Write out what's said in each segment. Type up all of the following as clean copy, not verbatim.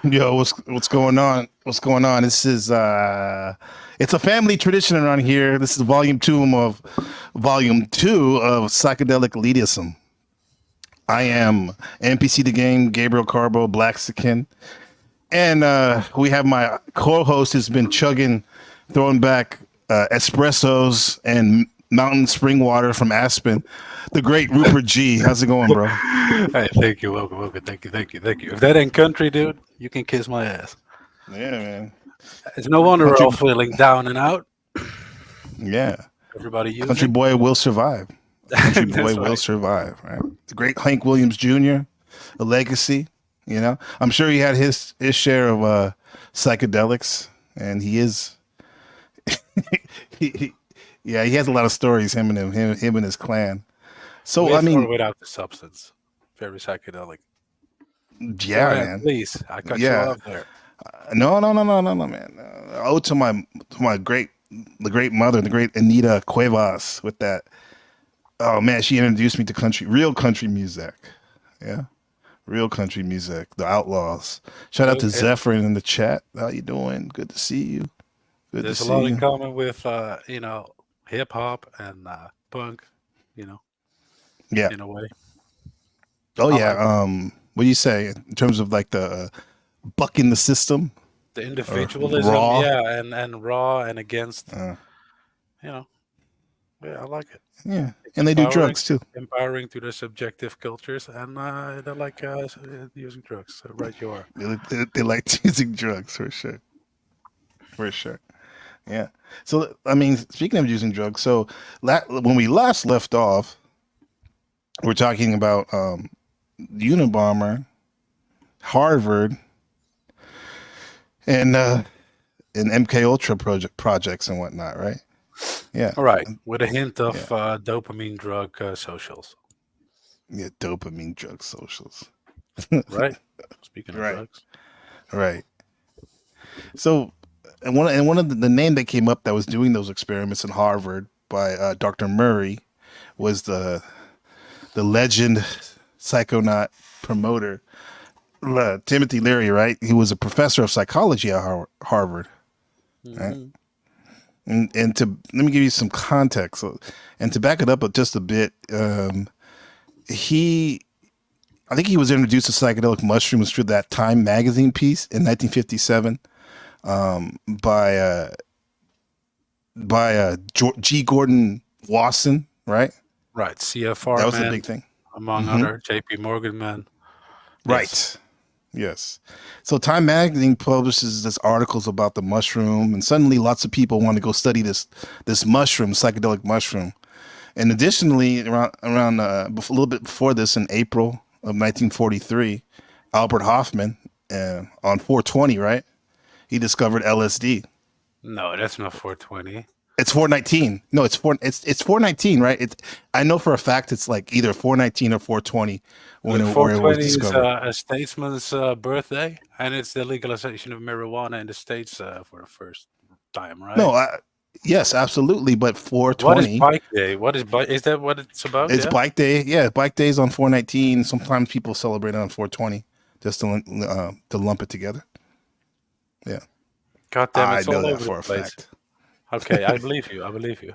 Yo, what's going on? What's going on? This is it's a family tradition around here. This is volume 2 of psychedelic elitism. I am NPC the game, Gabriel Carbo, Blaxican, and we have my co-host who's been throwing back espressos and mountain spring water from Aspen, the great Rupert G. How's it going, bro? Hey, thank you. Welcome. Thank you. If that ain't country, dude, you can kiss my ass. Yeah, man. It's no wonder we're Country, all feeling down and out. yeah. Everybody using. Country boy will survive. Country boy That's will right. survive. Right. The great Hank Williams Jr., a legacy. You know, I'm sure he had his share of psychedelics, and he is. he, yeah, he has a lot of stories. Him and his clan. So I With or mean, without the substance. Very psychedelic. Go yeah, ahead, man. please. I cut you Yeah. off there. No, man. I owe to my the great mother, the great Anita Cuevas, with that. Oh man, she introduced me to real country music. Yeah, real country music. The Outlaws. Shout out Look, to Zephyrin in the chat. How you doing? Good to see you. Good to there's a see lot in you. common with hip hop and punk. You know, Yeah. in a way. Oh I yeah. like it. What do you say in terms of like the bucking the system The or individualism, raw? yeah, and raw and against. Uh, You know, yeah, I like it. yeah, It's and they do drugs too. empowering to their subjective cultures, and they like using drugs. So right, you are. They like using drugs for sure. For sure. Yeah. So I mean, speaking of using drugs, so when we last left off, we're talking about Unabomber, Harvard, and MK Ultra projects and whatnot, right? Yeah. All right, with a hint of Yeah. dopamine drug socials. Yeah. Dopamine drug socials. Right. Speaking of Right. drugs, Right. So, and one of the name that came up that was doing those experiments in Harvard by Dr. Murray was the legend psychonaut promoter Timothy Leary, right? He was a professor of psychology at Harvard, right? hmm And to let me give you some context, and to back it up just a bit, he I think he was introduced to psychedelic mushrooms through that Time magazine piece in 1957 by G. Gordon Wasson, right? right. That CFR was a man, big thing. among Hmm. other JP Morgan man. Yes. Right. Yes. So Time magazine publishes this articles about the mushroom, and suddenly lots of people want to go study this mushroom, psychedelic mushroom. And additionally, around a little bit before this, in April of 1943, Albert Hoffman on 420, right? He discovered LSD. No, that's not 420. It's 419. No, it's 419, right? I know for a fact it's like either 419 or 420 where it was 420 is discovered. a statesman's birthday, and it's the legalization of marijuana in the states for the first time, No, right? yes, absolutely, but What is 420, Bike Day? What is bike? Is that what it's about? it's Yeah. bike day. Yeah, bike days on 419. Sometimes people celebrate it on 420 just to lump it together. Yeah. God damn, I it's know all that over the for a place. fact. Okay, I believe you. I believe you.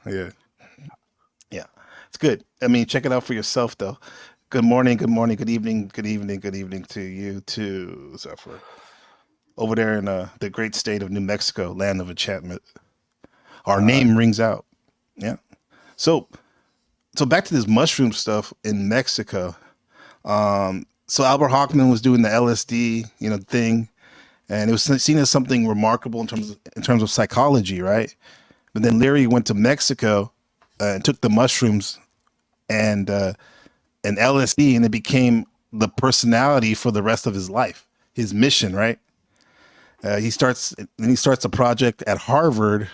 Yeah. Yeah. It's good. I mean, check it out for yourself though. Good morning, good evening, good evening to you too, Zephyr. Over there in the great state of New Mexico, land of enchantment. Our All right. name rings out. Yeah. So back to this mushroom stuff in Mexico. So Albert Hoffman was doing the LSD, thing, and it was seen as something remarkable in terms of psychology, right? But then Leary went to Mexico and took the mushrooms and LSD, and it became the personality for the rest of his life, his mission, right? He starts a project at Harvard,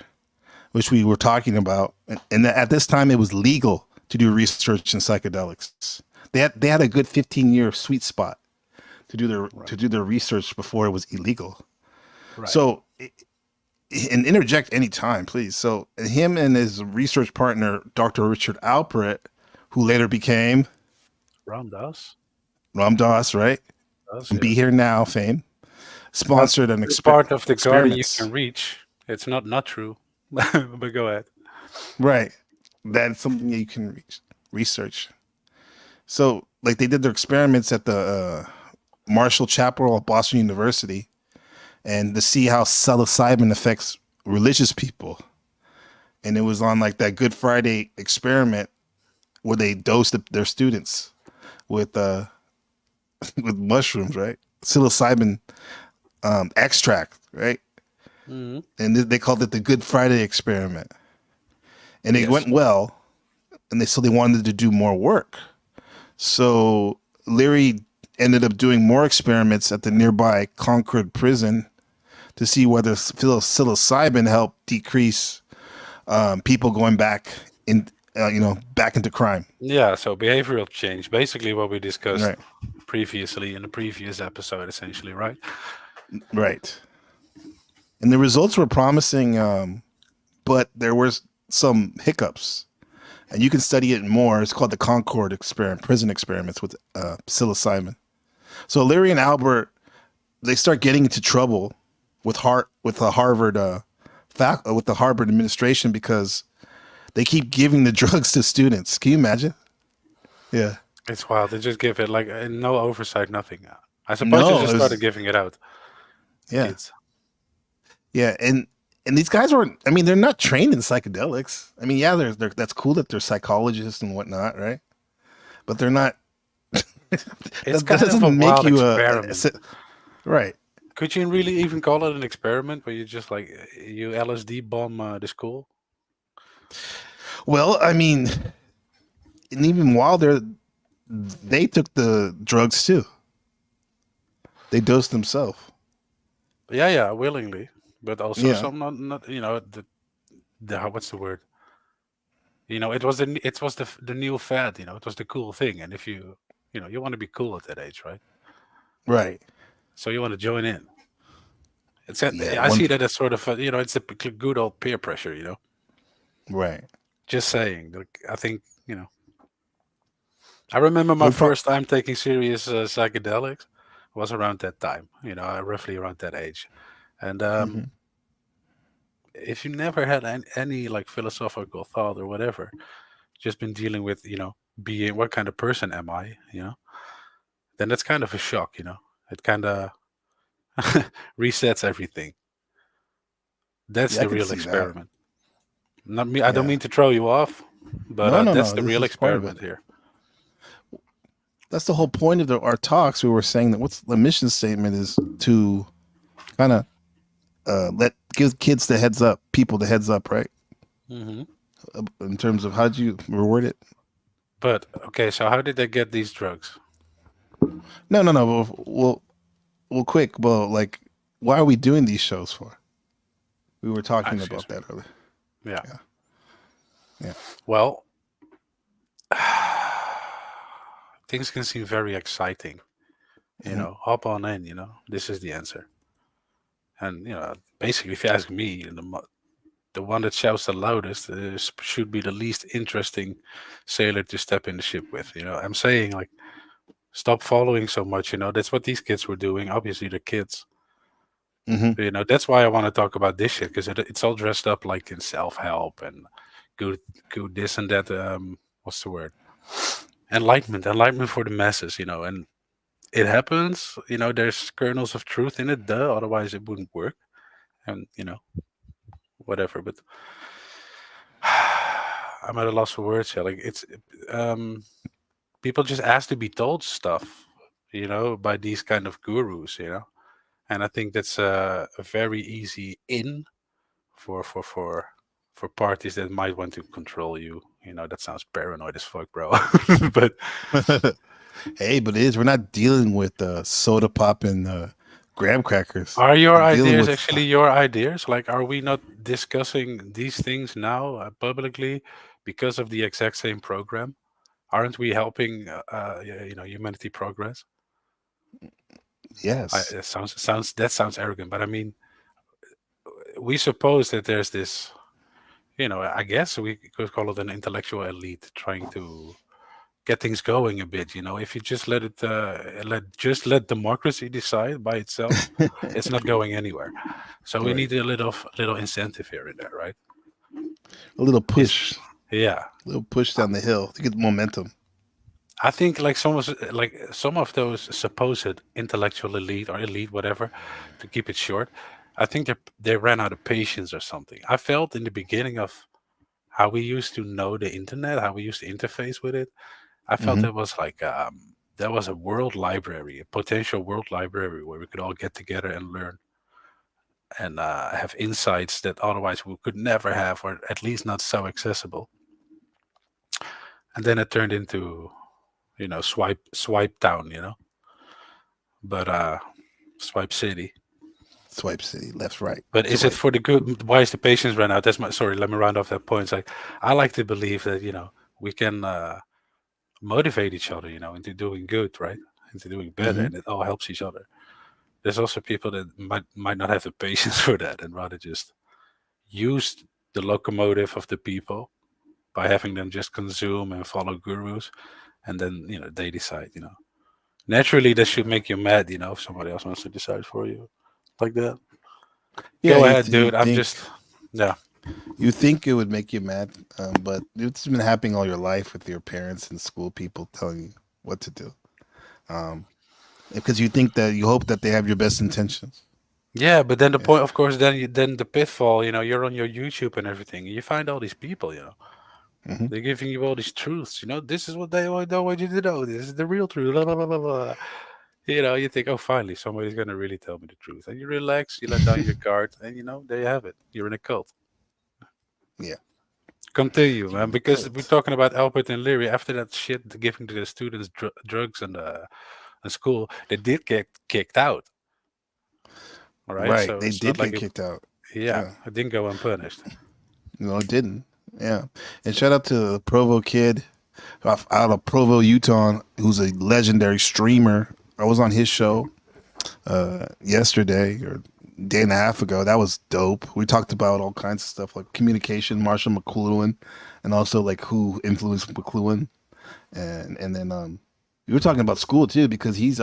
which we were talking about, and at this time it was legal to do research in psychedelics. They had a good 15-year sweet spot to do their Right. to do their research before it was illegal. Right. So, and interject anytime, please. So him and his research partner, Dr. Richard Alpert, who later became Ram Dass. Ram Dass, right? Dass, From Be yes. Here Now fame. But sponsored an the part of the garden you experiments. can reach, it's not true. But go ahead. Right. That's something that you can research. So, like, they did their experiments at the Marshall Chapel of Boston University, and to see how psilocybin affects religious people. And it was on like that Good Friday experiment where they dosed their students with with mushrooms, right? Psilocybin extract, right? Hmm. And they called it the Good Friday experiment. And it Yes. went well, and they wanted to do more work. So Leary ended up doing more experiments at the nearby Concord prison to see whether psilocybin helped decrease people going back in, back into crime. Yeah, so behavioral change, basically what we discussed Right, previously in the previous episode, essentially, right? right. And the results were promising, but there were some hiccups. And you can study it more. It's called the Concord experiment, prison experiments with psilocybin. So Larry and Albert, they start getting into trouble with the Harvard with the Harvard administration because they keep giving the drugs to students. Can you imagine? Yeah. It's wild. They just give it like no oversight, nothing. I suppose they No, just it started was giving it out to yeah, kids. yeah, and these guys weren't. I mean, they're not trained in psychedelics. I mean, yeah, they're that's cool that they're psychologists and whatnot, right? But they're not. It's That kind of a doesn't make wild you experiment. right. Could you really even call it an experiment where you just like you LSD bomb the school? Well, I mean, and even while they took the drugs too. They dosed themselves. Yeah, yeah, willingly, but also Yeah, some not the what's the word? It was the new fad. It was the cool thing, and if you want to be cool at that age, right? right. So you want to join in. Yeah, I one see that as sort of it's the good old peer pressure. right. Just saying. Like, I think I remember my Well, first time taking serious psychedelics was around that time. Roughly around that age, and mhm. if you never had any like philosophical thought or whatever, just been dealing with being what kind of person am I, then that's kind of a shock. It kind of resets everything. That's Yeah, I the could real see that. experiment. Not me. I don't Yeah. mean to throw you off, but No, no, that's no. the This real is part of it. experiment here. That's the whole point of our talks. We were saying that what's the mission statement is to kind of give kids the heads up, people the heads up, right? Hmm. In terms of how'd you reword it? But okay, so how did they get these drugs? No, no, no. Well, quick. Well, like, why are we doing these shows for? We were talking Excuse about me. that earlier. Yeah. Yeah, yeah. Well, things can seem very exciting. Mhm. Hop on in. This is the answer. And basically, if you ask me, the one that shouts the loudest should be the least interesting sailor to step in the ship with. I'm saying like stop following so much. That's what these kids were doing. Obviously, the kids. Mhm. That's why I want to talk about this shit because it's all dressed up like in self help and good, good this and that. What's the word? Enlightenment for the masses. And it happens. There's kernels of truth in it. Duh. Otherwise, it wouldn't work. And whatever. But I'm at a loss for words here. Like um, people just ask to be told stuff, by these kind of gurus. And I think that's a very easy in for parties that might want to control you. That sounds paranoid as fuck, bro. But Hey, but it is. We're not dealing with soda pop and graham crackers. are your We're dealing ideas with actually your ideas? Like, are we not discussing these things now publicly because of the exact same program? Aren't we helping, humanity progress? yes. That sounds arrogant, but I mean, we suppose that there's this, I guess we could call it an intellectual elite trying to get things going a bit. If you just let democracy decide by itself, it's not going anywhere. So we Right. need a little incentive here and there, right? A little It's push, Yeah. a little push down the hill to get momentum. I think some of those supposed intellectual elite or elite, whatever, to keep it short, I think they ran out of patience or something. I felt in the beginning of how we used to know the internet, how we used to interface with it. I felt Hmm. it was like there was a world library, a potential world library where we could all get together and learn and have insights that otherwise we could never have, or at least not so accessible. And then it turned into swipe town, but swipe city. Swipe City, left, right, But is it swipe. for the good? Why is the patience run out? That's my sorry. Let me round off that point. It's like I like to believe that we can motivate each other, into doing good, right? Into doing better, Hmm. and it all helps each other. There's also people that might not have the patience for that, and rather just use the locomotive of the people by having them just consume and follow gurus, and then they decide. Naturally, that should make you mad, if somebody else wants to decide for you, like that. Yeah, Go you ahead, you dude. I'm think just yeah. you think it would make you mad, but it's been happening all your life with your parents and school people telling you what to do. Um, because you think that you hope that they have your best intentions. Yeah, but then the Yeah. point, of course, then the pitfall, you're on your YouTube and everything, and you find all these people, Hmm. they're giving you all these truths, this is what they don't want you to know, this is the real truth, blah, blah, blah, blah, blah. You think, oh, finally, somebody's gonna really tell me the truth, and you relax, you let down your guard, and there you have it, you're in a cult. Yeah. Continue, You're man, in a because we're cult. talking about Albert and Leary. After that shit, giving to the students drugs in school, they did get kicked out. All right, Right. so They it's not did like get kicked out. yeah, Yeah. it didn't go unpunished. No, it didn't. Yeah. And shout out to the Provo kid out of Provo, Utah, who's a legendary streamer. I was on his show yesterday or day and a half ago. That was dope. We talked about all kinds of stuff like communication, Marshall McLuhan, and also like who influenced McLuhan, and then we were talking about school too because he's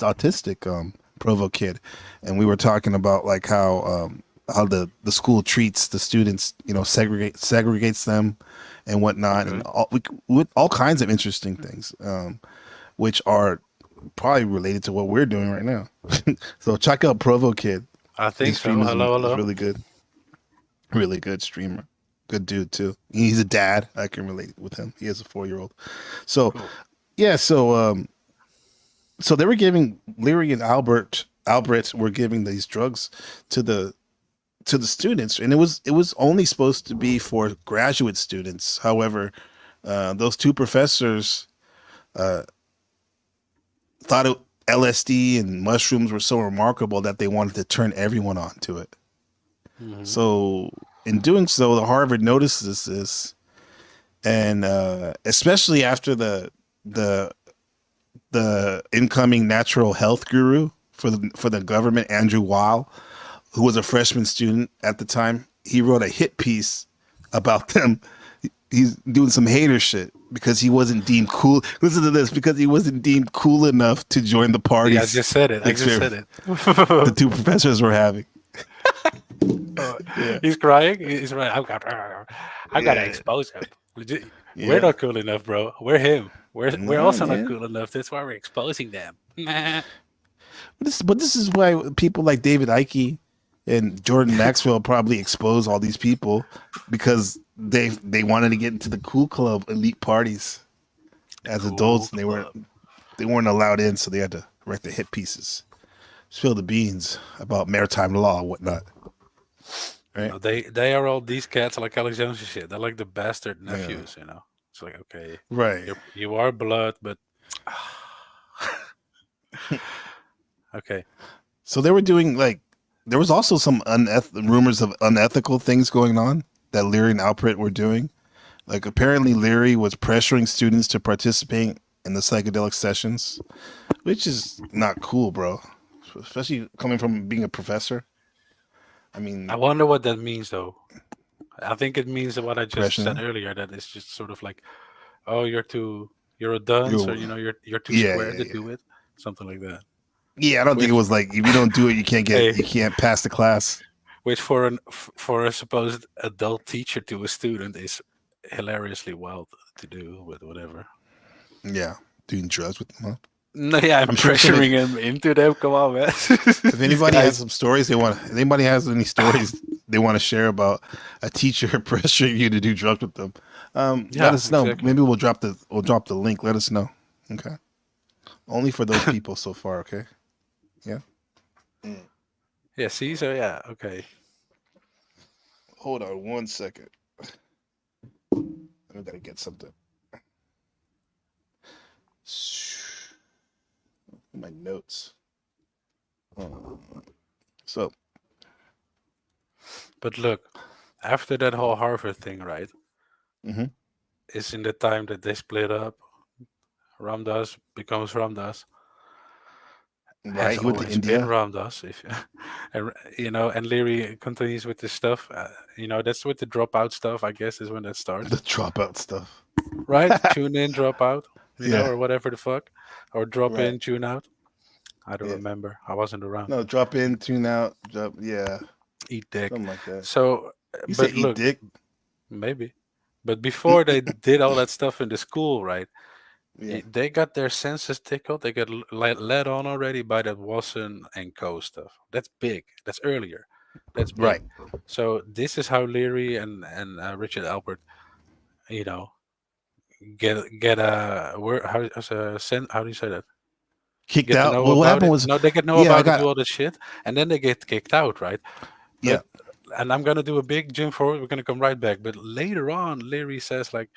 autistic, Provo kid, and we were talking about like how the school treats the students, segregates them and whatnot, and Okay. with all kinds of interesting things, which are probably related to what we're doing right now. So check out Provo Kid. I His think stream so. Hello, is hello. really good streamer, good dude too. He's a dad. I can relate with him. He has a 4-year-old. So Cool. yeah, so they were giving Leary and Albert were giving these drugs to the students, and it was only supposed to be for graduate students. However, those two professors thought LSD and mushrooms were so remarkable that they wanted to turn everyone on to it. Hmm. So, in doing so, the Harvard notices this, and especially after the the incoming natural health guru for the government, Andrew Weil, who was a freshman student at the time, he wrote a hit piece about them. He's doing some hater shit because he wasn't deemed cool. Listen to this, because he wasn't deemed cool enough to join the Yeah, I parties just said it. the I just experiment said it. the two professors were having. Uh, Yeah, he's crying. He's right. I've got to yeah, expose him. We're yeah. not cool enough, bro. We're him. We're Nah, also not man. cool enough. That's why we're exposing them. Nah. But this is why people like David Icke and Jordan Maxwell probably expose all these people, because they wanted to get into the cool club elite parties as Cool adults, and club. they weren't allowed in, so they had to write the hit pieces, spill the beans about maritime law and whatnot. Right? They are all these cats like Alex Jones and shit. They're like the bastard Yeah. nephews. It's like, okay, Right. you are blood, but okay. So they were doing like there was also some rumors of unethical things going on that Leary and Alpert were doing. Like apparently Leary was pressuring students to participate in the psychedelic sessions, which is not cool, bro. Especially coming from being a professor. I I mean, wonder what that means, though. I think it means what I just said pressuring. earlier. That it's just sort of like oh, you're a dunce, or You're, you're too yeah, square yeah, to yeah. do it, something like that. Yeah, I don't think it Which, was like if you don't do it, hey, you can't pass the class. which for a supposed adult teacher to a student is hilariously wild to do, but whatever. Yeah, doing drugs with them. Huh? No, yeah, I'm I'm sure if any, pressuring him into them. Come on, man. if These anybody has guys. some stories they want, if anybody has any stories they want to share about a teacher pressuring you to do drugs with them, let Yeah, us know. exactly. Maybe we'll drop the link. Let us know. Okay, only for those people so far. Okay, yeah. Mm. Yeah, see, so yeah, okay. Hold on 1 second. I gotta get something. My notes. So, But look, after that whole Harvard thing, right, hmm is in the time that they split up, Ramdas becomes Ramdas, has right, he went to always been India. Ramdas. If and and Leary continues with this stuff. That's with the dropout stuff. I guess is when that The starts, dropout stuff. right? Tune in, drop out, Yeah, or whatever the fuck, or drop right. in, tune out. I don't Yeah. remember. I wasn't around. No, drop in, tune out, drop. Yeah, Eat dick. something like that. So, You say but eat look, dick? maybe. But before they did all that stuff in the school, right? Yeah. They got their senses tickled. They got led on already by that Watson and Co stuff. That's big. That's earlier. That's big. Right. So this is how Leary and Richard Albert, you know, get a word. How do you say that? Kicked Get to out. know Well, what about happened it. was, No, they get know yeah, I about it, do got, all that shit, and then they get kicked out, right? yeah, But and I'm gonna do a big jump forward. We're gonna come right back. But later on, Leary says like,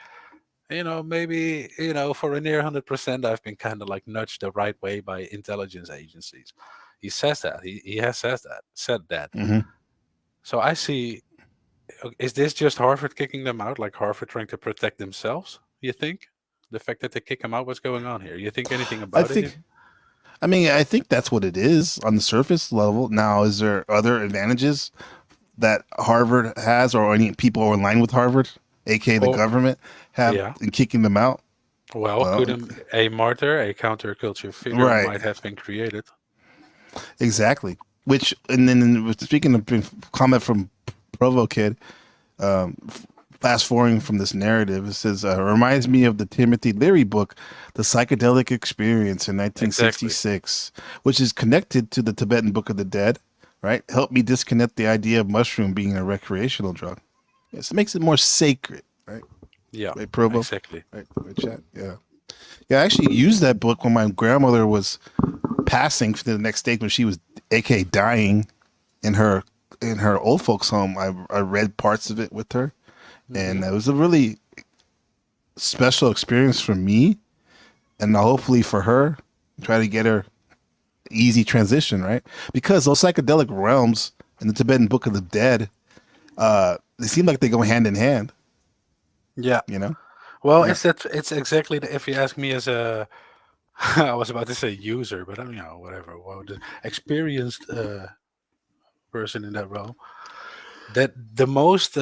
maybe, for a near 100%, I've been kind of like nudged the right way by intelligence agencies. He says that. He has said that. hmm So I see, is this just Harvard kicking them out? Like Harvard trying to protect themselves? You think? The fact that they kick him out, what's going on here? You think anything I about it? think, I think that's what it is on the surface level. Now, is there other advantages that Harvard has, or any people who are in line with Harvard, aka the Or, government, have yeah. in kicking them out? Well, Well, could a martyr, a counterculture figure, right, might have been created? exactly. Which, and then speaking of comment from Provo Kid, um, fast forwarding from this narrative, it says, reminds me of the Timothy Leary book, The Psychedelic Experience in Exactly. 1966, which is connected to the Tibetan Book of the Dead, right? Help me disconnect the idea of mushroom being a recreational drug. Yes, it makes it more sacred, right? Yeah, Right, Provo? exactly. Right, chat? Yeah. Yeah, I actually used that book when my grandmother was passing to the next stage when she was, aka dying in her old folks home. I read parts of it with her, Hmm. and it was a really special experience for me, and hopefully for her. Try to get her easy transition, right? Because those psychedelic realms in the Tibetan Book of the Dead, they seem like they go hand in hand. Yeah. You know? Well, Yeah. it's exactly if you ask me as a I was about to say user, but I mean, whatever. Well, the experienced person in that realm, that the most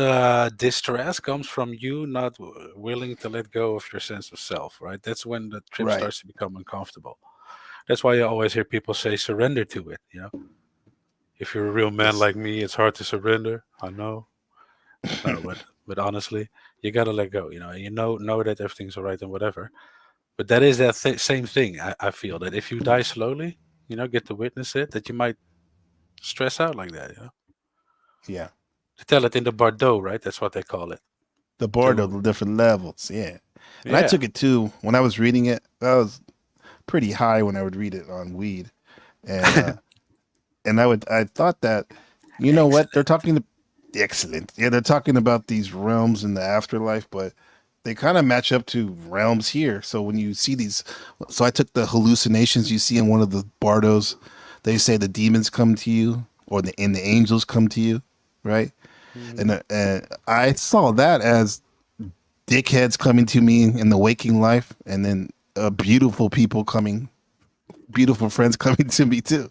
distress comes from you not willing to let go of your sense of self, right? That's when the trip Right. starts to become uncomfortable. That's why you always hear people say surrender to it. If you're a real man Yes. like me, it's hard to surrender. I know. No, but honestly, you gotta let go. You know that everything's all right and whatever. But that is that same thing. I feel that if you die slowly, get to witness it, that you might stress out like that. Yeah. They tell it in the Bardo, right? That's what they call it. The board of To the different levels. Yeah. And I Yeah, took it too when I was reading it. I was pretty high when I would read it on weed, and I thought that, you know what, they're excellent. talking to excellent. Yeah, they're talking about these realms in the afterlife, but they kind of match up to realms here. So when you see these, so I took the hallucinations you see in one of the bardos. They say the demons come to you, or the angels come to you, right? Mhm. And I saw that as dickheads coming to me in the waking life, and then beautiful people coming, beautiful friends coming to me too.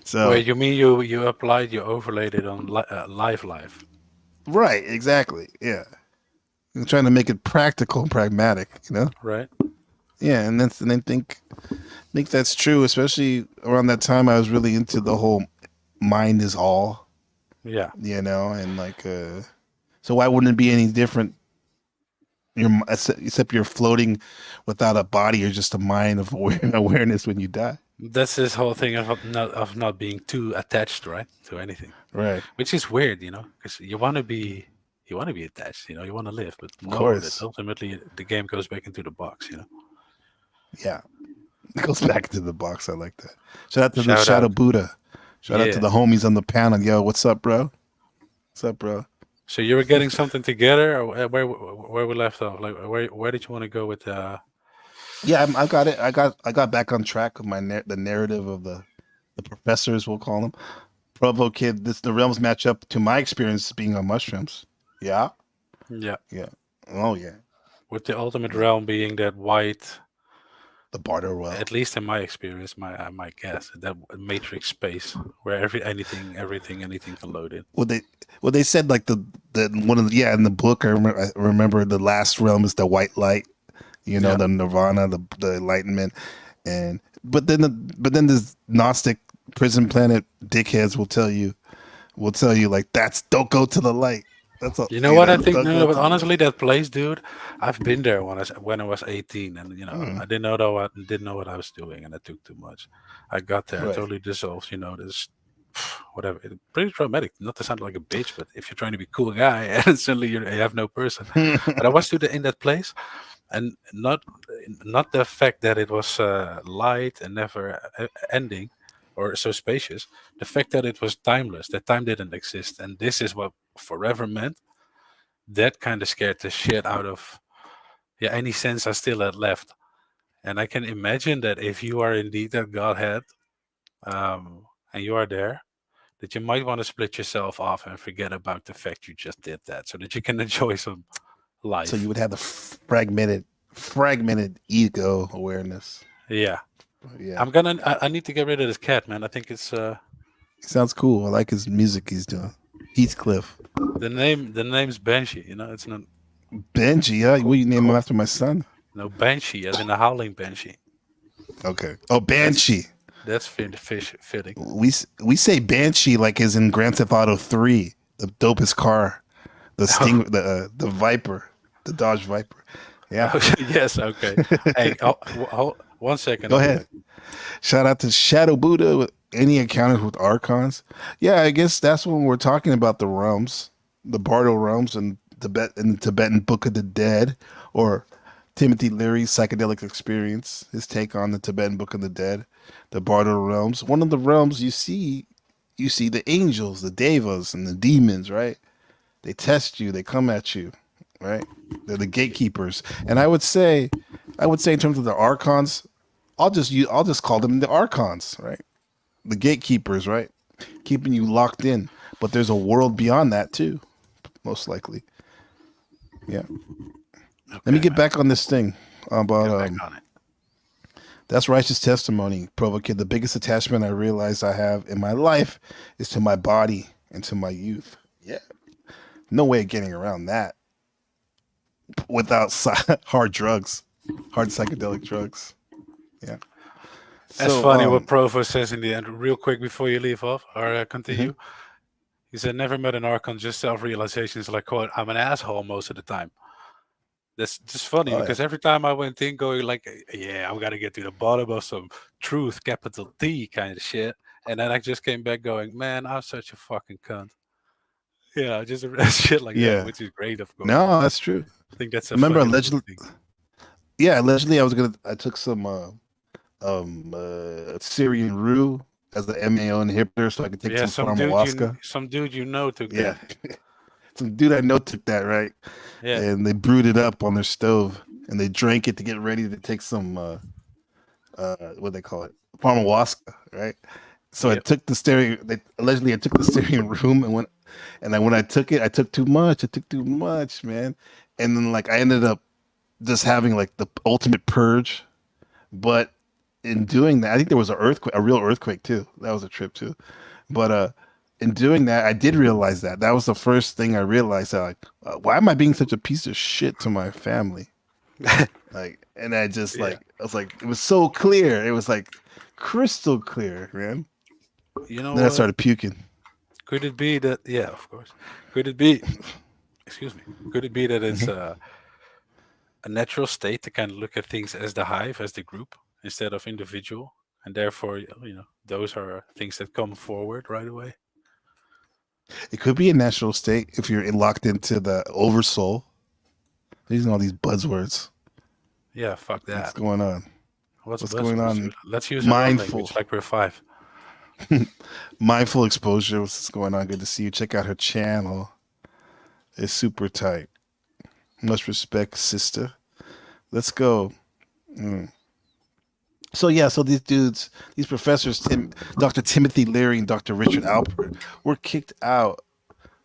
So Wait, you mean you overlaid it on live life? right, exactly, yeah, I'm trying to make it practical and pragmatic, you know? Right. Yeah, and I think that's true, especially around that time I was really into the whole mind is all, Yeah. you know, and like so why wouldn't it be any different? Except you're floating without a body or just a mind of awareness when you die. That's this whole thing of not being too attached, right, to anything, Right. which is weird, because you want to be attached, you want to live, but Of no, that course. ultimately the game goes back into the box. Yeah. It goes back to the box. I like that. Shout out to the Shout Shadow out. Buddha. Shout out to Yeah. the homies on the panel. Yo, what's up, bro? What's up, bro? So you were getting something together, or where we left off? Like where did you want to go with Yeah, I got it. I got back on track with the narrative of the professors, we'll call them. Provo Kid, the realms match up to my experience being on mushrooms. Yeah, yeah, yeah. Oh yeah, with the ultimate yeah. realm being that white, The barter at well. least in my experience, my guess, that matrix space where anything can load in. Well, they said like the one of the, yeah, in the book I remember the last realm is the white light. You know, Yeah. the nirvana, the enlightenment, and but then this Gnostic prison planet dickheads will tell you like that's don't go to the light. That's all. You know what I think? Don't No, go no, but to the light. honestly, that place, dude, I've been there when I was 18, and Mm, I didn't know what I was doing, and I took too much. I got there, I right. totally dissolved. This whatever. Pretty traumatic. Not to sound like a bitch, but if you're trying to be a cool guy, and suddenly you have no person. But I was in that place, and not the fact that it was light and never ending, or so spacious. The fact that it was timeless, that time didn't exist, and this is what forever meant. That kind of scared the shit out of any sense I still had left. And I can imagine that if you are indeed that Godhead, and you are there, that you might want to split yourself off and forget about the fact you just did that, so that you can enjoy some So you life. would have the fragmented ego awareness. Yeah, Yeah, I need to get rid of this cat, man. I think it's sounds cool. I like his music he's doing. Heathcliff, the name's Banshee. It's not Benji. Yeah, will co- you name him co- after my son? no Banshee, as in a howling Banshee. Okay. Oh, That's Banshee. that's fish fitting. We say Banshee like as in Grand Theft Auto 3, the dopest car, the Viper, the Dodge Viper. Yeah. Oh, yes, okay. Hey, one second, Go I'll be ahead. back. Shout out to Shadow Buddha with any encounters with archons. Yeah, I guess that's when we're talking about the realms, the Bardo realms, and the Tibetan Book of the Dead, or Timothy Leary's psychedelic experience, his take on the Tibetan Book of the Dead, the Bardo realms. One of the realms you see the angels, the devas, and the demons. Right? They test you. They come at you. Right? They're the gatekeepers. And I would say in terms of the archons, I'll just call them the archons, right? The gatekeepers, right? Keeping you locked in. But there's a world beyond that too, most likely. Yeah. Let me Okay, get man. back on this thing about Get back on it. that's righteous testimony, Provo Kid. The biggest attachment I realize I have in my life is to my body and to my youth. Yeah. No way of getting around that without hard drugs, hard psychedelic drugs. Yeah. That's So funny what Provo says in the end. Real quick before you leave off or mhm. continue, he said, "Never met an archon. Just self-realization is like, quote, I'm an asshole most of the time." That's just funny Oh yeah. because every time I went in going like, yeah, I'm gonna get to the bottom of some truth, capital T kind of shit, and then I just came back going, man, I'm such a fucking cunt. Yeah, just shit like that, Yeah. which is great, of course, No, but that's true. I think that's a Remember funny little allegedly thing. yeah, allegedly I took some Syrian rue as the MAO inhibitor so I could take Yeah, some pharmawaska. some dude took Yeah. that. Some dude I know took that, right? Yeah, And they brewed it up on their stove and they drank it to get ready to take some what they call it? Pharmawaska, right? So I yep, took the stereo they allegedly I took the Syrian room and then when I took it, I took too much. I took too much, man. And then like I ended up just having like the ultimate purge. But in doing that, I think there was an earthquake, a real earthquake too. That was a trip too. But in doing that, I did realize that. That was the first thing I realized. That, like, why am I being such a piece of shit to my family? Like, and I just Yeah. like, I was like, it was so clear. It was like crystal clear, man. You know Then I what? started puking. Could it be that? Yeah, of course. Could it be? Excuse me. Could it be that it's Mhm. a natural state to kind of look at things as the hive, as the group, instead of individual, and therefore, those are things that come forward right away. It could be a natural state if you're locked into the oversoul. Using all these buzzwords. Yeah, fuck What's that. going on? What's What's going buzzwords, on? dude? Let's use our own Mindful. language, like we're five. Mindful exposure. What's going on? Good to see you. Check out her channel. It's super tight. Much respect, sister. Let's go. Mm. So yeah, so these dudes, these professors, Dr. Timothy Leary and Dr. Richard Alpert, were kicked out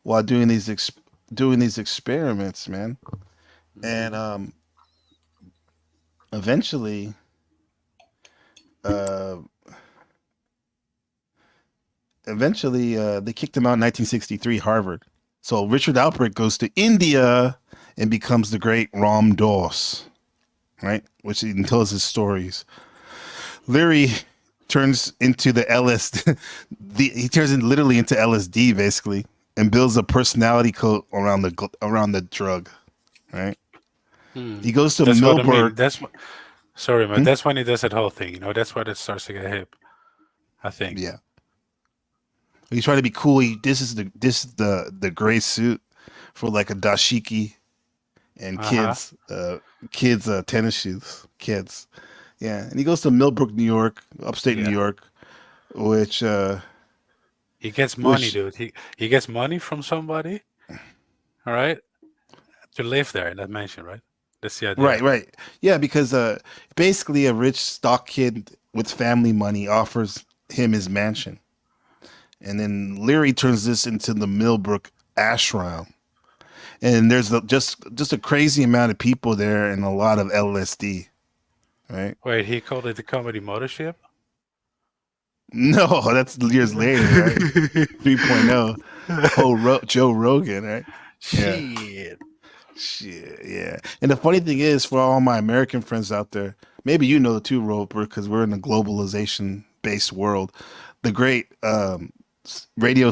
while doing these experiments, man. And Hmm. eventually, uh, they kicked him out in 1963, Harvard. So Richard Alpert goes to India and becomes the great Ram Dass, right? Which he tells his stories. Leary turns into the LSD. He turns it literally into LSD basically, and builds a personality cult around the drug. Right? Hmm. He goes to That's what I Milberg. mean. That's what. Sorry, man. Hmm? That's when he does that whole thing. That's where it starts to get hip. I think. Yeah, he's trying to be cool. This is the gray suit for like a dashiki and Uh huh. kids tennis shoes. Kids. Yeah, and he goes to Millbrook, New York, upstate New Yeah. York, which He gets money, which dude. He gets money from somebody. All right, to live there in that mansion, right? That's the idea. right. Yeah, because basically a rich stock kid with family money offers him his mansion. And then Leary turns this into the Millbrook ashram. And there's just a crazy amount of people there and a lot of LSD, right? Wait, he called it the comedy mothership. No, that's years later, right? 3.0. Joe Rogan, right? Yeah. Shit. Shit, yeah. And the funny thing is, for all my American friends out there, maybe you know too, Roper, because we're in a globalization-based world. The great radio,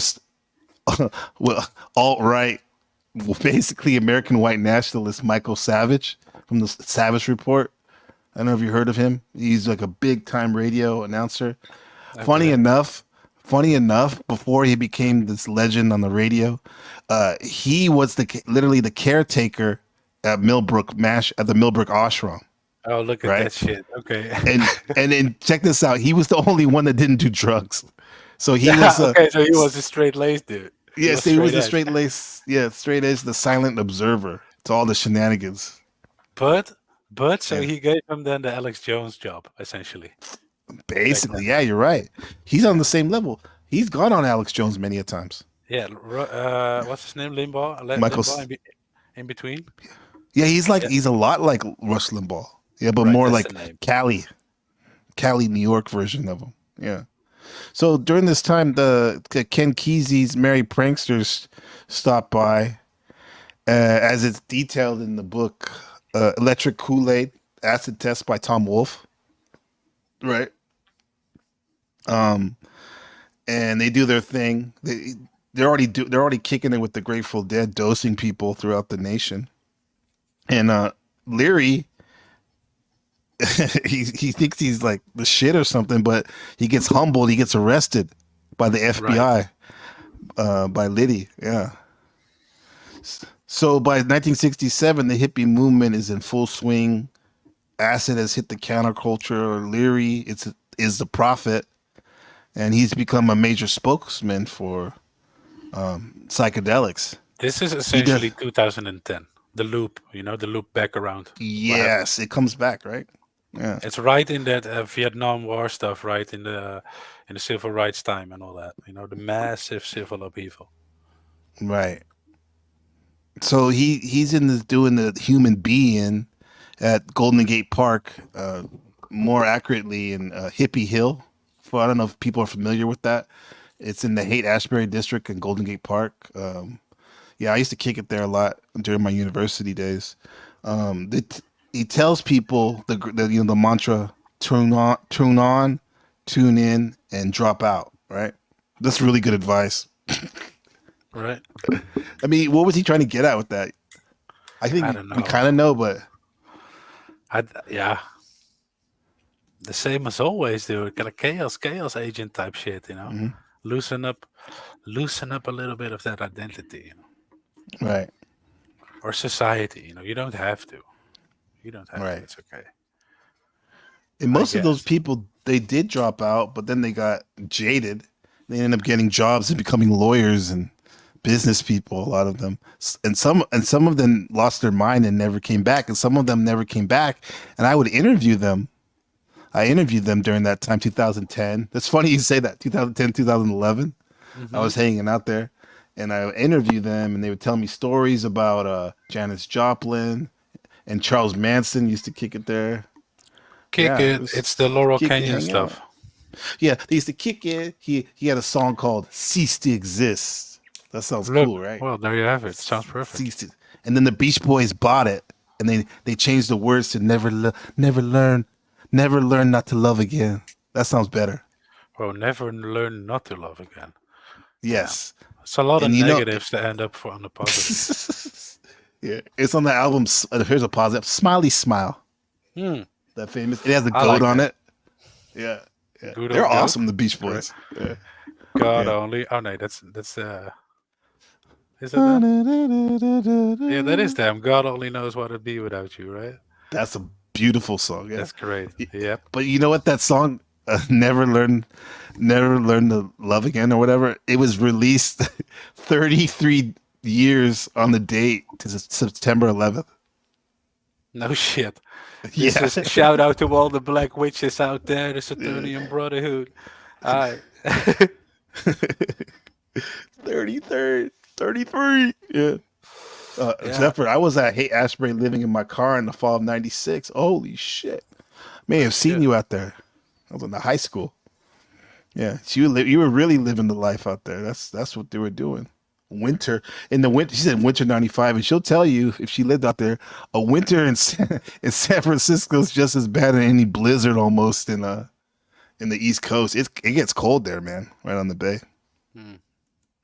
well, alt-right, basically American white nationalist Michael Savage from the Savage Report. I don't know if you heard of him. He's like a big-time radio announcer. Funny Okay. enough, funny enough, before he became this legend on the radio, he was literally the caretaker at at the Millbrook Ashram, Oh, look at right? that shit. Okay. And then check this out. He was the only one that didn't do drugs. So he Yeah. was Okay. So he was a straight laced dude. He was yes, he was straight the edge. straight lace, yeah, straight edge, the silent observer to all the shenanigans. But so Yeah, he gave him then the Alex Jones job essentially back then. basically, yeah, you're right. He's on Yeah. the same level. He's gone on Alex Jones many a times. Yeah. What's his name? Limbaugh. Limbaugh Michael's, in between. yeah, Yeah. he's a lot like Rush Limbaugh. Yeah, but Right. more That's the like name. Cali, New York version of him. Yeah. So during this time, the Ken Kesey's Merry Pranksters stopped by, as it's detailed in the book Electric Kool-Aid Acid Test by Tom Wolfe. Right. Um, and they do their thing. They're already kicking it with the Grateful Dead, dosing people throughout the nation. And Leary, he thinks he's like the shit or something, but he gets humbled. He gets arrested by the Right. FBI, by Liddy. Yeah. So by 1967, the hippie movement is in full swing. Acid has hit the counterculture. Leary is the prophet, and he's become a major spokesman for psychedelics. This is He does. essentially 2010. The loop. The loop back around. What happened? Yes, it comes back, right? Yeah. It's right in that Vietnam War stuff, right in the civil rights time and all that. The massive civil upheaval. Right. So he's in this doing the human being at Golden Gate Park, more accurately in Hippie Hill. For I don't know if people are familiar with that. It's in the Haight-Ashbury district in Golden Gate Park. Yeah, I used to kick it there a lot during my university days. He tells people the mantra tune on, tune in, and drop out. Right. That's really good advice. Right? I mean, what was he trying to get at with that? I I think don't we know. kind of know, but Yeah, the same as always, dude. Kind of chaos agent type shit, mhm, Loosen up, loosen up a little bit of that identity, right, or society. You don't have to. You don't have to. right. It's okay. And I most of those guess. people, they did drop out, but then they got jaded. They ended up getting jobs and becoming lawyers and business people. A lot of them, and some of them lost their mind and never came back, and some of them never came back. And I would interview them. I interviewed them during that time, 2010. That's funny you say that, 2010, 2011. I Mm-hmm. was hanging out there, and I would interview them, and they would tell me stories about Janis Joplin and Charles Manson used to kick it there. Kick Yeah, it it. was It's the Laurel kick it, Canyon hang out. stuff. Yeah, they used to kick it. He had a song called "Cease to Exist." That sounds Look, cool, right? well, there you have it. Sounds perfect. Cease to. And then the Beach Boys bought it, and they changed the words to never learn not to love again. That sounds better. Well, never learn not to love again. Damn. Yes, It's a lot of and negatives to end up on the positive. yeah, it's on the album. Here's a positive. Smiley Smile. Hmm. That famous. It has a I goat like on that. it. Yeah, yeah. Good They're old goat. awesome. The Beach Right. Boys. Yeah, God yeah. only. Oh no, that's is it them? Yeah, that is them. God only knows what it'd be without you, right? That's a beautiful song. Yeah. That's great. Y- Yep. But you know what? That song, never learn to love again or whatever. It was released 33 years on the date to September 11th. No shit. This Yeah, is a shout out to all the black witches out there, the yeah. Saturnian Brotherhood. I 33rd, 33. Yeah. yeah, Zephyr, I was at Haight Ashbury living in my car in the fall of 96. Holy shit. May no have seen shit. you out there. I was in the high school. Yeah, so you were really living the life out there. That's what they were doing. Winter in the winter, she said winter '95, and she'll tell you if she lived out there. A winter in San Francisco is just as bad as any blizzard almost in the East Coast. It gets cold there, man. Right on the bay. Hmm.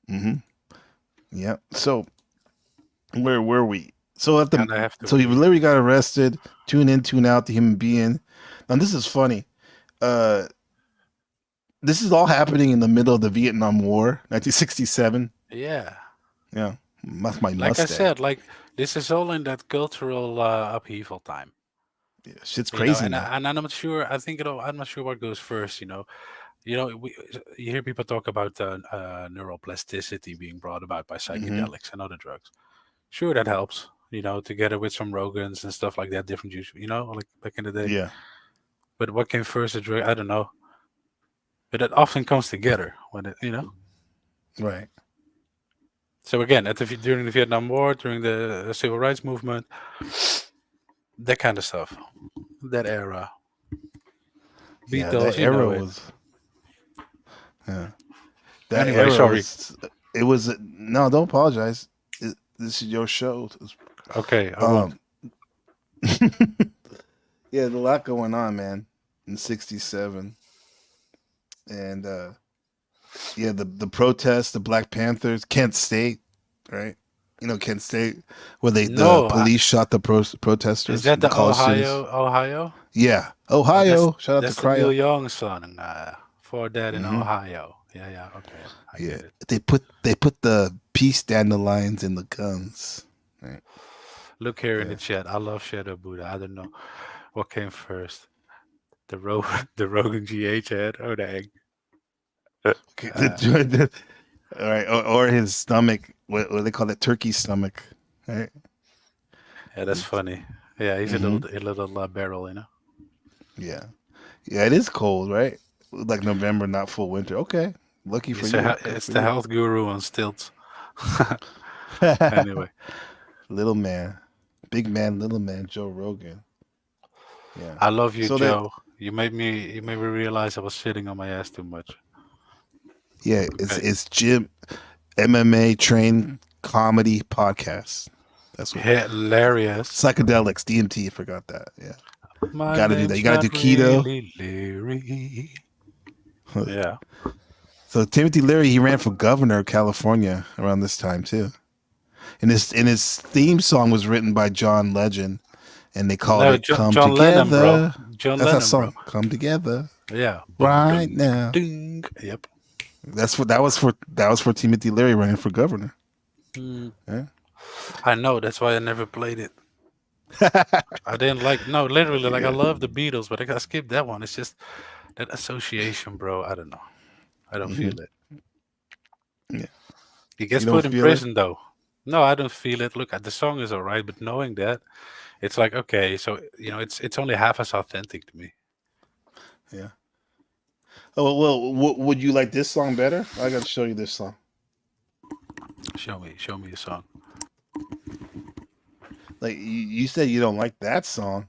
Hmm. Yeah. So where were we? So at the And I have to so he pee. literally got arrested. Tune in, tune out. The human being. Now this is funny. Uh, this is all happening in the middle of the Vietnam War, 1967. Yeah. Yeah, that's my Like I Mustang. said, like this is all in that cultural upheaval time. Yeah, shit's crazy And now. I'm not sure. I think I'm not sure what goes first. You hear people talk about neuroplasticity being brought about by Hmm. psychedelics and other drugs. Sure, that helps. Together with some Rogans and stuff like that, different juice. Like back in the day. Yeah, But what came first, the drug? I don't know. But it often comes together when it. right. So again, during the Vietnam War, during the civil rights movement, that kind of stuff, that era, Yeah, that Beatles, you era know it. was. Yeah, that Anyway, era sorry. was. It was. No, don't apologize. This is your show. Okay, I won't. Um, yeah, there's a lot going on, man. In '67, and yeah, the protests, the Black Panthers, Kent State, right? You know Kent State, where the No, police shot the is protesters, that the the college students. Ohio? Yeah, Oh, that's Ohio. Shout out to that's the Neil Cryo. Young song. For that in Hmm. Ohio. Yeah, yeah. Okay, I Yeah, get it. they put the peace dandelions in the guns. Right. Look here in the Yeah. chat. I love Shadow Buddha. I don't know what came first, the the Rogan GH head, or the egg. Okay. Uh, All right. Or his stomach. What they call it? Turkey stomach. Right. yeah, that's funny. Yeah, he's Hmm. a little barrel. Yeah. Yeah. It is cold, right? Like November, not full winter. Okay. Lucky for you. Good It's for the you. health guru on stilts. Anyway, Little man, big man, little man, Joe Rogan. Yeah. I love you, So that Joe. You made me realize I was sitting on my ass too much. Yeah, Okay. it's Jim MMA trained comedy podcast. That's what Hilarious. psychedelics DMT. Forgot that. Yeah, you My got to do that. You name's got to do not keto. really Larry. Yeah. So Timothy Leary, he ran for governor of California around this time too. And his theme song was written by John Legend, and they called No, it "Come John Lennon, bro. Together." John That's that Lennon, bro. song. Come together Yeah. Boom, right ding, now. ding. Yep. That's what that was for Timothy Leary running for governor. Hmm. Yeah. I know. That's why I never played it. I didn't like. No, literally, like I Yeah. love the Beatles, but I skipped that one. It's just that association, bro. I don't know. I don't Hmm. feel it. Yeah. He You gets don't put in feel it? prison though. No, I don't feel it. Look, the song is alright, but knowing that, it's like okay, so it's only half as authentic to me. Yeah. Oh well. Would you like this song better? I got to show you this song. Show me a song. Like you said, you don't like that song.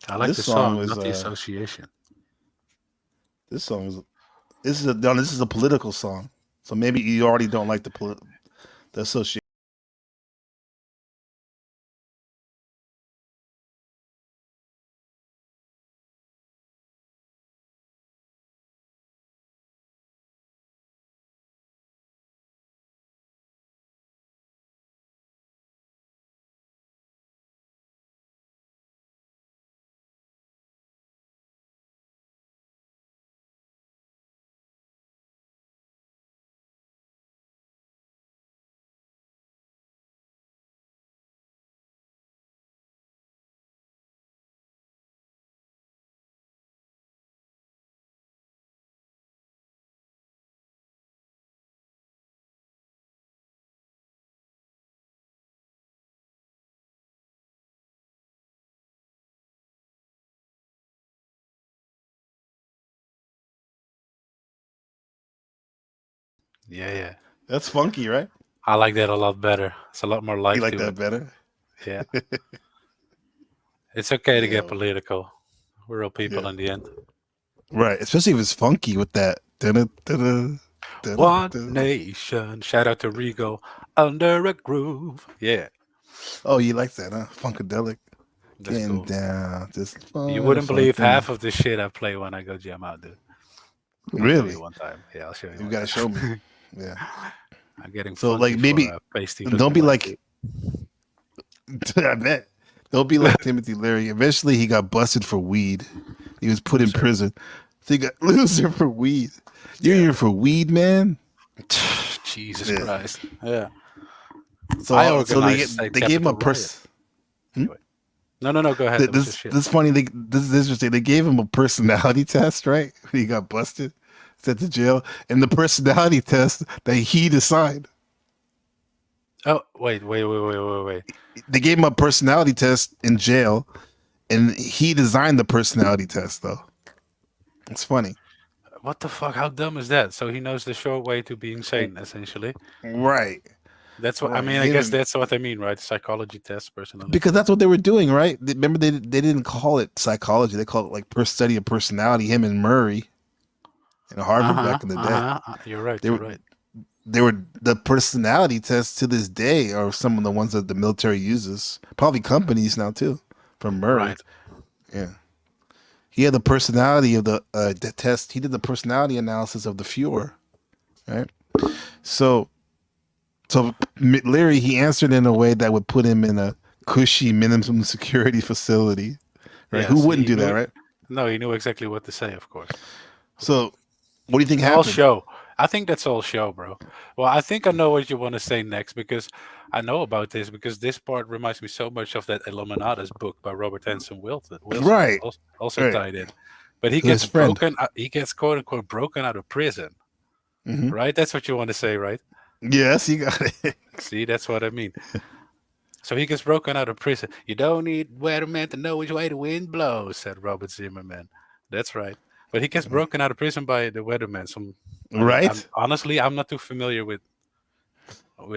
I like This the song song, was not the association. this song is this is a political song. So maybe you already don't like the association. Yeah, yeah. That's funky, right? I like that a lot better. It's a lot more You life like to that it. better? Yeah. It's okay to get Yeah. political. We're all people Yeah. in the end. Right. Especially if it's funky with that. Dun-dun, dun-dun, dun-dun, One dun. nation. Shout out to Rigo. Under a groove. Yeah, Oh, you like that, huh? Funkadelic. that's Getting cool. down. Just You fun, wouldn't believe funkin'. half of the shit I play when I go jam out, dude. I'll show you Really? one time. Yeah, I'll show you You one gotta show me. time. Yeah. I'm getting So like funky for maybe a pasty don't looking be like like you. I bet. Don't be like Timothy Leary. Eventually he got busted for weed. He was put in Loser. prison. So he got loser for weed. You're Yeah. here for weed, man? Jesus Yeah. Christ. Yeah. I So they organized a they gave him Capitol a riot. person. Anyway. No, no, no. Go ahead. That was just shit. This funny. This is interesting. They gave him a personality test, right? When he got busted, sent to jail, and the personality test that he decided. Oh, wait. They gave him a personality test in jail, and he designed the personality test. Though it's funny, What the fuck? How dumb is that? So he knows the short way to being sane, essentially. right? That's what I Right. mean. He I gave guess him that's what I mean, right? Psychology test, because personality. that's what they were doing, right? Remember they didn't call it psychology; they called it like study of personality. Him and Murray in Uh Harvard huh. back in the Uh day. huh. You're right. They You're were right. they were the personality tests to this day are some of the ones that the military uses. Probably companies now too. From Murray, Right. yeah. He had the personality of the test. He did the personality analysis of the Fuhrer, right? So so Larry he answered in a way that would put him in a cushy minimum security facility, right? Yeah. Who See, wouldn't he do knew. that, right? No, he knew exactly what to say. Of course. So what do you think All happened? show. I think that's all show, bro. Well, I think I know what you want to say next because I know about this because this part reminds me so much of that Illuminatus book by Robert Anson Wilson, Right, also right. tied in. But he To his gets friend. broken. He gets quote unquote broken out of prison, Hmm. right? That's what you want to say, right? Yes, you got it. See, that's what I mean. So he gets broken out of prison. You don't need weatherman to know which way the wind blows, said Robert Zimmerman. That's right. But he gets broken out of prison by the weatherman. I mean, I'm Right. honestly, I'm not too familiar with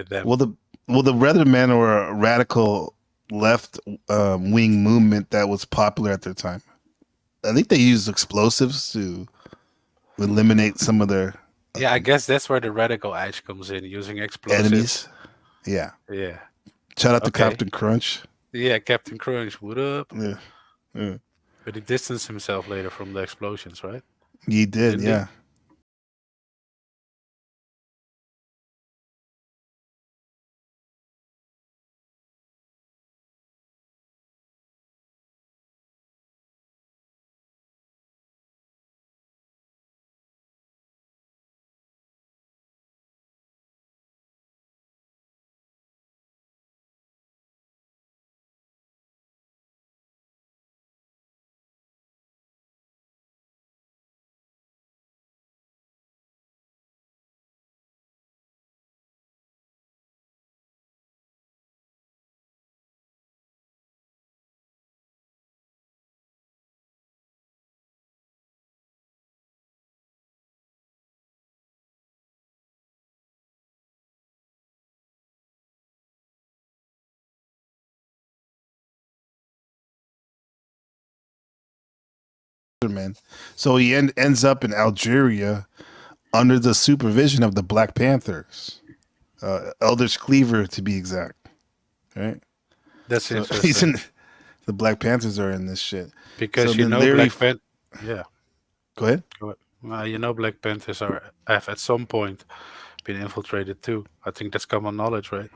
them. Well, the Weathermen were a radical left wing movement that was popular at their time. I think they used explosives to eliminate some of their Yeah, I guess that's where the radical edge comes in, using explosives. enemies. Yeah. Yeah. Shout out to Okay. Captain Crunch. Yeah, Captain Crunch, what up? Yeah. Yeah. But he distanced himself later from the explosions, right? He did. Didn't he? Yeah. Man. So he ends up in Algeria under the supervision of the Black Panthers, Elders Cleaver to be exact. Right. That's So he's interesting. in the Black Panthers are in this shit. So Because then Larry, Yeah, go ahead. go ahead. Black Panthers have at some point been infiltrated too. I think that's common knowledge, right?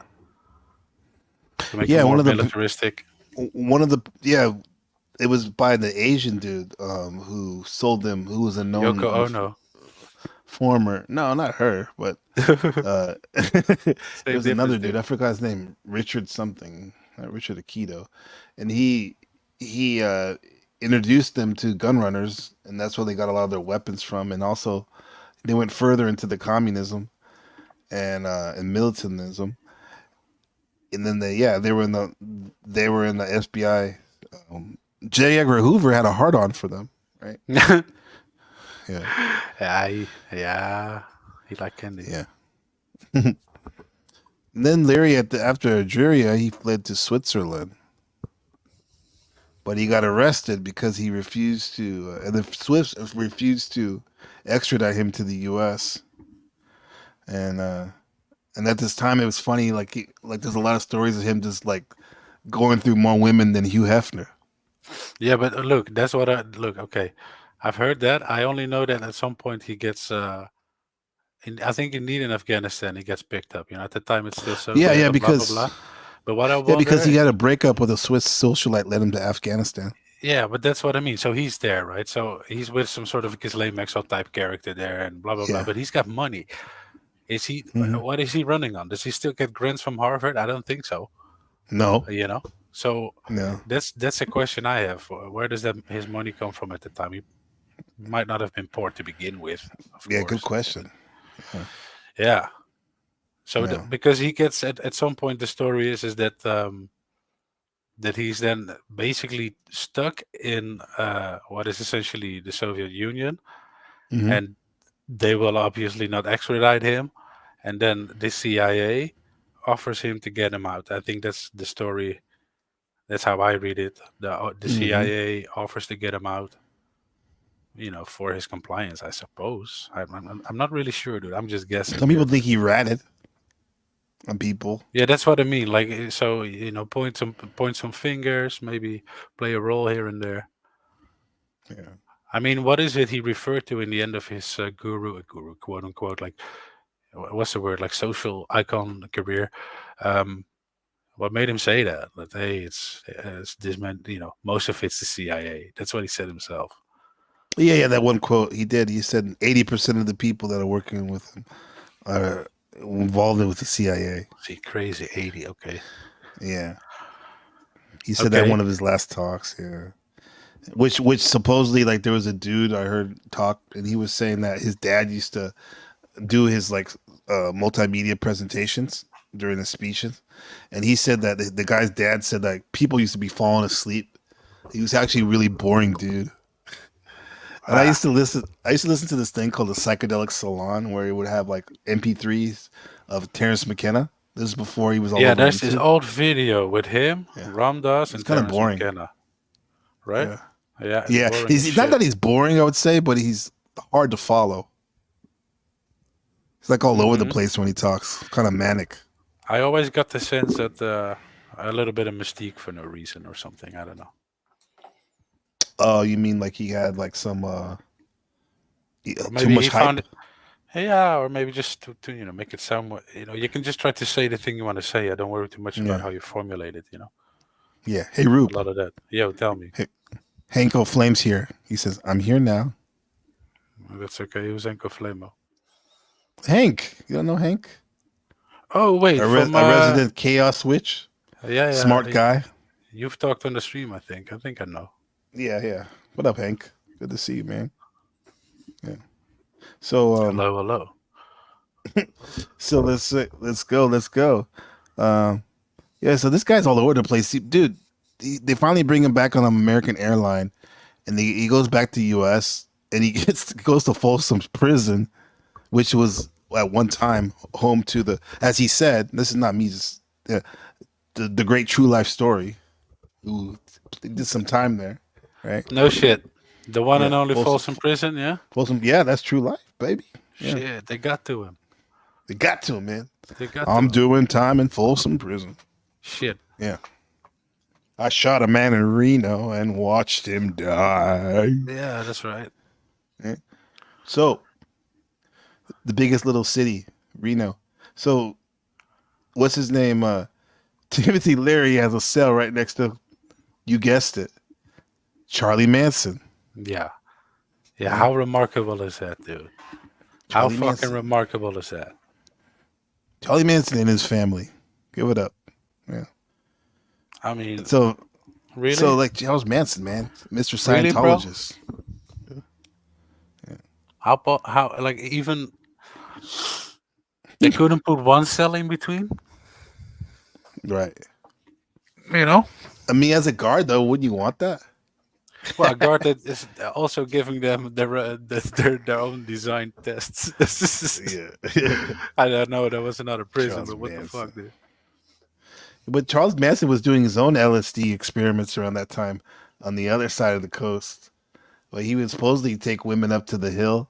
To make them Yeah, more militaristic. one of the yeah, it was by the Asian dude who sold them, who was a known Yoko Ono. former. No, not her, but there Same was difference, another dude. dude. I forgot his name. Richard something, not Richard Akito, and he introduced them to gun runners, and that's where they got a lot of their weapons from. And also, they went further into the communism and militantism. And then they were in the FBI. J. Edgar Hoover had a hard on for them, right? Yeah, Yeah, he liked candy. yeah. And then Larry, after Algeria, he fled to Switzerland, but he got arrested because he refused to, and the Swiss refused to extradite him to the U.S. And at this time, it was funny. Like there's a lot of stories of him just like going through more women than Hugh Hefner. Yeah, but look, that's what I look. Okay, I've heard that. I only know that at some point he gets. I think indeed in Afghanistan he gets picked up. At the time it's still Yeah, Soviet, yeah, blah blah blah. because But what I because he wonder, had a breakup with a Swiss socialite, led him to Afghanistan. yeah, but that's what I mean. So he's there, right? So he's with some sort of Ghislaine Maxwell type character there, and blah blah blah. Yeah. But he's got money. Is he? Hmm. What is he running on? Does he still get grants from Harvard? I don't think so. No, So no. that's a question I have. Where does that his money come from at the time? He might not have been poor to begin with, of Yeah, good course. question. Yeah. Yeah. So Yeah. because he gets at some point, the story is that that he's then basically stuck in what is essentially the Soviet Union, Hmm. and they will obviously not extradite him, and then the CIA offers him to get him out. I think that's the story. That's how I read it. The Hmm. CIA offers to get him out, for his compliance, I suppose. I'm not really sure, dude. I'm just guessing Some here. people think he ratted on people. Yeah, that's what I mean. Like, so point some fingers, maybe play a role here and there. Yeah. I mean, what is it he referred to in the end of his guru, quote unquote, like what's the word, like social icon career? Um, what made him say that? That hey, it's this man, most of it's the CIA. That's what he said himself. Yeah, yeah, that one quote he did. He said 80% of the people that are working with him are involved with the CIA. See, crazy 80. Okay, Yeah, he said that in okay, one of his last talks. Yeah, which supposedly like there was a dude I heard talk, and he was saying that his dad used to do his like multimedia presentations during the speeches, and he said that the guy's dad said like people used to be falling asleep. He was actually a really boring dude. And ah, I used to listen to this thing called the Psychedelic Salon, where he would have like MP3s of Terrence McKenna. This is before he was all yeah. over There's this YouTube. old video with him, Yeah, Ram Dass, it's and kind of Terrence boring. McKenna, right? Yeah, Yeah, it's yeah. boring as He's not shit. that he's boring, I would say, but he's hard to follow. He's like all over the Hmm. place when he talks, kind of manic. I always got the sense that a little bit of mystique for no reason or something. I don't know. Oh, you mean like he had like some Or too maybe much he found hype? it. Yeah, or maybe just to make it sound more. You can just try to say the thing you want to say. I don't worry too much about Yeah, how you formulate it. yeah. Hey, A Rube. lot of that. Yo, tell me. Hey, Hanko Flames here. He says, "I'm here now." That's okay. Who's Enko Flamo? Hank, you don't know Hank? Oh wait, from A resident chaos witch, yeah, smart yeah. guy. You've talked on the stream, I think. I think I know. Yeah, yeah. What up, Hank? Good to see you, man. Yeah. So Hello, hello. so let's go, let's go. Um, yeah. So this guy's all over the place, dude. They finally bring him back on an American airline, and he goes back to U.S. and he goes to Folsom's prison, which was at one time home to the, as he said, this is not me, just the great true life story. Who did some time there, right? No shit. The one Yeah, and only Folsom, Folsom Prison, yeah? Folsom. Yeah, that's true life, baby. Yeah, Shit, they got to him. they got to him, man. They got to I'm him. doing time in Folsom Prison. Shit. Yeah, I shot a man in Reno and watched him die. Yeah, that's right. Yeah. So the biggest little city, Reno. So what's his name? Timothy Leary has a cell right next to, you guessed it, Charlie Manson. Yeah. Yeah, Yeah, how remarkable is that, dude? How Charlie fucking Manson. remarkable is that? Charlie Manson and his family. Give it up. Yeah. I mean, So really? like Charles Manson, man, Mr. Really, bro? Scientologist. How, like, even they couldn't put one cell in between? Right. You know? I mean, as a guard though, wouldn't you want that? Well, a guard that is also giving them their own design tests. Yeah. I don't know. That was another prison, Charles but what the Manson. fuck, dude? But Charles Manson was doing his own LSD experiments around that time on the other side of the coast. But he would supposedly take women up to the hill,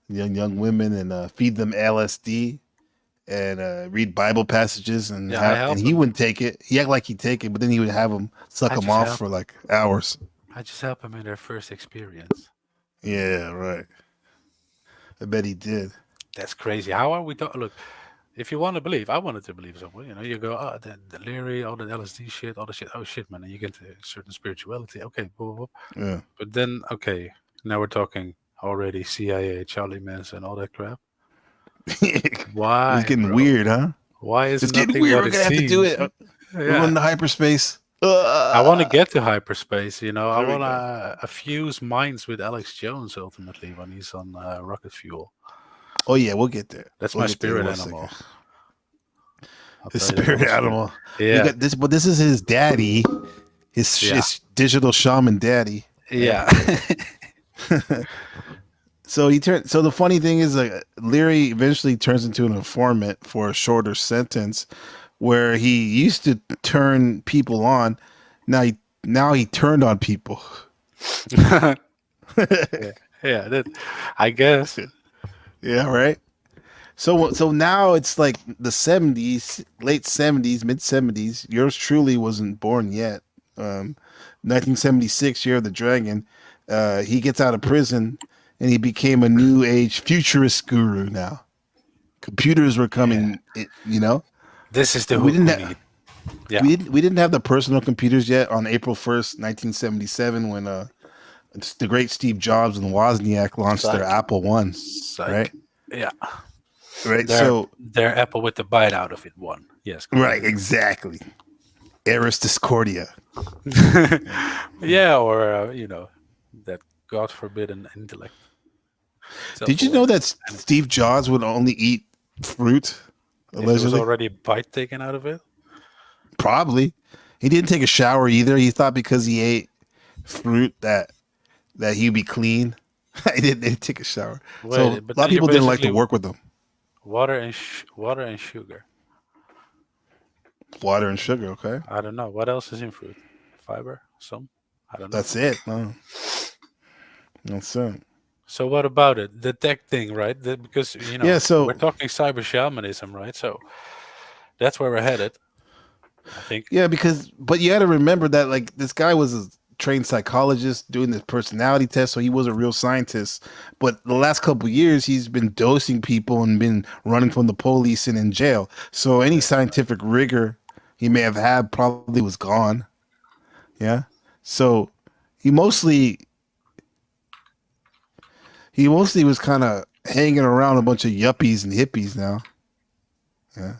young women, and feed them LSD and read Bible passages Yeah, I and help he him. wouldn't take it. He act like he'd take it, but then he would have them suck I him just off help for him. like hours. I just help them in their first experience. Yeah, right. I bet he did. That's crazy. How are we talking? Look, if you want to believe, I wanted to believe something. You go, oh, the Leary, all the LSD shit, all the shit. Oh shit, man, and you get to certain spirituality. Okay, blah, blah, blah. Yeah. But then, okay, now we're talking already CIA, Charlie Manson, all that crap. It's Why, getting bro? weird, huh? Why is It's getting nothing weird. what We're it gonna have to do seems? it. We're Yeah. going to hyperspace. I want to get to hyperspace. I There we want go. to fuse minds with Alex Jones ultimately when he's on rocket fuel. Oh yeah, we'll get there. That's We'll my get there in spirit 1 second. animal. I'll His tell you that spirit one straight. animal. We Yeah, got this, but this is his daddy, yeah, his digital shaman daddy. Right? yeah. So he turned. So the funny thing is, like, Leary eventually turns into an informant for a shorter sentence, where he used to turn people on. Now he turned on people. Yeah, yeah. I guess. Yeah, right. So now it's like the 70s, late 70s, mid 70s. Yours truly wasn't born yet. 1976, Year of the Dragon. He gets out of prison and he became a new age futurist guru now. Computers were Yeah. coming, you know. This is the We hook didn't we have, need. Yeah. we didn't have the personal computers yet on April 1st, 1977, when it's the great Steve Jobs and Wozniak launched their Psych. Apple One, Psych. right? Yeah. Right. Their So their apple with the bite out of it won. Yes, right, continue. exactly. Eris Discordia. Yeah, or that God forbidden intellect. Did you know Self-awareness. that Steve Jobs would only eat fruit? If there was Allegedly, already a bite taken out of it? probably. He didn't take a shower either. He thought because he ate fruit that he'd be clean. He didn't take a shower. So Wait, but a lot of then you're people didn't like to basically work with him. water and sugar. Water and sugar. Okay, I don't know. What else is in fruit? Fiber? Some? I don't know. that's it. No, that's it. So what about it? The tech thing, right? Because Yeah. we're So talking cyber shamanism, right? So that's where we're headed, I think. yeah, because but you got to remember that like this guy was a trained psychologist doing this personality test, so he was a real scientist. But the last couple years, he's been dosing people and been running from the police and in jail. So any That's scientific rigor he may have had probably was gone. Yeah. So he mostly he mostly was kind of hanging around a bunch of yuppies and hippies now. Yeah.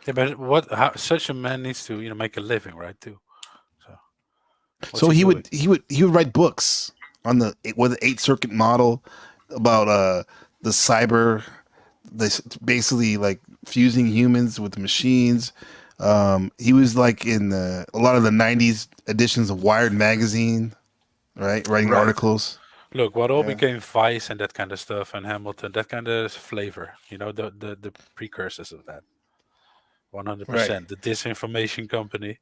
yeah, but how such a man needs to make a living, right? Too. So what's So he he doing? would write books on the with the eight circuit model about the cyber, this basically like fusing humans with machines. He was like in a lot of the '90s editions of Wired magazine, right, writing Right. articles. Look, what all Yeah. became Vice and that kind of stuff, and Hamilton, that kind of flavor, the precursors of that, Right. 100%. The disinformation company,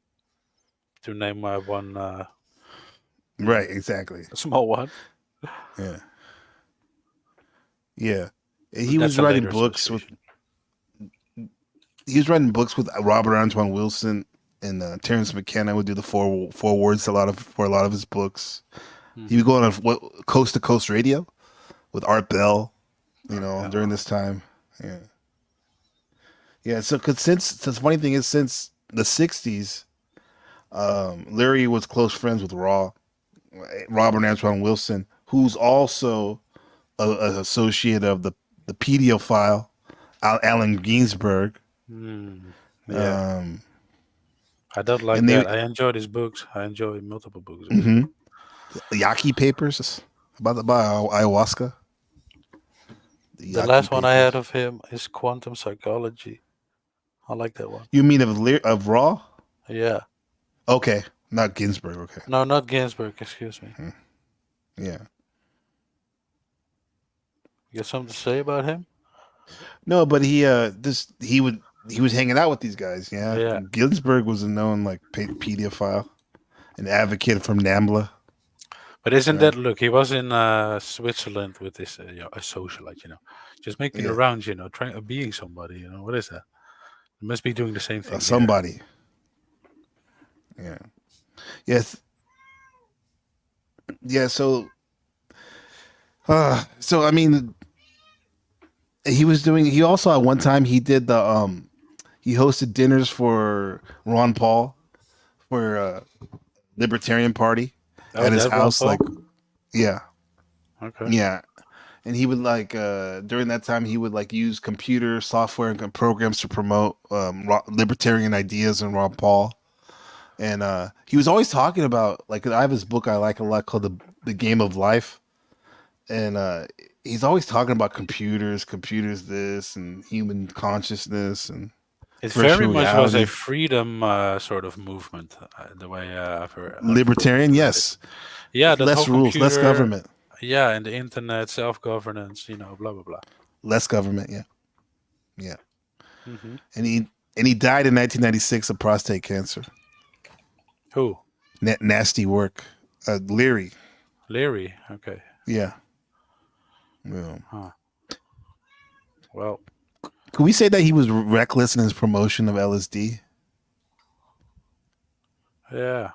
to name one, you know, Right. Exactly. a small one, Yeah. Yeah. And but he that's was a writing later books with association. Robert Antoine Wilson and Terrence McKenna would do the forewords for a lot of his books. He would Hmm. go on coast to coast radio with Art Bell, Art during Bell. this time. Yeah, yeah. So, cause since the funny thing is, since the '60s, Larry was close friends with Robert Antoine Wilson, who's also a associate of the pedophile Allen Ginsberg. Yeah, Um, I don't like and they that. I enjoy his books. I enjoy multiple books of his. mhm, Yaki papers about ayahuasca. The The Yaki last one I had papers. of him is Quantum Psychology. I like that one. You mean of Raw? Yeah. Okay, not Ginsburg. Okay, No, not Ginsburg. Excuse me. yeah. You got something to say about him? No, but he was hanging out with these guys. Yeah, Yeah. Ginsburg was a known like pedophile, an advocate from NAMBLA. But isn't Right? that, look, he was in Switzerland with this a socialite, just making the Yeah, rounds, trying being somebody, what is that? He must be doing the same thing here. somebody. Yeah. Yes. Yeah. So I mean, he was doing. He also at one time he did the he hosted dinners for Ron Paul for Libertarian Party Oh, at his that Ron house. Like, Paul? yeah, Okay. yeah. And he would like during that time he would like use computer software and programs to promote libertarian ideas and Ron Paul. And he was always talking about like I have his book I like a lot called the Game of Life, and he's always talking about computers this and human consciousness and It very virtual much was a reality. freedom sort of movement, the way I've Libertarian, read it. yes. Yeah, that whole Less rules, less computer, government, yeah, and the internet, self-governance, blah, blah, blah. less government. Yeah, yeah. Hmm. And he died in 1996 of prostate cancer. Who? Nasty work. Leary. Leary. Okay. Yeah. Yeah. Huh. Well, Can we say that he was reckless in his promotion of LSD? yeah.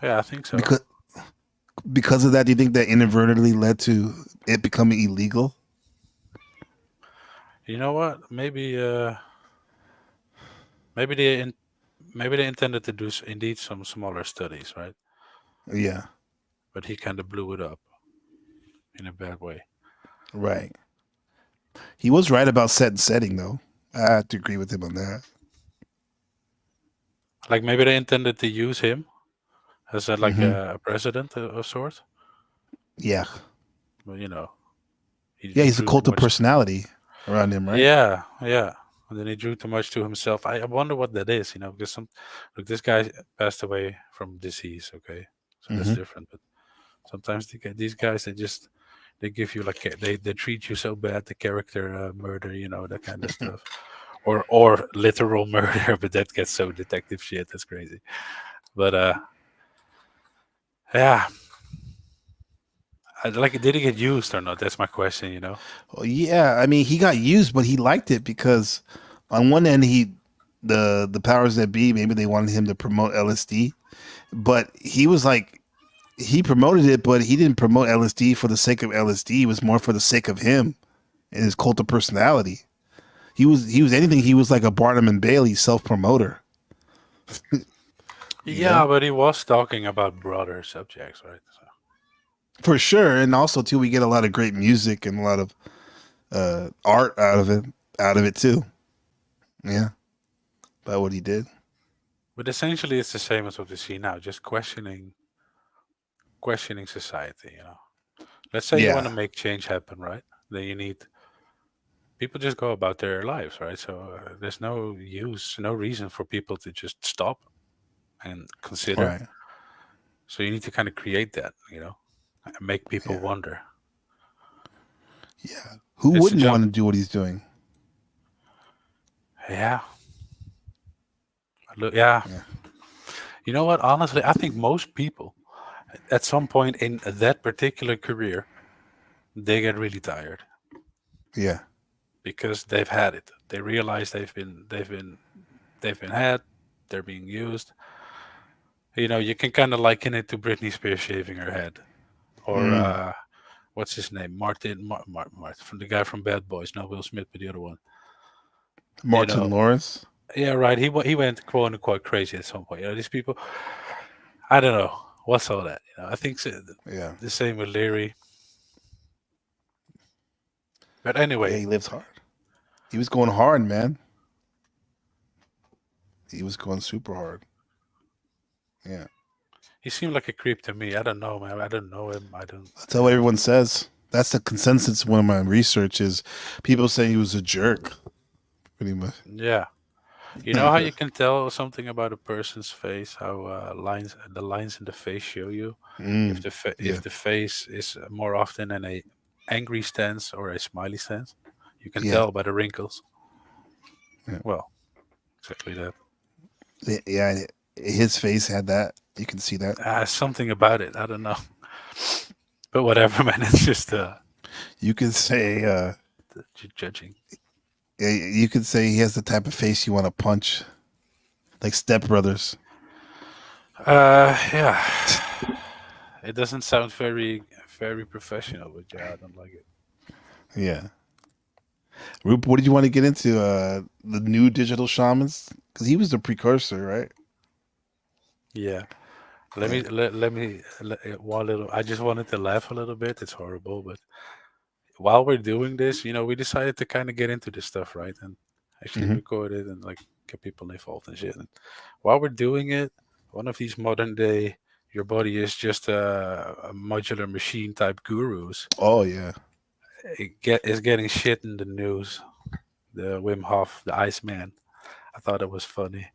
Yeah, I think so. Because because of that, do you think that inadvertently led to it becoming illegal? You know what? Maybe they intended to do indeed some smaller studies, right? Yeah. But he kind of blew it up in a bad way. Right. He was right about set and setting, though. I have to agree with him on that. Like maybe they intended to use him as like Hmm. a president of sorts. Yeah. But Yeah, he he's a drew too cult of much. personality around him, right? Yeah, yeah. And then he drew too much to himself. I wonder what that is, because look, this guy passed away from disease. Okay, so that's Hmm. different. But sometimes these guys, they give you like they treat you so bad, the character murder, that kind of stuff, or literal murder. But that gets so detective shit. That's crazy. But yeah, Like, did he get used or not? That's my question. Well, yeah, I mean, he got used, but he liked it because on one end, the powers that be, maybe they wanted him to promote LSD, but he was like, he promoted it, but he didn't promote LSD for the sake of LSD. It was more for the sake of him and his cult of personality. He was anything. He was like a Barnum and Bailey self promoter. You Yeah, know, but he was talking about broader subjects, right? So, for sure. And also too, we get a lot of great music and a lot of art out of it too. Yeah, about what he did. but essentially, it's the same as what we see now, just questioning society. Let's say you want Yeah, to make change happen, right? Then you need people just go about their lives, right? So there's no reason for people to just stop and consider. right. So you need to kind of create that, and make people Yeah, wonder. yeah. Who It's a wouldn't jump. want to do what he's doing? Yeah. Look, yeah. Yeah, You know what? Honestly, I think most people at some point in that particular career, they get really tired yeah, because they've had it. They realize they've been had, they're being used. You can kind of liken it to Britney Spears shaving her head, or mm. what's his name, Martin, from the guy from Bad Boys, not Will Smith, but the other one. You Martin know, Lawrence. yeah, right. He went quote unquote crazy at some point. These people. I don't know what's all that. I think Yeah, the same with Leary. But yeah. anyway, He lives hard. He was going hard, man. He was going super hard. Yeah, he seemed like a creep to me. I don't know, man. I don't know him. I don't. that's what everyone says. That's the consensus. One of my research is people say he was a jerk. Pretty much. Yeah. You know how you can tell something about a person's face? How the lines in the face show you if Mm, if yeah, the face is more often in a angry stance or a smiley stance. You can yeah, tell by the wrinkles. yeah. Well, exactly that. Yeah, his face had that. You can see that. Something about it. I don't know, but whatever, man. It's just You could say, judging. yeah, you could say he has the type of face you want to punch, like Step Brothers. Yeah. It doesn't sound very professional, but yeah, I don't like it. Yeah. Rupert, what did you want to get into? The new digital shamans? Because he was the precursor, right? Yeah. Let me Yeah. let me one little. I just wanted to laugh a little bit. It's horrible, but while we're doing this, we decided to kind of get into this stuff, right? And actually Hmm. record it and like get people involved and shit. And while we're doing it, one of these modern day, your body is just a modular machine type gurus. Oh yeah. Is getting shit in the news. The Wim Hof, the Iceman. I thought it was funny.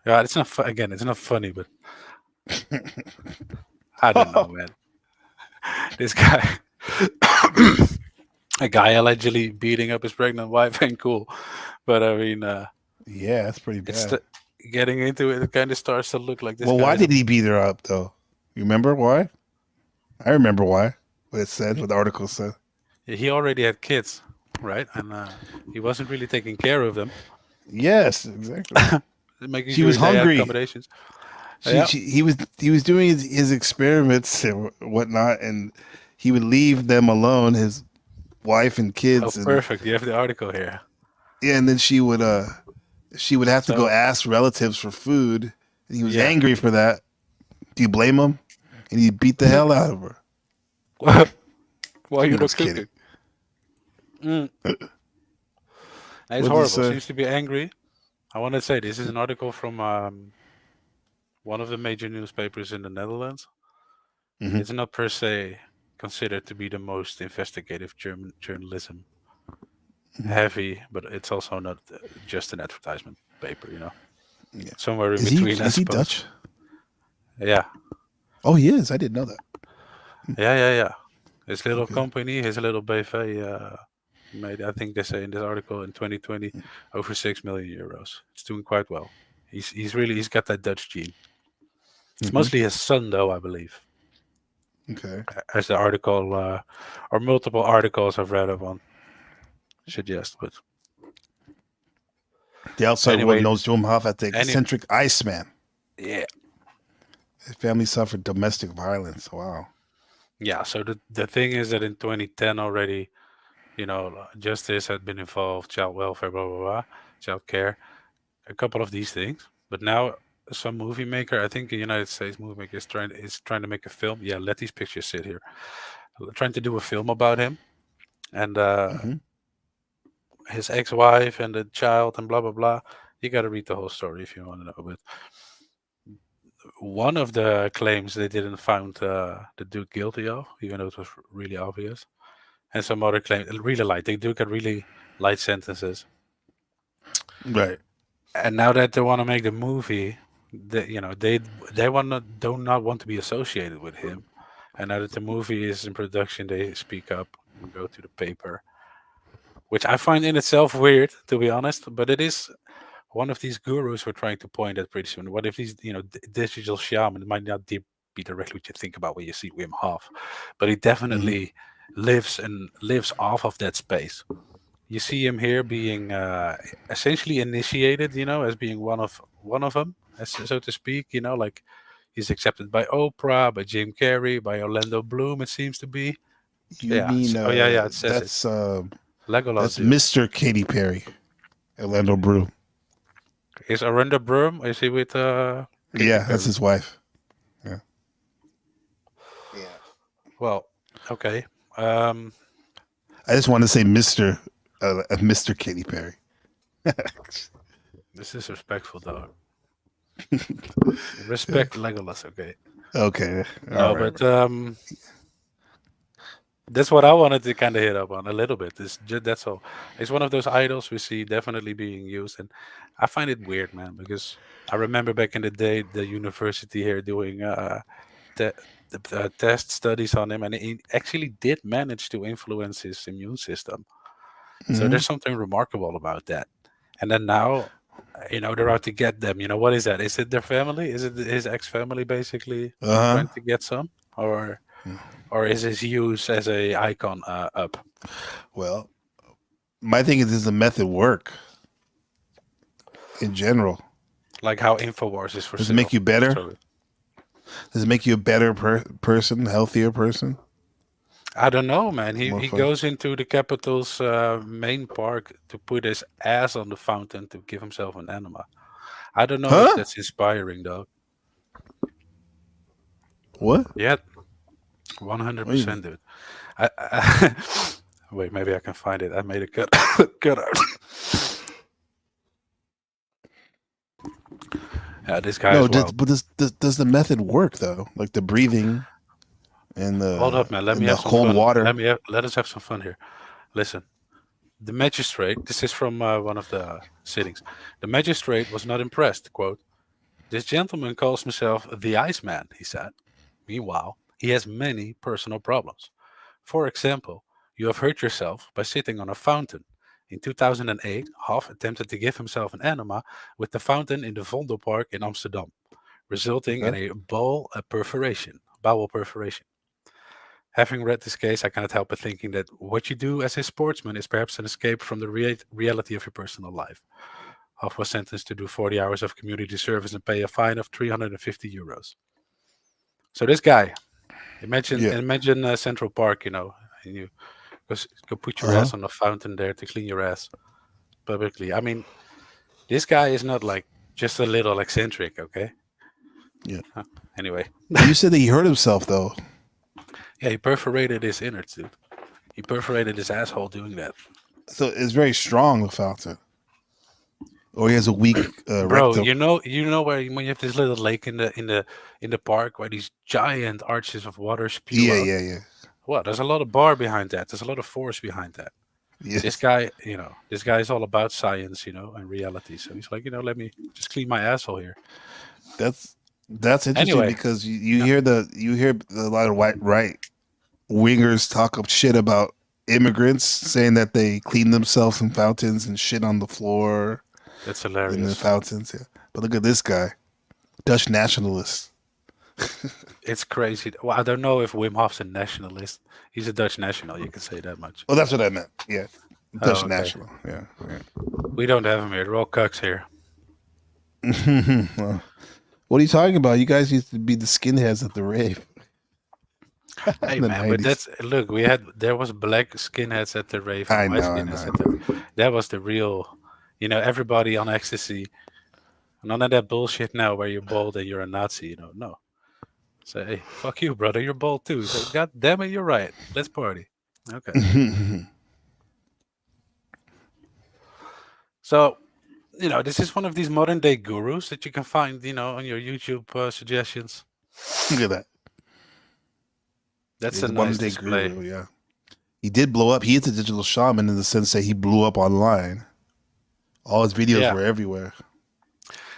Yeah, it's not again. It's not funny, but I don't know, man. This guy, a guy allegedly beating up his pregnant wife ain't cool. But I mean, Yeah, that's pretty it's bad. getting into it. It kind of starts to look like this Well, why guy's a. did he beat her up though? You remember why? I remember why. What it said, what the article said. He already had kids, right? And he wasn't really taking care of them, Yes, exactly. making She sure was he had hungry. accommodations. She, Yeah. she he was doing his experiments and whatnot, and he would leave them alone, his wife and Oh, kids, and perfect. You have the article here. yeah, and then she would have to go So ask relatives for food, and he was yeah. angry for that. Do you blame him? And he beat the hell out of her. Why you're I'm not just kidding. cooking? Mm. It's What did he horrible. say? Seems to be angry. I want to say this is an article from one of the major newspapers in the Netherlands. Hmm. It's not per se considered to be the most investigative German journalism Hmm. heavy, but it's also not just an advertisement paper. Yeah. Somewhere in Is he between, I is he suppose. Dutch? Yeah, Oh, he is. I didn't know that. yeah. His little Okay. company, his little BV, made, I think they say in this article, in 2020, over 6 million euros. It's doing quite well. He's got that Dutch gene. It's Hmm. mostly his son, though, I believe. Okay. as the article or multiple articles I've read of on suggest. But The outside world anyway, knows Joan Hoff as the any eccentric Iceman. yeah, His family suffered domestic violence. Wow. yeah. So the thing is that in 2010 already, you know, justice had been involved, child welfare, blah blah blah, child care, a couple of these things. But now some movie maker, I think a United States movie maker is trying to make a film. Yeah, let these pictures sit here. Trying to do a film about him and Hmm. his ex-wife and the child and blah blah blah. You got to read the whole story if you want to know. But one of the claims they didn't found the Duke guilty of, even though it was really obvious, and some other claim really light. They do get really light sentences. Right. And now that they want to make the movie, they do not want to be associated with him. And now that the movie is in production, they speak up and go to the paper, which I find in itself weird, to be honest. But it is one of these gurus we're trying to point at pretty soon. What if these, digital shaman might not be directly what you think about when you see Wim Hof, but he Hmm. definitely lives off of that space. You see him here being essentially initiated, as being one of them, so to speak. Like he's accepted by Oprah, by Jim Carrey, by Orlando Bloom. It seems to be. You Yeah. mean Oh yeah, yeah. It says it. Legolas, that's dude. Mr. Katy Perry, Orlando Brew. Is Orlando Bloom? Is he with Katy Yeah, that's Perry? his wife. Yeah. Well, okay. Um, I just want to say Mr. Katy Perry. this is respectful, dog. Respect Legolas, okay. Okay. All No, right. but that's what I wanted to kind of hit up on a little bit. That's all. It's one of those idols we see definitely being used, and I find it weird, man, because I remember back in the day the university here doing te- test studies on him, and he actually did manage to influence his immune system. So Hmm. there's something remarkable about that. And then now, they're out to get them. What is that? Is it their family? Is it his ex-family basically Uh trying to get some, or is his use as a icon up? Well, my thing is, does the method work in general? Like how Infowars is for Does it make sale. you better? So Does it make you a better person, healthier person? I don't know, man. He More he fun? goes into the capital's main park to put his ass on the fountain to give himself an enema. I don't know if Huh? that's inspiring, though. What? Yeah, What do you mean? 100%, dude. Wait, maybe I can find it. I made a cut out. Yeah, this guy No, as well. but does the method work though? Like the breathing Hold up, man. Let me and the have some cold fun. water. Let us have some fun here. Listen, the magistrate. This is from one of the sittings. The magistrate was not impressed. Quote: "This gentleman calls himself the Iceman," he said. Meanwhile, he has many personal problems. For example, you have hurt yourself by sitting on a fountain. In 2008, Hoff attempted to give himself an enema with the fountain in the Vondelpark in Amsterdam, resulting in Okay. a bowel perforation. Having read this case, I cannot help but thinking that what you do as a sportsman is perhaps an escape from the reality of your personal life. Hoff was sentenced to do 40 hours of community service and pay a fine of 350 euros. So this guy, Yeah. imagine Central Park, and you go put Uh your huh. ass on a fountain there to clean your ass publicly. I mean, this guy is not like just a little eccentric, okay? Yeah. Huh. Anyway, But you said that he hurt himself though. yeah, he perforated his innards, dude. He perforated his asshole doing that. So it's very strong, the fountain. Or he has a weak Bro, rectum. where when you have this little lake in the park where these giant arches of water spew Yeah, out. yeah, yeah. Well, there's a lot of bar behind that. There's a lot of force behind that. This Yes. guy, this guy is all about science, and reality. So he's like, let me just clean my asshole here. That's interesting Anyway, because you no, hear a lot of white right wingers talk up shit about immigrants, saying that they clean themselves in fountains and shit on the floor that's in the hilarious. fountains. Yeah. But look at this guy, Dutch nationalist. It's crazy. Well, I don't know if Wim Hof's a nationalist. He's a Dutch national. You can say that much. Well, that's what I meant. Yeah, Oh, Dutch okay. national. Yeah. We don't have him here. They're all cucks here. Well, what are you talking about? You guys used to be the skinheads at the rave Hey in the man, but '90s. that's look. There was black skinheads at the rave and I white know, I know, skinheads I at the. know. That was the real. Everybody on ecstasy. None of that bullshit now where you're bald and you're a Nazi. No. Say, hey, fuck you, brother. You're bald too. Say, God damn it, you're right. Let's party. Okay. So, this is one of these modern day gurus that you can find, on your YouTube suggestions. Look at that. That's a He's a one nice day display. guru. Yeah, he did blow up. He is a digital shaman in the sense that he blew up online. All his videos Yeah. were everywhere.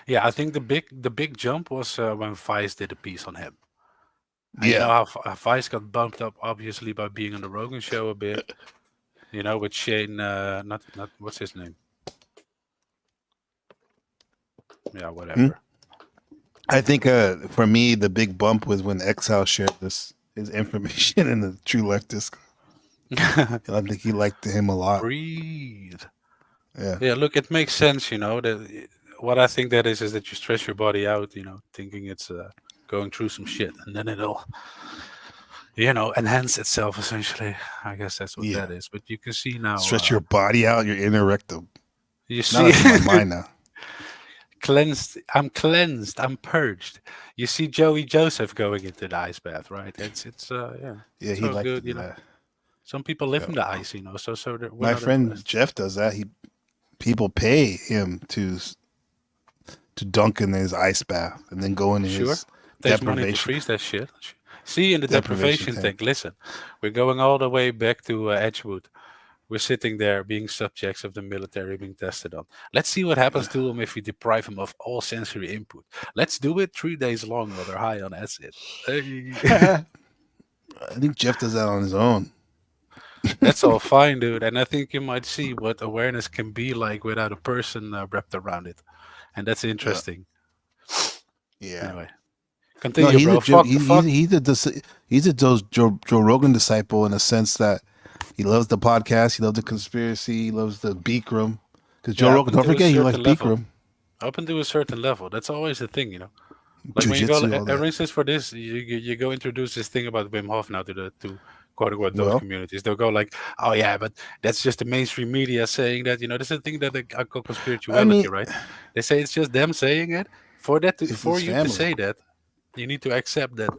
Yeah, I think the big jump was when Vice did a piece on him. And you know Yeah. how Vice got bumped up obviously by being on the Rogan show a bit, with Shane not what's his name? Yeah, Hmm? whatever. I think for me the big bump was when Exile shared his information in the True Leftist. I think he liked him a lot. Breathe. Yeah. Yeah, look, it makes sense, that what I think that is that you stress your body out, thinking it's going through some shit, and then it'll, enhance itself essentially. I guess that's what Yeah. that is. But you can see now, Stretch your body out, your inner rectum. you Now see, that's in my mind now. cleansed. I'm cleansed. I'm purged. You see Joey Joseph going into the ice bath, right? Yeah, Yeah, it's he all liked to good, do that. Some people live Yeah. in the ice, we're My not friend impressed. Jeff does that. People pay him to dunk in his ice bath and then go into Sure. his Takes money to deprivation freeze that shit. See, in the deprivation deprivation tank. tank, listen, we're going all the way back to Edgewood. We're sitting there being subjects of the military being tested on. Let's see what happens to them if we deprive them of all sensory input. Let's do it 3 days long while they're high on acid. Hey. I think Jeff does that on his own. That's all fine, dude. And I think you might see what awareness can be like without a person wrapped around it. And that's Yeah. interesting. Yeah. Anyway, No, continue, bro. Fuck. he's a Joe Rogan disciple in a sense that he loves the podcast, he loves the conspiracy, he loves the Beakram. Because Joe Yeah, up Rogan, don't until a forget, he likes certain level. Beakram, Up until a certain level. That's always the thing, Like when you go, jujitsu, all that. for instance, for this, you go introduce this thing about Wim Hof now to quote unquote those Well, communities. They'll go like, oh yeah, but that's just the mainstream media saying that. This is the thing that I call I spirituality, mean, right? They say it's just them saying it. it's For his you to family. say that, you need to accept that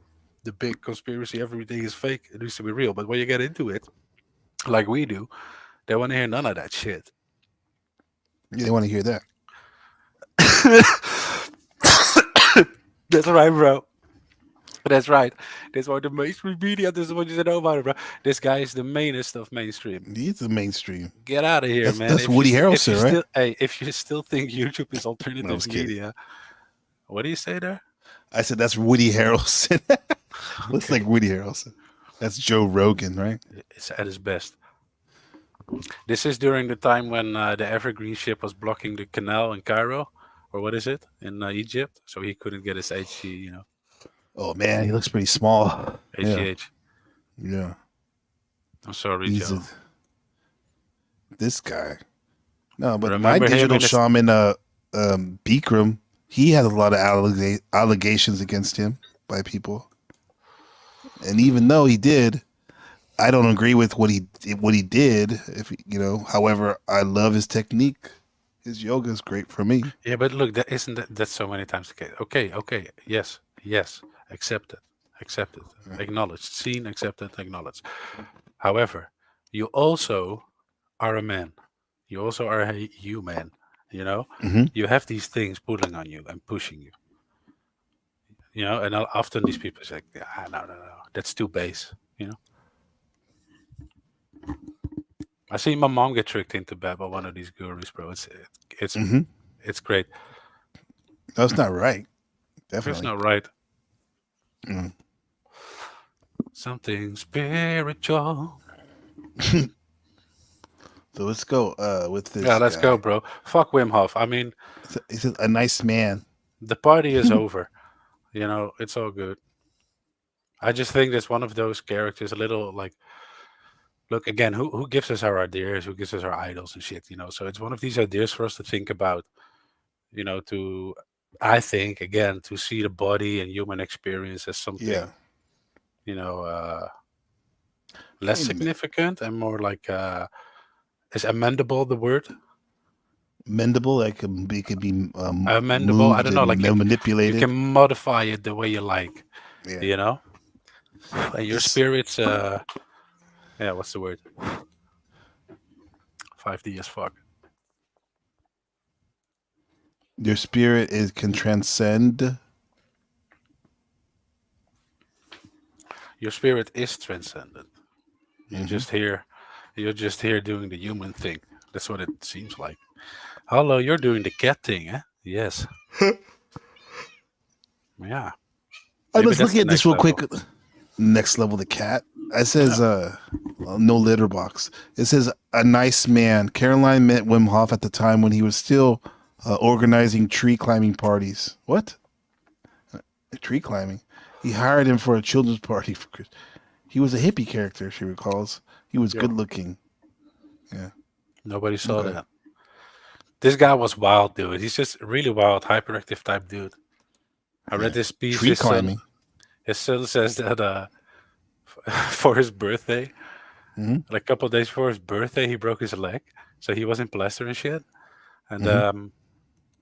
the big conspiracy, everything is fake. It needs to be real. But when you get into it, like we do, they want to hear none of that shit. Yeah, they want to hear that. That's right, bro. That's right. That's why the mainstream media. This is what you know about it, bro. This guy is the mainest of mainstream. He's the mainstream. Get out of here, man. That's Woody If you Harrelson, right? still, hey, if you still think YouTube is No, I alternative was kidding. media, what do you say there? I said that's Woody Harrelson. Looks Okay, like Woody Harrelson. That's Joe Rogan, right? it's at his best. This is during the time when the Evergreen ship was blocking the canal in Cairo, or what is it in Egypt, so he couldn't get his HG, Oh man, he looks pretty small. Yeah, HGH. yeah. I'm sorry, He's Joe. this guy. No, but my Remember him digital in his shaman, Bikram, he has a lot of allegations against him by people, and even though he did, I don't agree with what he did. However, I love his technique. His yoga is great for me. Yeah, but look, that isn't that's so many times the case. Okay, yes, accepted, accepted, acknowledged, seen, accepted, acknowledged. However, you also are a man. You also are a human. Hmm. You have these things pulling on you and pushing you. And often these people say, no, that's too base. I seen my mom get tricked into bed by one of these gurus, bro. It's Hmm. it's great. That's not right. It's Definitely. not right. Mm. Something spiritual. So let's go with Yeah, this let's go, guy. bro. Fuck Wim Hof. I mean, He's a nice man. the party is over. It's all good. I just think that's one of those characters, a little like, look again, who gives us our ideas, who gives us our idols and shit, you know? So it's one of these ideas for us to think about, you know, to, I think, again, to see the body and human experience as Yeah. something, you know, less Wait a minute. significant and more like, is amendable the word? Mendable, like it could be Amendable, I moved don't know, and like you can manipulated. modify it the way you like, Yeah. you know? And your This spirit's, yeah, what's the word? 5D as fuck. your spirit is can transcend. Your spirit is transcendent. You're Hmm. just here. You're just here doing the human thing. That's what it seems like. Hello, you're doing the cat thing, eh? Yes. Yeah. I Maybe was that's looking the at this next real quick. level. Next level, the cat. It says, Yeah. no litter box. It says, a nice man. Caroline met Wim Hof at the time when he was still organizing tree climbing parties. What? Tree climbing. He hired him for a children's party. He was a hippie character, she recalls. He was Yo, good looking. Yeah. nobody saw Okay. that. This guy was wild, dude. He's just really wild, hyperactive type dude. I read Yeah. this piece. Tree climbing. His son says that for his birthday, Hmm. like a couple of days before his birthday, he broke his leg, so he was in plaster and shit. And Hmm.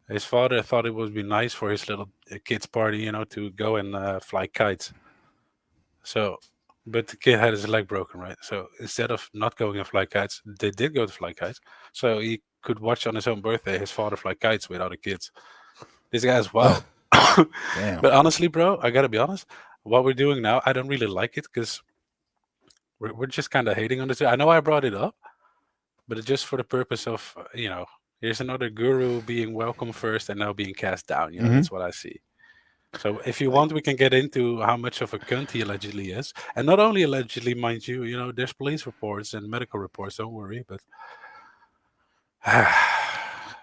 his father thought it would be nice for his little kids' party, you know, to go and fly kites. So, but the kid had his leg broken, right? So instead of not going and fly kites, they did go to fly kites. So he could watch on his own birthday his father fly kites with other kids. This guy's wild. Damn. But honestly, bro, I gotta be honest. What we're doing now, I don't really like it because we're just kind of hating on this. I know I brought it up, but it's just for the purpose of, you know, here's another guru being welcome first and now being cast down. You know, Hmm. that's what I see. So if you Like, want, we can get into how much of a cunt he allegedly is. And not only allegedly, mind you, you know, there's police reports and medical reports, don't worry, but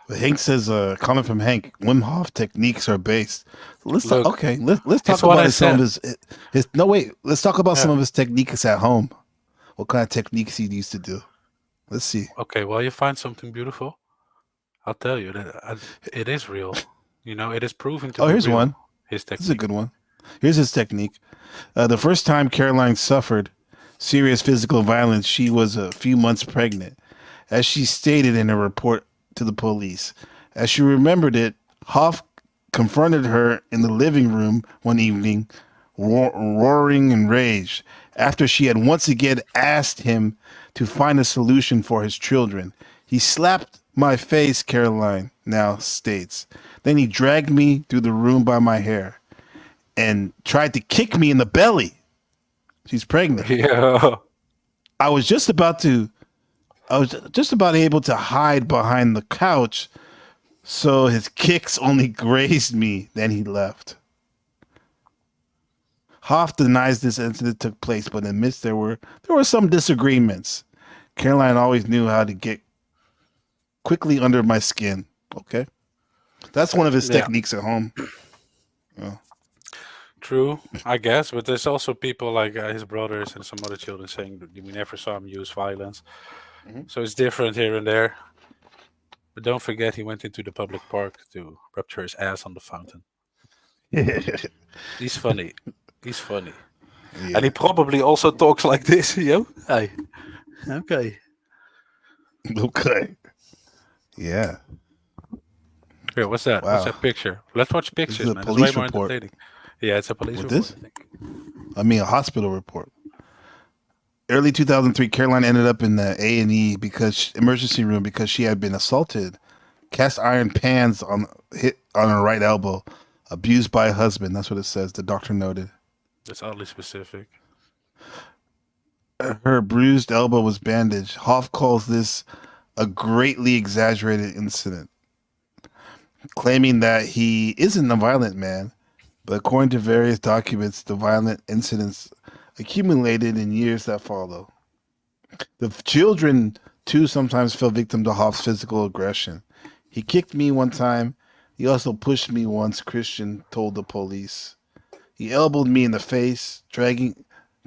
Hank says, comment from Hank, Wim Hof techniques are based. Let's talk, look, okay. Let's it's talk what about I some of said. his. No, wait. Let's talk about some Yeah. of his techniques at home. What kind of techniques he used to do? Let's see. Okay, well, you find something beautiful, I'll tell you that it is real. You know, it is proven to Oh, be here's one. real, his This is a technique. good one. Here's his technique. The first time Caroline suffered serious physical violence, she was a few months pregnant, as she stated in a report to the police. As she remembered it, Hoff confronted her in the living room one evening, roaring in rage, after she had once again asked him to find a solution for his children. He slapped my face, Caroline now states. Then he dragged me through the room by my hair and tried to kick me in the belly. She's pregnant. Yeah. I was just about to I was just about able to hide behind the couch, so his kicks only grazed me. Then he left. Hoff denies this incident took place, but admits there were some disagreements. Caroline always knew how to get quickly under my skin. Okay, that's one of his Yeah, techniques at home. Oh. true, I guess. But there's also people like his brothers and some other children saying that we never saw him use violence. Mhm. So it's different here and there. But don't forget, he went into the public park to rupture his ass on the fountain. He's funny. He's funny. And he Yeah. probably also talks like this, yo. Hey. Okay. Okay. Yeah. Here, what's that? What's Wow. that picture? Let's watch This is pictures, a man. It's way police more report. entertaining. Yeah, it's a police With report, this? I think. I mean, a hospital report. Early 2003, Caroline ended up in the A&E because emergency room because she had been assaulted. Cast iron pans on hit on her right elbow, abused by a husband. That's what it says. The doctor noted. That's oddly specific. Her bruised elbow was bandaged. Hoff calls this a greatly exaggerated incident, claiming that he isn't a violent man. But according to various documents, the violent incidents accumulated in years that follow. The children, too, sometimes fell victim to Hoff's physical aggression. He kicked me one time. He also pushed me once, Christian told the police. He elbowed me in the face,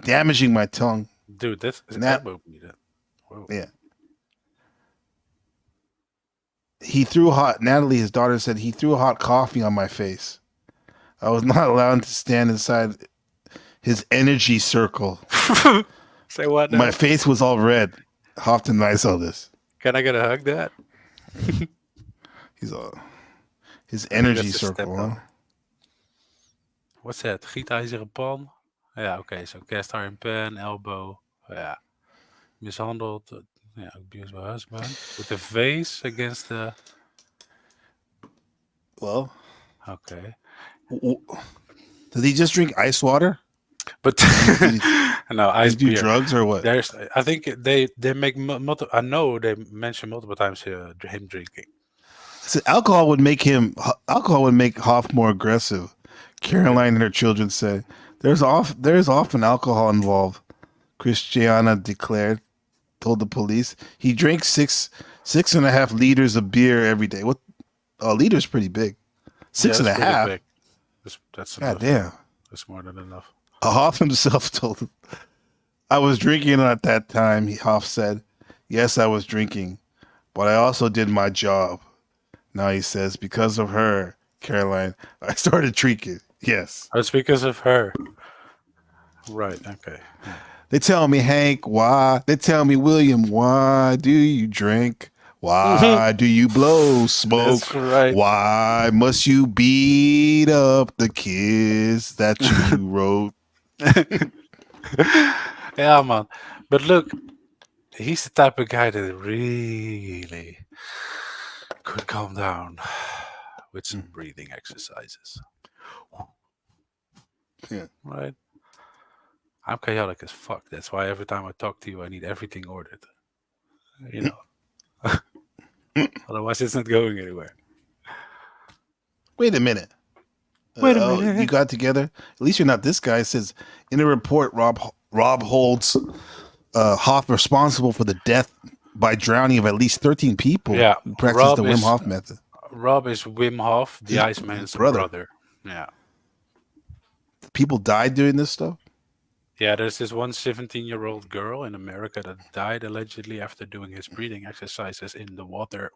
damaging my tongue. Dude, that's Nat, elbow me. That. Whoa. yeah. He threw hot. Natalie, his daughter, said he threw hot coffee on my face. I was not allowed to stand inside his energy circle. Say what My now? face was all red. Hoffman and I saw this. Can I get a hug, Dad? He's all his I think energy that's a step circle, huh? elder. What's that? Gietijzeren pan? Yeah, okay. So cast iron pan, elbow. Yeah. Mishandled. Yeah, abused by husband. With the face against the. Well, Okay. w- did he just drink ice water? But Did he, no, did ice he do beer. drugs or what? There's. I think they make I know they mention multiple times him drinking. So alcohol would make Hoff more aggressive. Caroline and her children say there's often alcohol involved. Christiana told the police. He drank 6.5 liters of beer every day. What a liter's pretty big. Yeah, Six and that's a pretty half. big. That's God enough. damn. That's more than enough. Hoff himself told him, I was drinking at that time, Hoff said. Yes, I was drinking, but I also did my job. Now he says, because of her, Caroline, I started drinking. Yes. Oh, it's because of her. Right. Okay. Yeah. They tell me, Hank, why? They tell me, William, why do you drink? Why do you blow smoke? That's right. Why must you beat up the kids that you wrote? Yeah, man. But look, he's the type of guy that really could calm down with some breathing exercises. Yeah. Right? I'm chaotic as fuck. That's why every time I talk to you, I need everything ordered. You know. Otherwise, it's not going anywhere. Wait a minute. Wait a Oh, you minute. got together? At least you're not this guy. It says in a report, Rob holds Hoff responsible for the death by drowning of at least 13 people Yeah, who practice Rob the Wim is Hof method. Rob is Wim Hof, the His Iceman's brother. brother. Yeah. People died doing this stuff? Yeah, there's this one 17-year-old girl in America that died allegedly after doing his breathing exercises in the water.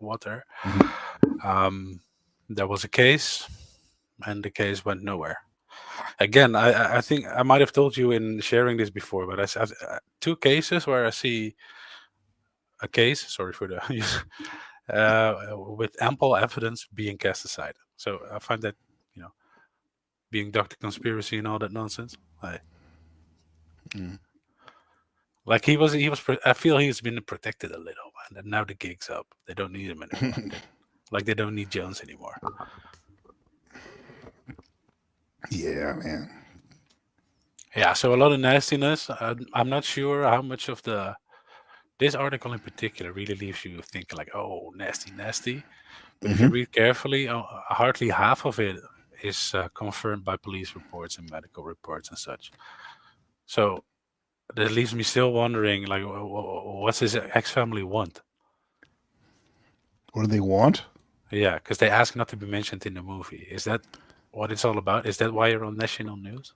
There was a case, and the case went nowhere. Again, I think I might have told you in sharing this before, but I've two cases where I see a case. Sorry for the use. With ample evidence being cast aside. So I find that, being Dr. Conspiracy and all that nonsense. Like he was, I feel he's been protected a little, and now the gig's up. They don't need him anymore. Like they don't need Jones anymore. Yeah, man. Yeah, so a lot of nastiness. I'm not sure how much of this article in particular really leaves you thinking like, oh, nasty, nasty. But if you read carefully, hardly half of it is confirmed by police reports and medical reports and such. So that leaves me still wondering, like, what's his ex-family want? What do they want? Yeah, because they ask not to be mentioned in the movie. Is that what it's all about? Is that why you're on national news?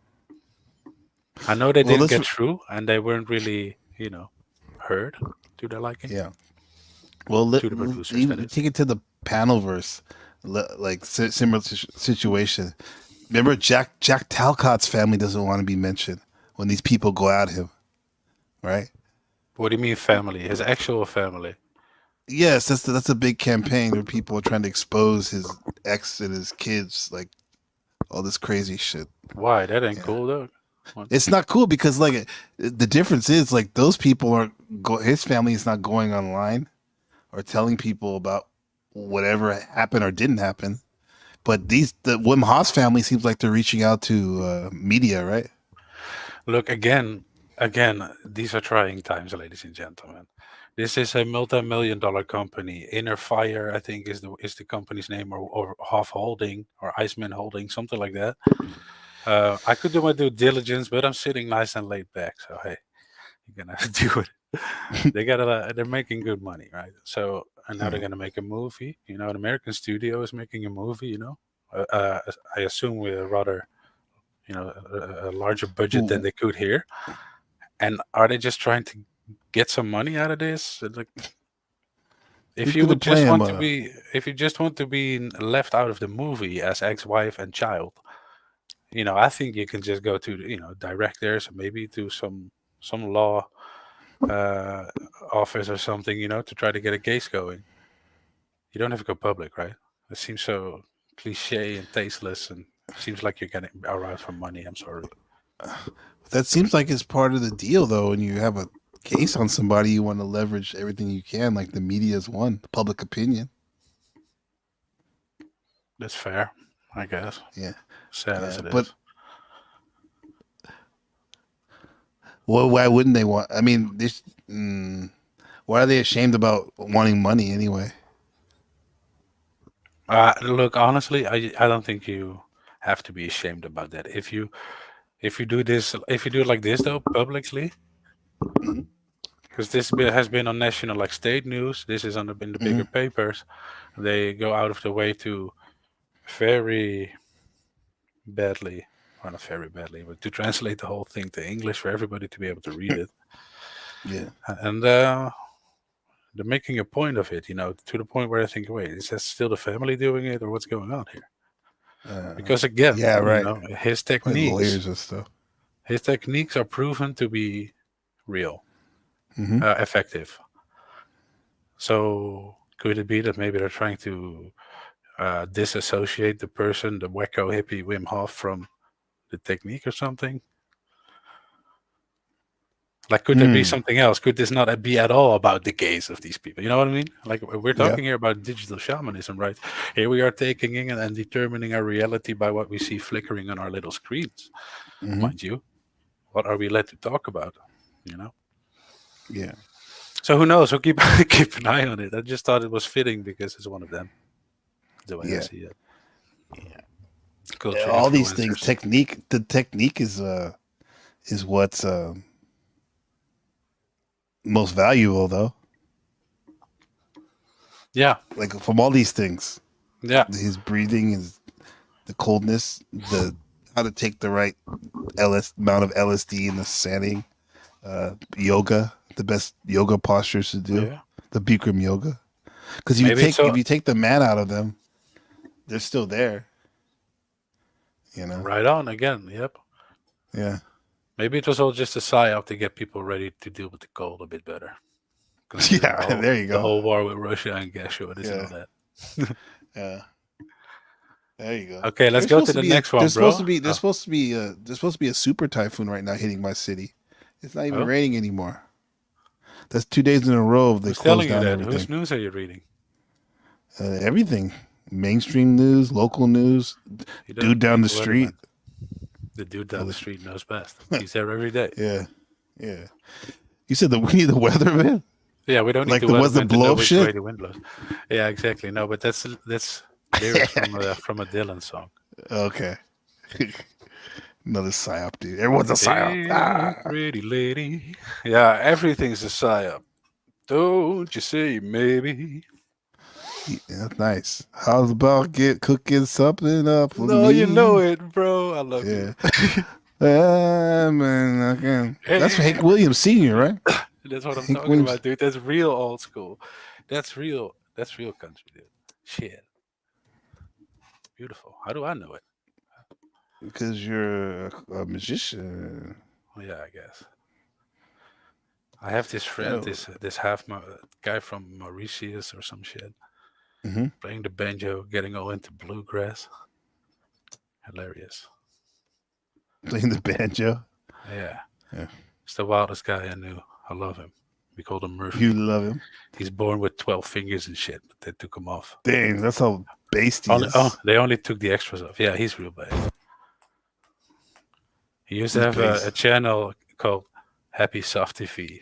I know they didn't get through, and they weren't really, heard to their liking. Yeah. Well, To the producers, that is. take it to the panelverse, like similar situation. Remember, Jack Talcott's family doesn't want to be mentioned when these people go at him, right? What do you mean family? His actual family? Yes, that's a big campaign where people are trying to expose his ex and his kids, like all this crazy shit. Why? That ain't cool, though. It's not cool because like the difference is like those people are his family is not going online or telling people about whatever happened or didn't happen. But the Wim Hof family seems like they're reaching out to media, right? Look, again, these are trying times, ladies and gentlemen. This is a multi-million-dollar company. Inner Fire, I think, is the company's name, or Hof Holding, or Iceman Holding, something like that. I could do my due diligence, but I'm sitting nice and laid back. So hey, you're gonna have to do it. They're making good money, right? So and now they're gonna make a movie. An American studio is making a movie. I assume with a rather, a larger budget than Who they could here. And are they just trying to get some money out of this? Like, who's if you gonna would play just him? want to be, if you just want to be left out of the movie as ex-wife and child, I think you can just go to directors, maybe to some law uh, office or something, to try to get a case going. You don't have to go public, right? It seems so cliche and tasteless, and seems like you're getting aroused for money. I'm sorry. That seems like it's part of the deal, though. When you have a case on somebody, you want to leverage everything you can, like the media's one, public opinion. That's fair, I guess. Yeah, Sad as yeah. it But is. why wouldn't they want? I mean, why are they ashamed about wanting money anyway? Look, honestly, I don't think you have to be ashamed about that. If you do this, if you do it like this though, publicly, Mhm. because this has been on national, like state news. This is in the bigger Mhm. papers. They go out of the way to very badly, or not very badly, but to translate the whole thing to English for everybody to be able to read it. Yeah, And they're making a point of it, to the point where I think, wait, is that still the family doing it, or what's going on here? Because again, yeah, right. his Like techniques, lawyers and stuff. his techniques are proven to be real, Hmm. effective. So could it be that maybe they're trying to disassociate the person, the wacko hippie Wim Hof, from the technique or something? Like, could there be Mm. something else? Could this not be at all about the gaze of these people? You know what I mean? Like, we're Yeah. talking here about digital shamanism, right? Here we are taking in and determining our reality by what we see flickering on our little screens, Hmm. mind you. What are we led to talk about? You know. Yeah. So who knows? We'll keep keep an eye on it. I just thought it was fitting because it's one of them. The way I Yeah. see it. Yeah. Culture All these things, influencers. technique. The technique is what's most valuable, though. Yeah. Like from all these things, Yeah. his breathing, the coldness, the how to take the right amount of LSD in the setting, yoga, the best yoga postures to do, Yeah. the Bikram yoga. Because Maybe it's if so you take the man out of them, they're still there. You know. right on again. Yep. Yeah. Maybe it was all just a psyop to get people ready to deal with the cold a bit better, considering Yeah. There you the go. whole war with Russia and gas shortage and Yeah. all that. Yeah. There you go. Okay, let's go to the next one, bro. Oh, There's supposed to be a super typhoon right now hitting my city. It's not even oh, raining anymore. That's 2 days in a row they who's closed telling you down that? Whose everything. news are you reading? Everything, mainstream news, local news, You don't dude down need the the weatherman. street. The dude down the street knows best. He's there every day. Yeah, yeah. You said that we need the weatherman, Yeah, we don't need like the the was the weatherman to blow know up which way shit. the wind blows. Yeah, exactly. No, but that's lyrics from a Dylan song. Okay, another psyop, dude. Everyone's a psyop. Hey, Ah. pretty lady. Yeah, everything's a psyop. Don't you say maybe? Yeah, nice. How's about cooking something up for No, you know me? it, bro. I love you. Yeah. Man, that's Hank Hey, Williams Sr., right? that's what I'm Hank talking Williams, about, dude. That's real old school. That's real. That's real country, dude. Shit, beautiful. How do I know it? because you're a magician. Well, yeah, I guess. I have this friend, Oh. this guy from Mauritius or some shit, Hmm. playing the banjo, getting all into bluegrass. Hilarious. Playing the banjo. Yeah, Yeah. he's the wildest guy I knew. I love him. We called him You Murphy. love him. He's born with 12 fingers and shit, but they took him off. Dang, that's how based he is. They only took the extras off. Yeah, he's real bad. He used to He's have a based. channel called Happy Soft TV.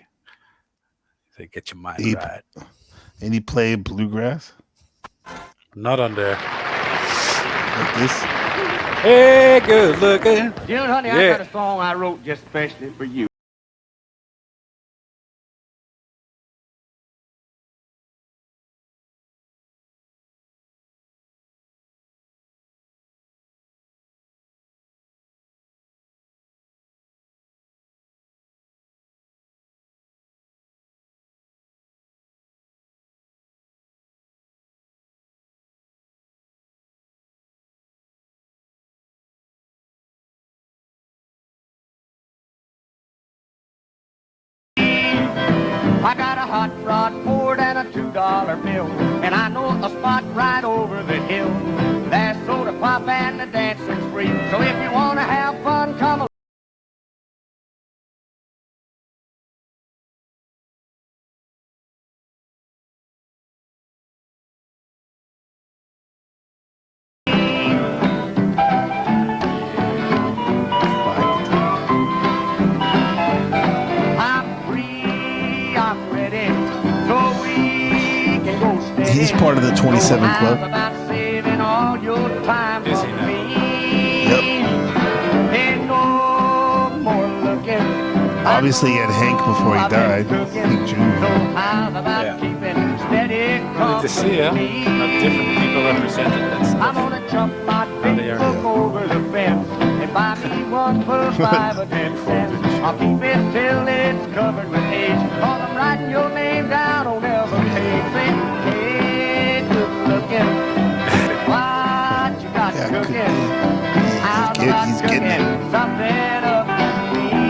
They get your mind He right. and he played bluegrass Not on there. like this. Hey, good looking. June, honey, I got a song I wrote just especially for you. hot rod more than a $2 bill. And I know a spot right over the hill. There's soda pop and the dancing's free. So if you want to have fun, come along. He's part of the 27 Club. Is he now? Yep. Obviously, he had Hank before he died. Hank Jr. Yeah. Good to see ya. Not different people represented. That's I'm gonna jump my big book over the fence and buy me one for 5 or 10 cents. I'll keep it till it's covered with age. Cause I'm writing your name down on every page. Say, hey, good looking. What you got cooking? How's about He's getting cooking? it. Something up to me.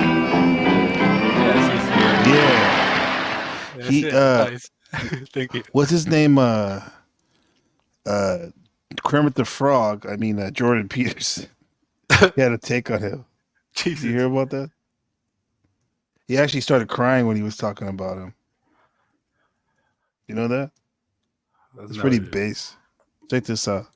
Yeah. That's He, it. Nice. Thank you. What's his name? Kermit the Frog. I mean, Jordan Peterson. He had a take on him. Did you hear about that? He actually started crying when he was talking about him. You know that? It's pretty base. Check this out.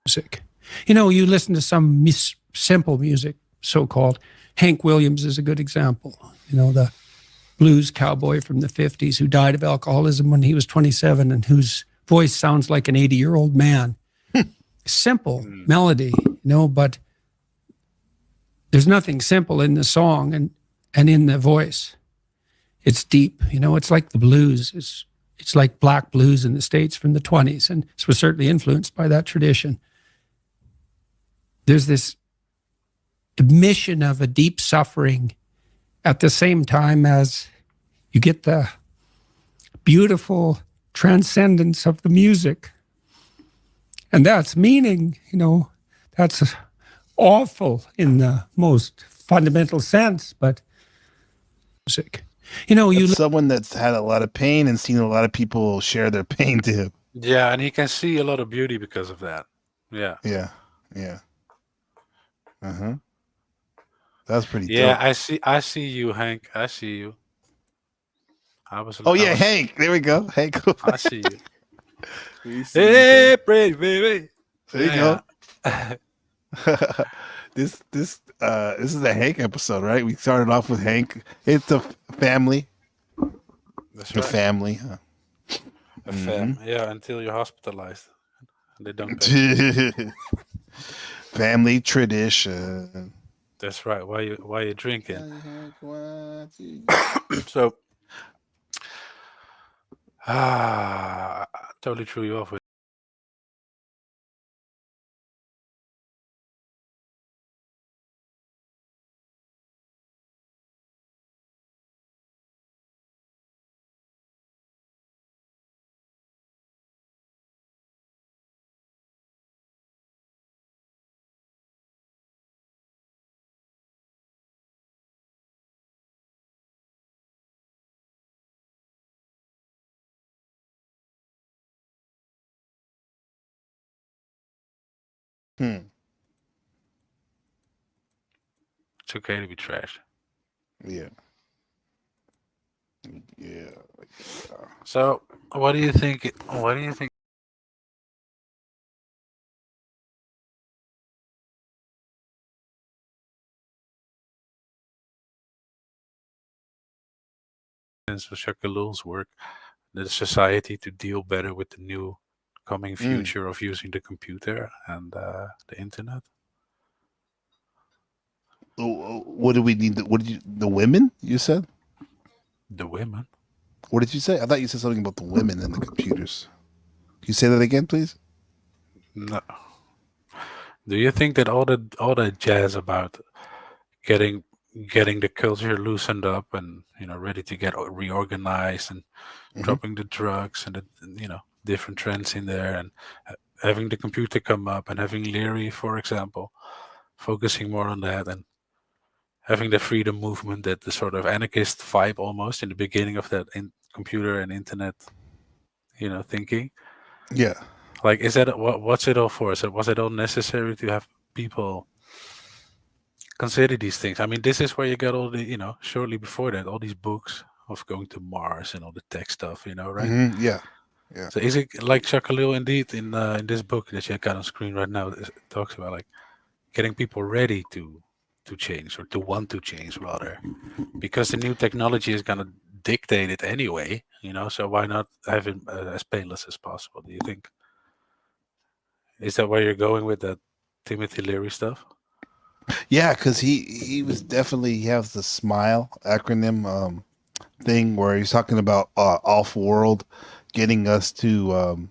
Music. You know, you listen to some simple music, so-called. Hank Williams is a good example. You know, the blues cowboy from the 50s who died of alcoholism when he was 27 and whose voice sounds like an 80-year-old man. Simple melody, you know, but there's nothing simple in the song and in the voice. It's deep, you know, it's like the blues. It's like black blues in the States from the 20s, and this was certainly influenced by that tradition. There's this admission of a deep suffering at the same time as you get the beautiful transcendence of the music. And that's meaning, you know, that's awful in the most fundamental sense, but music. You know, That's someone that's had a lot of pain and seen a lot of people share their pain to him. Yeah, and he can see a lot of beauty because of that. Yeah. Yeah. Uh-huh. That's pretty Yeah, dope. I see you, Hank. I see you. Hank. There we go. Hank. I see you. Hey, pretty baby. there you go. This is a Hank episode, right? We started off with Hank. It's the family. That's The right. family. Huh? Yeah, until you're hospitalized. They don't pay. Family tradition. That's right. Why you drinking? So I totally threw you off with it's okay to be trash. Yeah. So what do you think? What do you think? With Shakalul's work, the society to deal better with the new coming future of using the computer and the internet. What do we need? The women? You said? The women. What did you say? I thought you said something about the women and the computers. Can you say that again, please? No. Do you think that all the jazz about getting the culture loosened up and ready to get reorganized and dropping the drugs and the different trends in there and having the computer come up and having Leary, for example, focusing more on that and having the freedom movement, that the sort of anarchist vibe almost in the beginning of that computer and internet, thinking. Yeah. Like, is that what's it all for? Was it all necessary to have people consider these things? I mean, this is where you got all the, shortly before that, all these books of going to Mars and all the tech stuff, right? Yeah. So is it like Chakalil indeed in this book that you got on screen right now? It talks about like getting people ready to change, or to want to change rather, because the new technology is gonna dictate it anyway. So why not have it as painless as possible? Do you think? Is that where you're going with that Timothy Leary stuff? Yeah, because he was definitely, he has the SMILE acronym thing where he's talking about off world, getting us to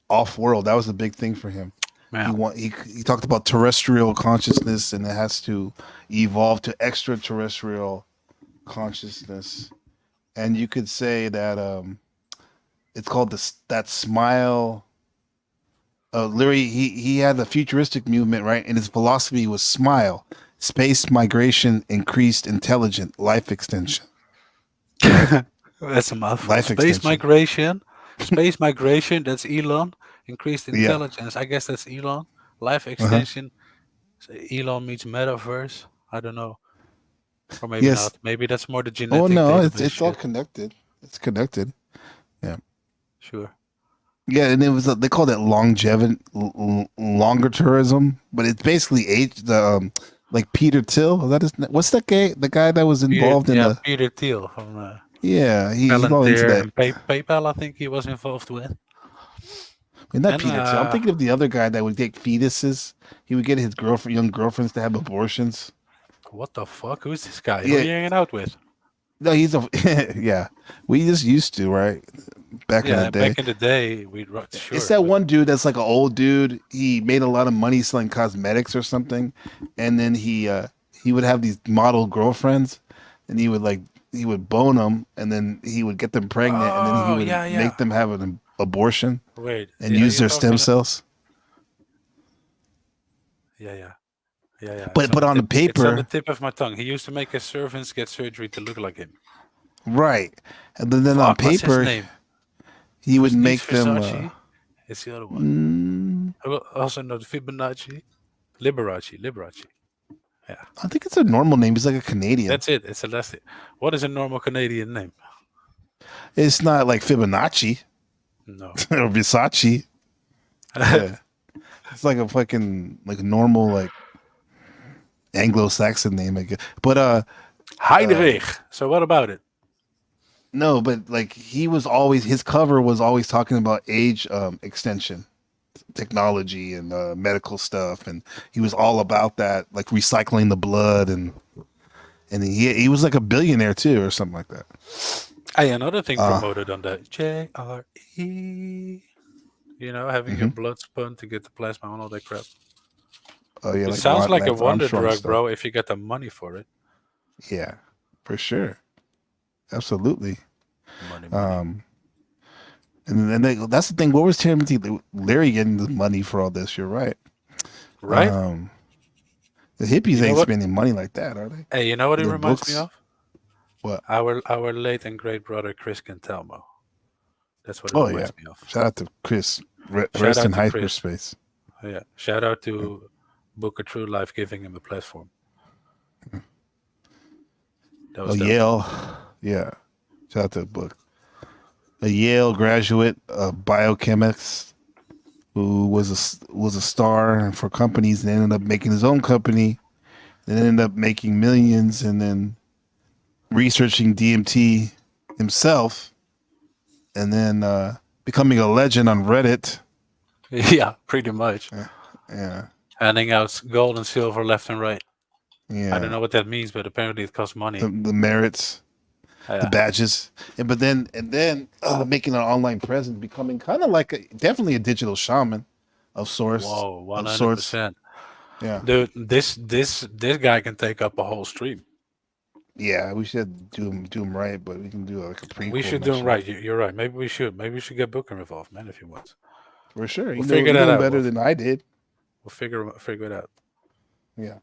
off world. That was a big thing for him. Yeah. He talked about terrestrial consciousness, and it has to evolve to extraterrestrial consciousness. And you could say that it's called that SMILE. Leary, he had the futuristic movement, right? And his philosophy was SMILE: space migration, increased intelligent life extension. That's a mouthful. Life Space extension. migration. That's Elon. Increased intelligence. I guess that's Elon. Life extension. So Elon meets metaverse. I don't know, or maybe Yes. not. Maybe that's more the genetic. Oh no, database it's all shit. connected. It's connected. Sure. Yeah, and it was they call that longer tourism, but it's basically like Peter Thiel. Is that what's that guy? The guy that was involved in the Peter Thiel from he's all into Palantir that. and PayPal. I think he was involved with. I mean, not And, Peter Thiel. I'm thinking of the other guy that would take fetuses. He would get his young girlfriends to have abortions. What the fuck? Who's this guy? Yeah. Who are you hanging out with? No, he's a yeah. We just used to, right? Back in the day. Back in the day, we'd sure. It's that one dude that's like an old dude. He made a lot of money selling cosmetics or something, and then he would have these model girlfriends, and he would bone them, and then he would get them pregnant, and then he would make them have an abortion Wait, and use their stem cells. Yeah. But on the it's on the paper, tip of my tongue. He used to make his servants get surgery to look like him. right? And then on Fuck, what's his paper, name? he would Steve make them. Versace? It's the other one. I will also know the Fibonacci. Liberace. Yeah. I think it's a normal name. He's like a Canadian. That's it. It's a last. What is a normal Canadian name? It's not like Fibonacci No. or Versace. Yeah. It's like a fucking normal like Anglo-Saxon name, I guess. But Heinrich. So what about it? no, but like his cover was always talking about age extension technology and medical stuff, and he was all about that, like recycling the blood, and he was like a billionaire too, or something like that. Hey, another thing promoted on the JRE, having your blood spun to get the plasma and all that crap. Oh yeah, It sounds like a wonder Armstrong drug, stuff. bro, if you get the money for it. Yeah, for sure, absolutely. Money. And then that's the thing. What was Timothy Leary getting the money for all this? You're right. Right? The hippies know ain't what? spending money like that, are they? Hey, you know what it The reminds me books. of? What? Our late and great brother Chris Cantelmo. That's what it Oh reminds yeah. me of. Shout out to Chris. Rest out in to hyperspace. Yeah. Shout out to Booker True Life giving him a platform. That was dope. Yale. Yeah. Shout out to the book. A Yale graduate, a biochemist who was a star for companies and ended up making his own company and ended up making millions, and then researching DMT himself, and then becoming a legend on Reddit. Yeah, pretty much. Yeah. Handing out gold and silver left and right. Yeah. I don't know what that means, but apparently it costs money. The merits, the badges, and then making an online presence, becoming kind of like definitely a digital shaman of sorts. Whoa, of sorts. 100%. Yeah. Dude, this guy can take up a whole stream. Yeah, we should do him right, but we can do like a prequel. We should do him right. You're right. Maybe we should get Booker involved, man, if he wants. For sure. We'll figure that out. better than I did. We'll figure it out. Yeah,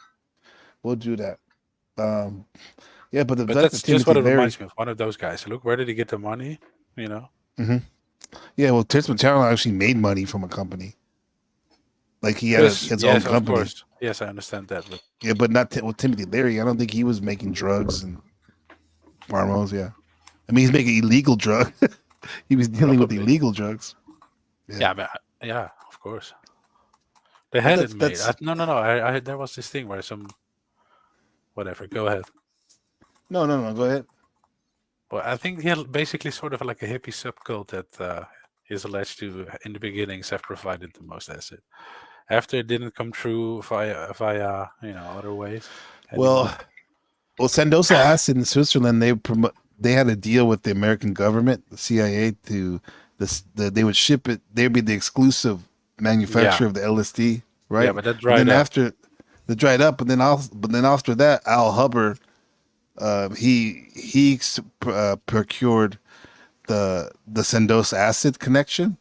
we'll do that. Um, yeah, but But that's the that's just what Timothy it Leary. reminds me of. One of those guys. Look, where did he get the money? You know. Hmm. Yeah, well, Timothy Leary actually made money from a company. Like he had Yes, his own yes, of company. course. Yes, I understand that. But Yeah, but not with Timothy Leary. I don't think he was making drugs and pharmaceuticals. Yeah, I mean he's making illegal drugs. He was dealing with probably. illegal drugs. Yeah, but yeah, of course. They But had it made. No, no, no. There was this thing where some whatever. Go ahead. no. Go ahead. Well, I think he had basically sort of like a hippie subcult that is alleged to, in the beginnings, have provided the most acid. After it didn't come true via other ways. Well, Sandoza acid in Switzerland, they had a deal with the American government, the CIA, to they would ship it. They'd be the exclusive manufacturer of the LSD, right? Yeah, but that And dried then up. after they dried up, but then after that, Al Hubbard, he procured the Sandoz acid connection,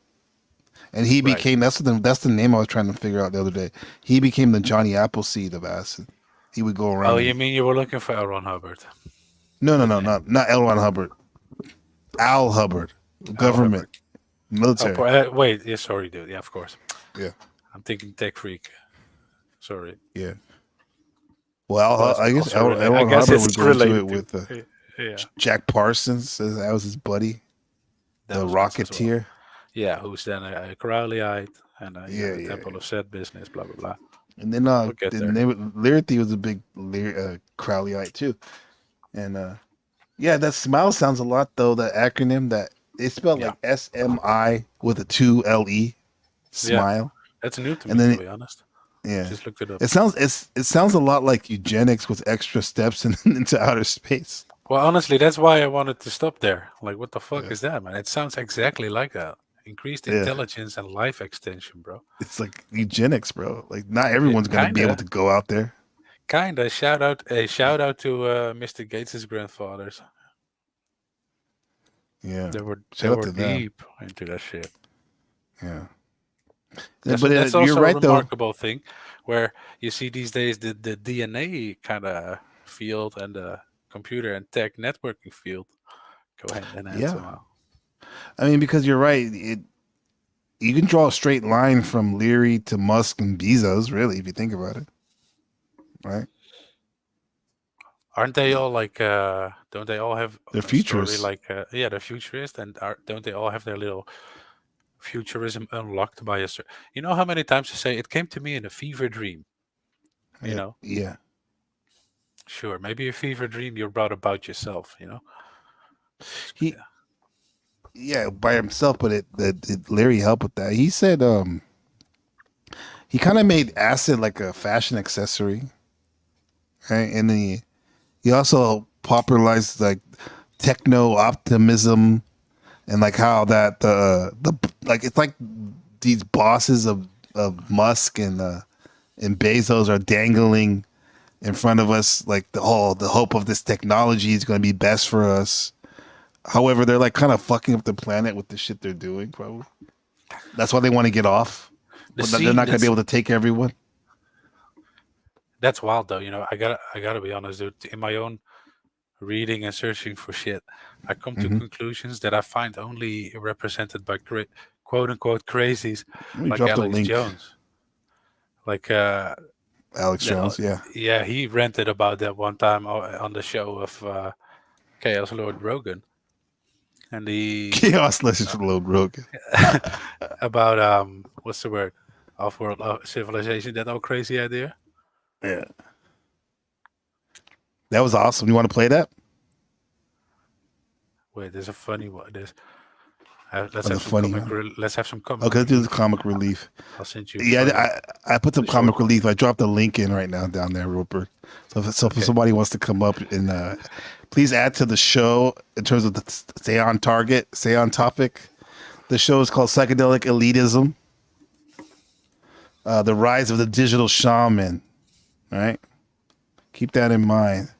and he Right. became that's the name I was trying to figure out the other day. He became the Johnny Appleseed of acid. He would go around. Oh, you mean you were looking for L. Ron Hubbard? No, not L. Ron Hubbard. Al Hubbard, government, military. Wait, yeah, sorry, dude. Yeah, of course. Yeah, I'm thinking Tech Freak. Sorry. yeah. Well, Well, I guess also L. I Ron guess Hubbard it's would go into related it with yeah, Jack Parsons. That was his buddy, that the was once as well. Rocketeer. Yeah, who's then a Crowleyite and Yeah, the yeah, Temple of Set business, blah blah blah. And then get then Lyrity was a big Crowleyite too, and yeah, that smile sounds a lot though. That acronym that they spelled Yeah. like SMI with a 2 LE. Smile. That's new to And me, then to be honest. Yeah, Just looked it up. it sounds a lot like eugenics with extra steps into outer space. Well, honestly, that's why I wanted to stop there. Like, what the fuck Yeah. is that, man? It sounds exactly like that. Increased Yeah. intelligence and life extension, bro. It's like eugenics, bro. Like not everyone's gonna be Kinda. able to go out there. Kinda. Shout out to Mr. Gates's grandfathers. Yeah, They were Shout out to them. deep into that shit. yeah. That's, But that's also you're right a though. remarkable thing, where you see these days the DNA kind of field and the computer and tech networking field go hand in hand Yeah. somehow. I mean, because you're right. You can draw a straight line from Leary to Musk and Bezos, really, if you think about it. Right? Aren't they all like? Don't they all have They're a story futurists. like? Yeah, they're futurists, and don't they all have their little futurism unlocked by a? You know how many times I say it came to me in a fever dream. You know, Yeah. sure, maybe a fever dream you brought about yourself. You know, Yeah, by himself, but Larry helped with that. He said he kind of made acid like a fashion accessory. Right? And then he also popularized like techno optimism and like how that the like it's like these bosses of Musk and Bezos are dangling in front of us like the hope of this technology is going to be best for us. However, they're like kind of fucking up the planet with the shit they're doing. Probably that's why they want to get off. But they're not going to be able to take everyone. That's wild, though. You know, I gotta be honest, dude. In my own reading and searching for shit, I come to conclusions that I find only represented by quote unquote crazies like Alex Jones. Like Alex Jones, yeah. Yeah, he ranted about that one time on the show of Chaos Lord Rogan. And the Chaos Lord Rogan. about what's the word? Off-world civilization, that old crazy idea. Yeah. That was awesome. You want to play that? Wait, there's a funny one. Let's have some comic. Okay, let's do the comic relief. I'll send you. Yeah, I put some comic relief. I dropped a link in right now down there, Rupert. So if somebody wants to come up and please add to the show in terms of stay on target, stay on topic. The show is called Psychedelic Elitism. The Rise of the Digital Shaman. All right? Keep that in mind.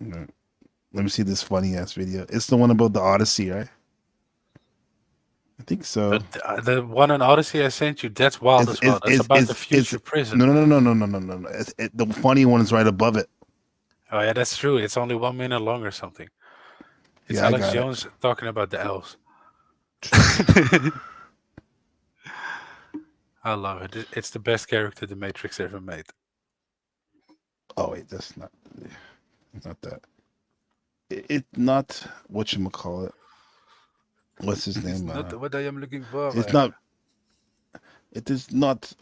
Let me see this funny ass video. It's the one about the Odyssey, right? I think so. But the one in Odyssey I sent you, that's wild as well. That's about the future prison. No. The funny one is right above it. Oh yeah, that's true. It's only 1 minute long or something. It's Yeah, I Alex got it. Jones talking about the elves. I love it. It's the best character the Matrix ever made. Oh wait, that's not that. It's not whatchamacallit. What's his name? Not what I am looking for. It's not. It is not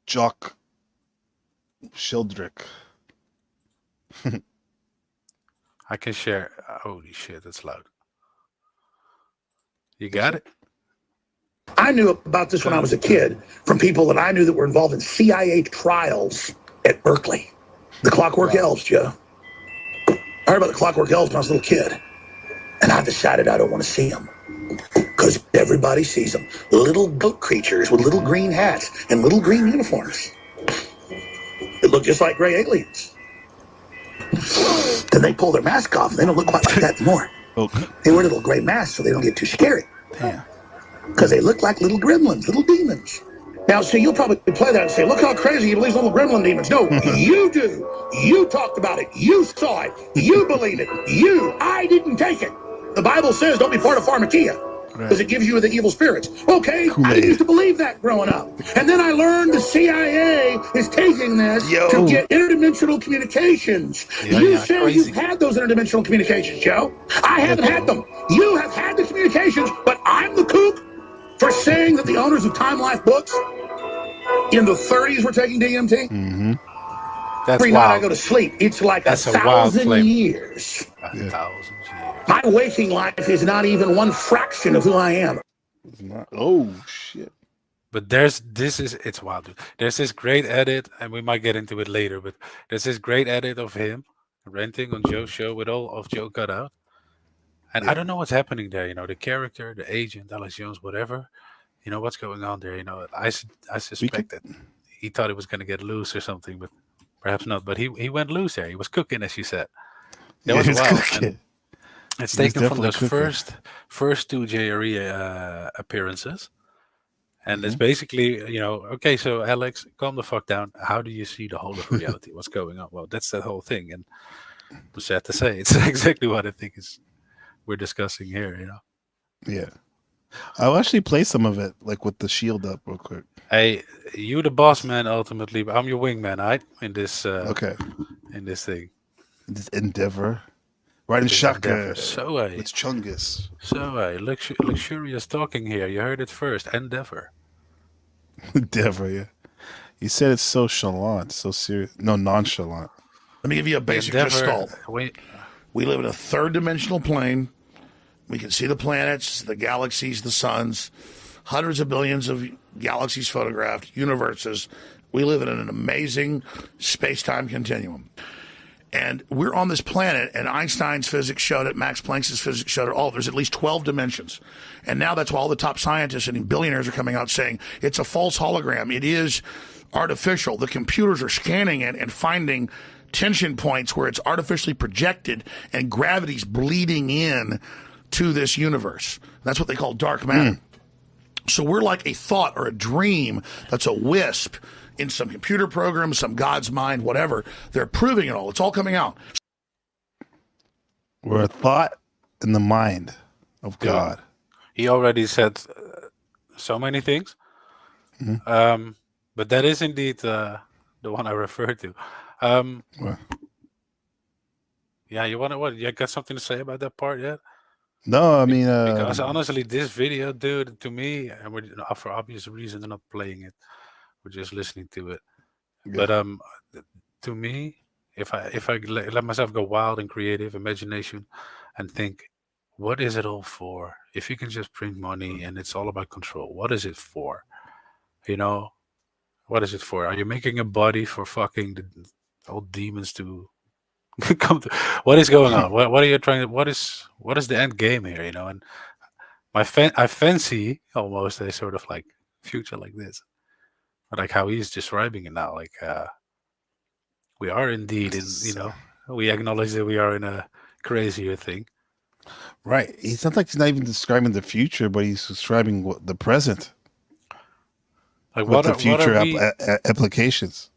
Jock Sheldrick. I can share. Holy shit, that's loud. You got it? I knew about this when I was a kid from people that I knew that were involved in CIA trials at Berkeley. The Clockwork Elves, Joe. I heard about the Clockwork Elves when I was a little kid. And I decided I don't want to see them. Because everybody sees them. Little goat creatures with little green hats and little green uniforms. They look just like gray aliens. Then they pull their mask off and they don't look quite like that anymore. Okay. They wear little gray masks so they don't get too scary. Damn. Because they look like little gremlins, little demons. Now, see, you'll probably play that and say, look how crazy he believes little gremlin demons. No, you do. You talked about it. You saw it. You believe it. I didn't take it. The Bible says don't be part of pharmakia because it gives you the evil spirits. Okay, I used to believe that growing up. And then I learned the CIA is taking this to get interdimensional communications. You say crazy. you've had those interdimensional communications, Joe. I haven't had them. You have had the communications, but I'm the kook for saying that the owners of Time Life Books in the 30s were taking DMT. Mm-hmm. That's Every night I wild. go to sleep, it's like That's a a wild 1,000 claim. years. 1,000 years. My waking life is not even one fraction of who I am. Oh shit. But it's wild, dude. There's this great edit, and we might get into it later, but there's this great edit of him ranting on Joe's show with all of Joe cut out. And I don't know what's happening there, the character, the agent, Alex Jones, whatever, what's going on there, I suspect that he thought it was going to get loose or something, but perhaps not. But he went loose there. He was cooking, as you said. That was wild. And it's He was taken from definitely those cooking. first two JRE appearances. And it's basically, okay, so Alex, calm the fuck down. How do you see the whole of reality? What's going on? Well, that's that whole thing. And I'm sad to say, it's exactly what I think we're discussing here, Yeah. I'll actually play some of it, like with the shield up real quick. Hey, you the boss man ultimately, but I'm your wingman, right? In this Okay. in this thing. This endeavor. Right in This Shaka. endeavor. So It's Chungus. luxurious talking here. You heard it first. Endeavor. Endeavor, yeah. You said it's so chalant, so serious. No, nonchalant. Let me give you a basic gestalt. We live in a third dimensional plane. We can see the planets, the galaxies, the suns, hundreds of billions of galaxies photographed, universes. We live in an amazing space-time continuum. And we're on this planet, and Einstein's physics showed it, Max Planck's physics showed it, there's at least 12 dimensions. And now that's why all the top scientists and billionaires are coming out saying it's a false hologram. It is artificial. The computers are scanning it and finding tension points where it's artificially projected and gravity's bleeding in to this universe. That's what they call dark matter. So we're like a thought or a dream that's a wisp in some computer program, some God's mind, whatever. They're proving it all. It's all coming out. We're a thought in the mind of God. He already said so many things. But that is indeed the one I referred to. Yeah, you want to what? You got something to say about that part yet? No, I mean, Because honestly, this video, dude, to me, and we're for obvious reasons, they're not playing it. We're just listening to it. Yeah. But to me, if I let myself go wild and creative, imagination, and think, what is it all for? If you can just print money and it's all about control, what is it for? What is it for? Are you making a body for fucking the old demons to come to? What is going on? What are you trying to? What is the end game here? And I fancy almost a sort of like future like this, like how he's describing it now. Like we are indeed in. We acknowledge that we are in a crazier thing. Right. It's not like he's not even describing the future, but he's describing the present Like with the what are future we applications.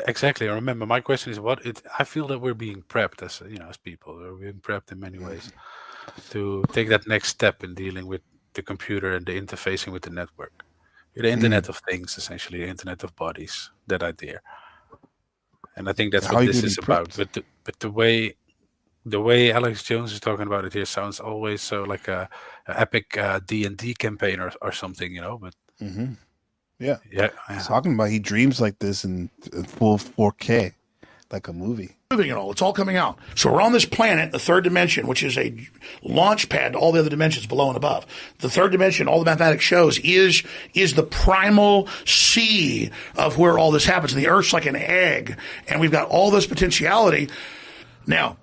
exactly? Remember, my question is I feel that we're being prepped as as people. We're being prepped in many ways to take that next step in dealing with the computer and the interfacing with the network. The Internet of Things, essentially, the Internet of Bodies, that idea. And I think that's How what are you this going is to be about. prepped? But the way Alex Jones is talking about it here sounds always so like a epic D&D campaign or something, But Hmm. Yeah. yeah, He's talking about he dreams like this in full 4K, like a movie. Moving and all. It's all coming out. So we're on this planet, the third dimension, which is a launch pad to all the other dimensions below and above. The third dimension, all the mathematics shows, is the primal sea of where all this happens. And the Earth's like an egg, and we've got all this potentiality. Now,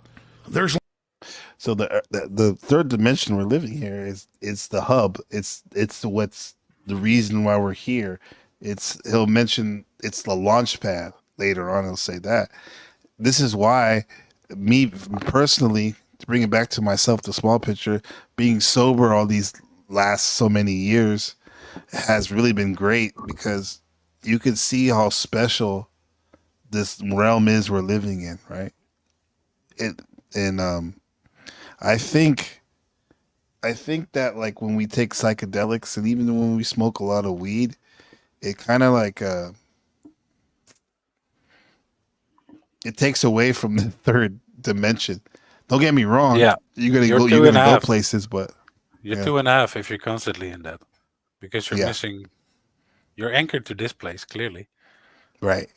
there's So the third dimension we're living here is the hub. It's what's the reason why we're here. He'll mention it's the launch pad later on. He'll say that. This is why me personally, to bring it back to myself, the small picture, being sober all these last so many years has really been great because you can see how special this realm is we're living in, right? I think that like when we take psychedelics and even when we smoke a lot of weed, it kind of like it takes away from the third dimension. Don't get me wrong. Yeah. You're You're two gonna and a go half. places, but You're yeah. 2.5 if you're constantly in that, because you're Yeah. missing. You're anchored to this place clearly, Right.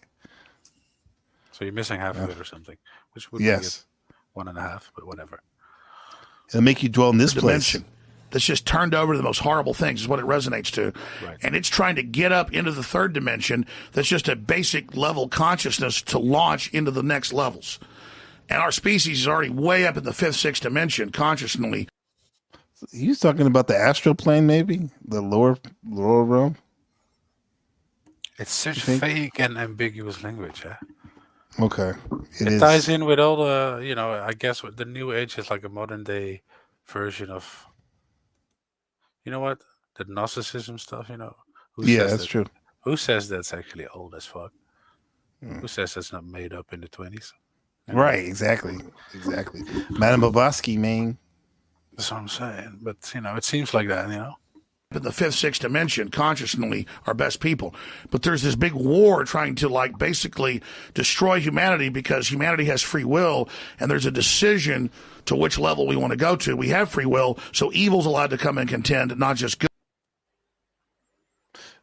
so you're missing half of Yeah. it or something, which would Yes. be 1.5, but whatever. It'll make you dwell in this place. dimension that's just turned over to the most horrible things is what it resonates to. Right. And it's trying to get up into the third dimension that's just a basic level consciousness to launch into the next levels. And our species is already way up in the fifth, sixth dimension consciously. He's talking about the astral plane, maybe the lower realm. It's such think? vague and ambiguous language, huh? Okay, It is. ties in with all the, I guess what the new age is like a modern day version of, you know what, the Gnosticism stuff, Who Yeah, says that's that? true. Who says that's actually old as fuck? Hmm. Who says that's not made up in the 20s? Right, exactly. Madame Blavatsky, man. That's what I'm saying. But, it seems like that, In the fifth, sixth dimension consciously our best people. But there's this big war trying to like basically destroy humanity because humanity has free will and there's a decision to which level we want to go to. We have free will, so evil's allowed to come and contend, not just good.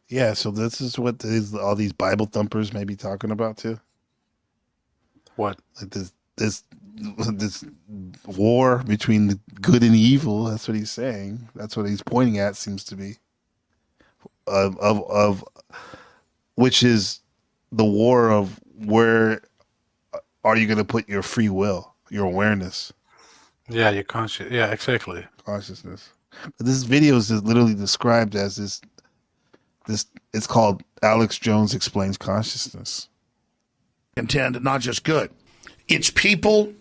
Yeah, so this is what all these Bible thumpers may be talking about too. What? Like this war between the good and evil. That's what he's saying. That's what he's pointing at. Seems to be of which is the war of where are you going to put your free will, your awareness, Yeah, your conscious. Yeah, exactly. consciousness. But this video is literally described as this. It's called Alex Jones Explains Consciousness. Contend, not just good. It's people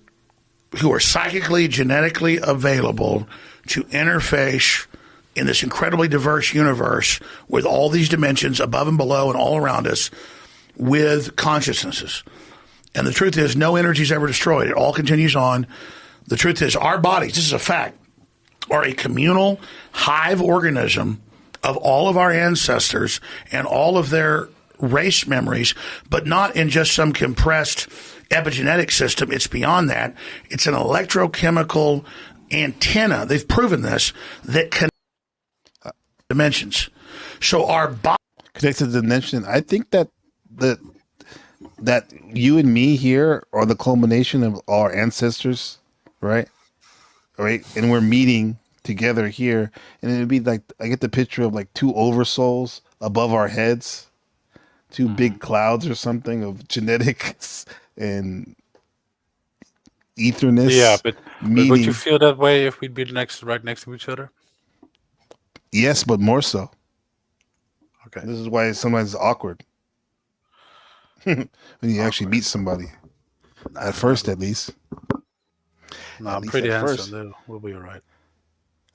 who are psychically, genetically available to interface in this incredibly diverse universe with all these dimensions above and below and all around us with consciousnesses. And the truth is, no energy is ever destroyed. It all continues on. The truth is, our bodies, this is a fact, are a communal hive organism of all of our ancestors and all of their race memories, but not in just some compressed epigenetic system. It's beyond that. It's an electrochemical antenna. They've proven this that connects dimensions. So our body Connected dimension. I think that you and me here are the culmination of our ancestors, right? Right, and we're meeting together here, and it'd be like I get the picture of like two oversouls above our heads, two big clouds or something of genetics and etherness. Yeah, but would meeting. you feel that way if we'd be right next to each other? Yes, but more so. Okay. This is why sometimes it's awkward when you actually meet somebody. At first, at least. No, At I'm least pretty at handsome. first. Though. We'll be all right.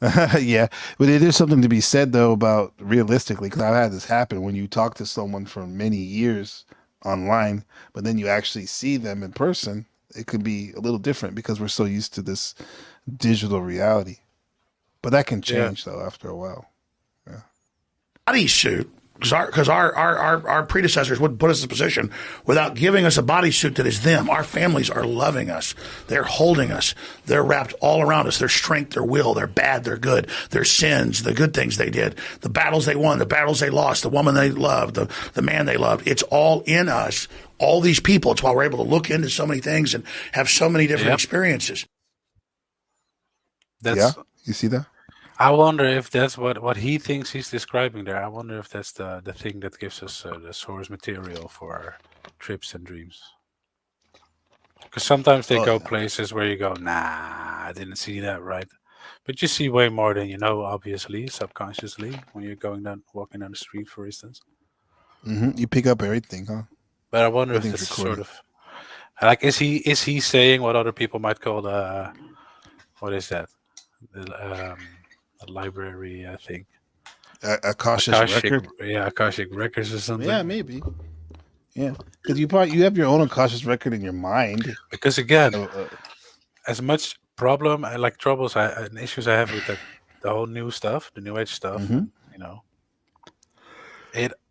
Yeah, but there is something to be said though about realistically, because I've had this happen when you talk to someone for many years online, but then you actually see them in person. It could be a little different because we're so used to this digital reality. But that can Yeah. change though after a while. Yeah. Bodysuit, because our predecessors wouldn't put us in a position without giving us a bodysuit that is them. Our families are loving us. They're holding us. They're wrapped all around us. Their strength, their will, their bad, their good, their sins, the good things they did, the battles they won, the battles they lost, the woman they loved, the man they loved. It's all in us. All these people. It's why we're able to look into so many things and have so many different experiences. That's. Yeah, you see that? I wonder if that's what he thinks he's describing there. I wonder if that's the thing that gives us the source material for our trips and dreams. Because sometimes they go places where you go, nah, I didn't see that right. But you see way more than you know, obviously, subconsciously, when you're walking down the street, for instance. You pick up everything, huh? But I wonder if that's sort of like, is he saying what other people might call what is that? The library, I think. Akashic record? Yeah, Akashic records or something. Yeah, maybe. Yeah, because you have your own Akashic record in your mind. Because again, as much troubles and issues I have with the whole new stuff, the new age stuff,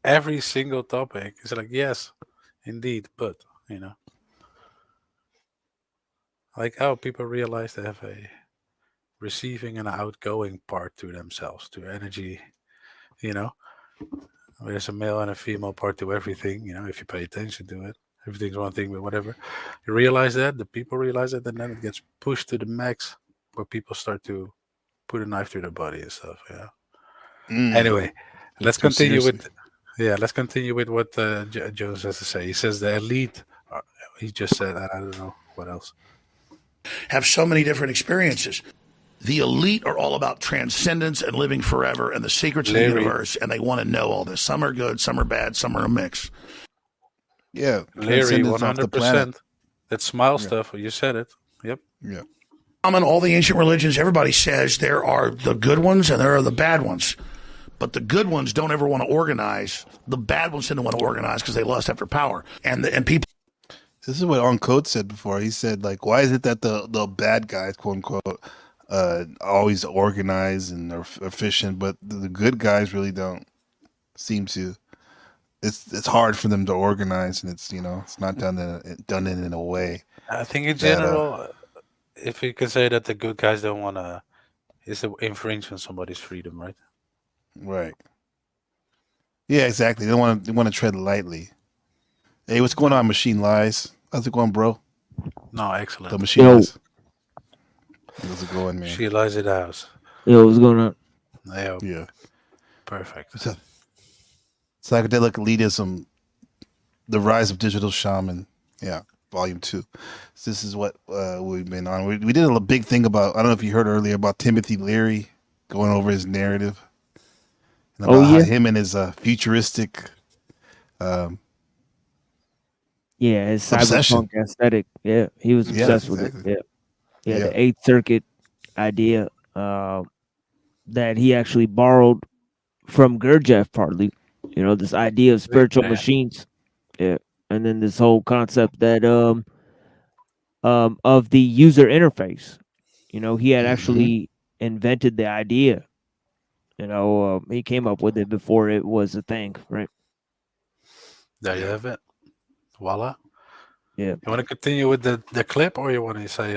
every single topic is like, yes, indeed, but like, people realize they have a receiving and outgoing part to themselves, to energy, there's a male and a female part to everything, if you pay attention to it. Everything's one thing, but whatever. You realize that, the people realize it, and then it gets pushed to the max where people start to put a knife through their body and stuff, Anyway, let's continue with what Jones has to say. He says the elite, he just said, I don't know what else. Have so many different experiences. The elite are all about transcendence and living forever and the secrets of the universe, and they want to know all this. Some are good, some are bad, some are a mix. Yeah, Larry, 100%. That smile stuff, you said it. Yep. Yeah. All the ancient religions, everybody says there are the good ones and there are the bad ones. But the good ones don't ever want to organize. The bad ones tend to want to organize because they lust after power. And people. This is what Uncode said before. He said, like, why is it that the bad guys, quote unquote, always organize and are efficient, but the good guys really don't seem to. It's hard for them to organize, and it's not done in a way. I think in general, if you can say that the good guys don't want to, it's an infringe on somebody's freedom, right? Right. Yeah, exactly. They want to tread lightly. Hey, what's going on, Machine Lies? How's it going, bro? No, excellent. The Machine Lies. How's it going, man? She lies at the house. Yo, what's going on? Yeah. Perfect. Psychedelic Elitism, The Rise of Digital Shaman. Yeah, Volume 2. So this is what we've been on. We did a big thing about, I don't know if you heard earlier, about Timothy Leary going over his narrative. And about how him and his futuristic... his cyberpunk aesthetic. Yeah, he was obsessed with it. Yeah, the Eighth Circuit idea that he actually borrowed from Gurdjieff partly. This idea of spiritual machines. Yeah, and then this whole concept that of the user interface. He had actually invented the idea. He came up with it before it was a thing, right? There you have it. Voila. Yeah. You want to continue with the clip, or you want to say?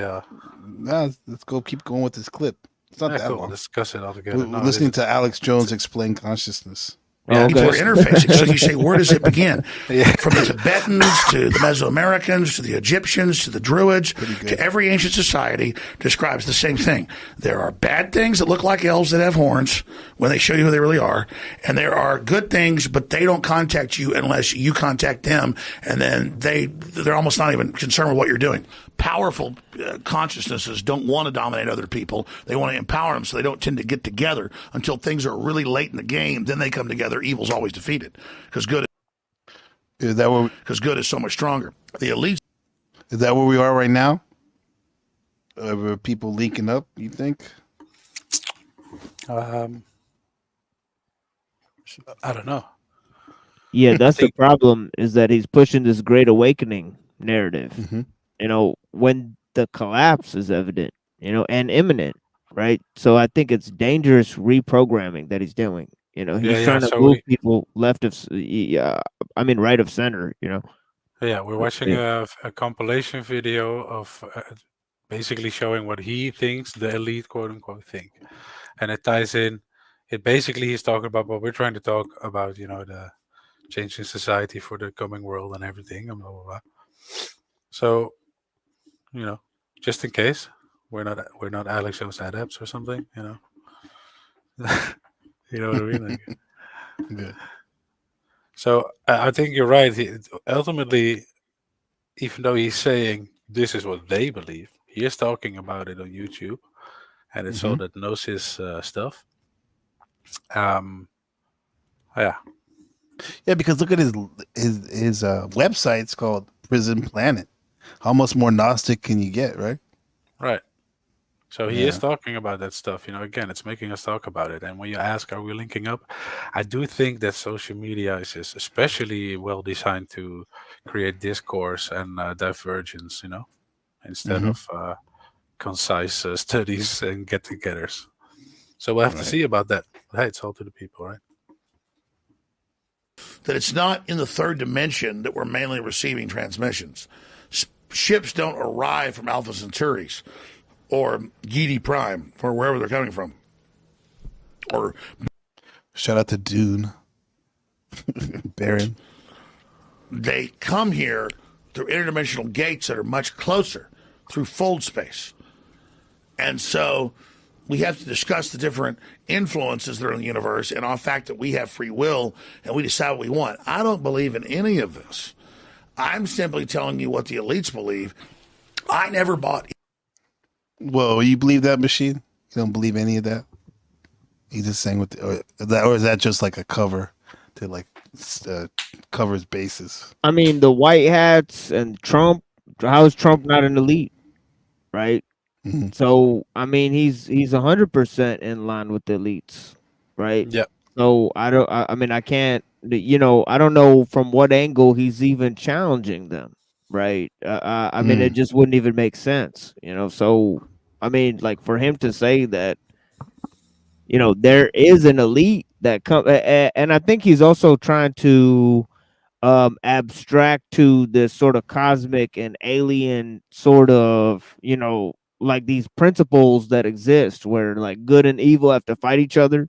Nah, let's keep going with this clip. It's not that long. We'll discuss it all together. We're listening to Alex Jones explain consonsciousness. Interfacing. So you say, where does it begin? From the Tibetans to the Mesoamericans to the Egyptians to the Druids to every ancient society describes the same thing. There are bad things that look like elves that have horns when they show you who they really are, and there are good things, but they don't contact you unless you contact them, and then they're almost not even concerned with what you're doing. Powerful consciousnesses don't want to dominate other people. They want to empower them, so they don't tend to get together until things are really late in the game. Then they come together. Evil's always defeated because good is so much stronger. The elites. Is that where we are right now? Are people linking up, you think? I don't know. Yeah, that's the problem, is that he's pushing this great awakening narrative. When the collapse is evident, and imminent, right? So I think it's dangerous reprogramming that he's doing. He's trying to move people right of center. Yeah, we're watching a compilation video of basically showing what he thinks the elite, quote unquote, think, and it ties in. It basically he's talking about what we're trying to talk about. The changing society for the coming world and everything, and blah blah blah. So, just in case we're not Alex Jones adepts or something, you know what I mean? Like, Good. So I think you're right. Ultimately, even though he's saying this is what they believe, he is talking about it on YouTube, and it's all that knows his stuff. Yeah, because look at his website's called Prison Planet. How much more Gnostic can you get, right? Right. So he is talking about that stuff. Again, it's making us talk about it. And when you ask, are we linking up? I do think that social media is especially well designed to create discourse and divergence, instead of concise studies and get-togethers. So we'll have to see about that. Hey, it's all to the people, right? That it's not in the third dimension that we're mainly receiving transmissions. Ships don't arrive from Alpha Centauris or Gedi Prime, or wherever they're coming from. Or shout out to Dune. Baron. They come here through interdimensional gates that are much closer, through fold space. And so we have to discuss the different influences that are in the universe and on the fact that we have free will and we decide what we want. I don't believe in any of this. I'm simply telling you what the elites believe. I never bought. Whoa, you believe that, Machine? You don't believe any of that? He's just saying or is that just like a cover to like cover his bases? I mean, the white hats and Trump. How is Trump not an elite, right? So I mean, he's 100% in line with the elites, right? Yeah. So I can't. I don't know from what angle he's even challenging them, right? I mean, it just wouldn't even make sense, So I mean, like for him to say that, there is an elite that come, and I think he's also trying to abstract to this sort of cosmic and alien sort of, like these principles that exist where like good and evil have to fight each other.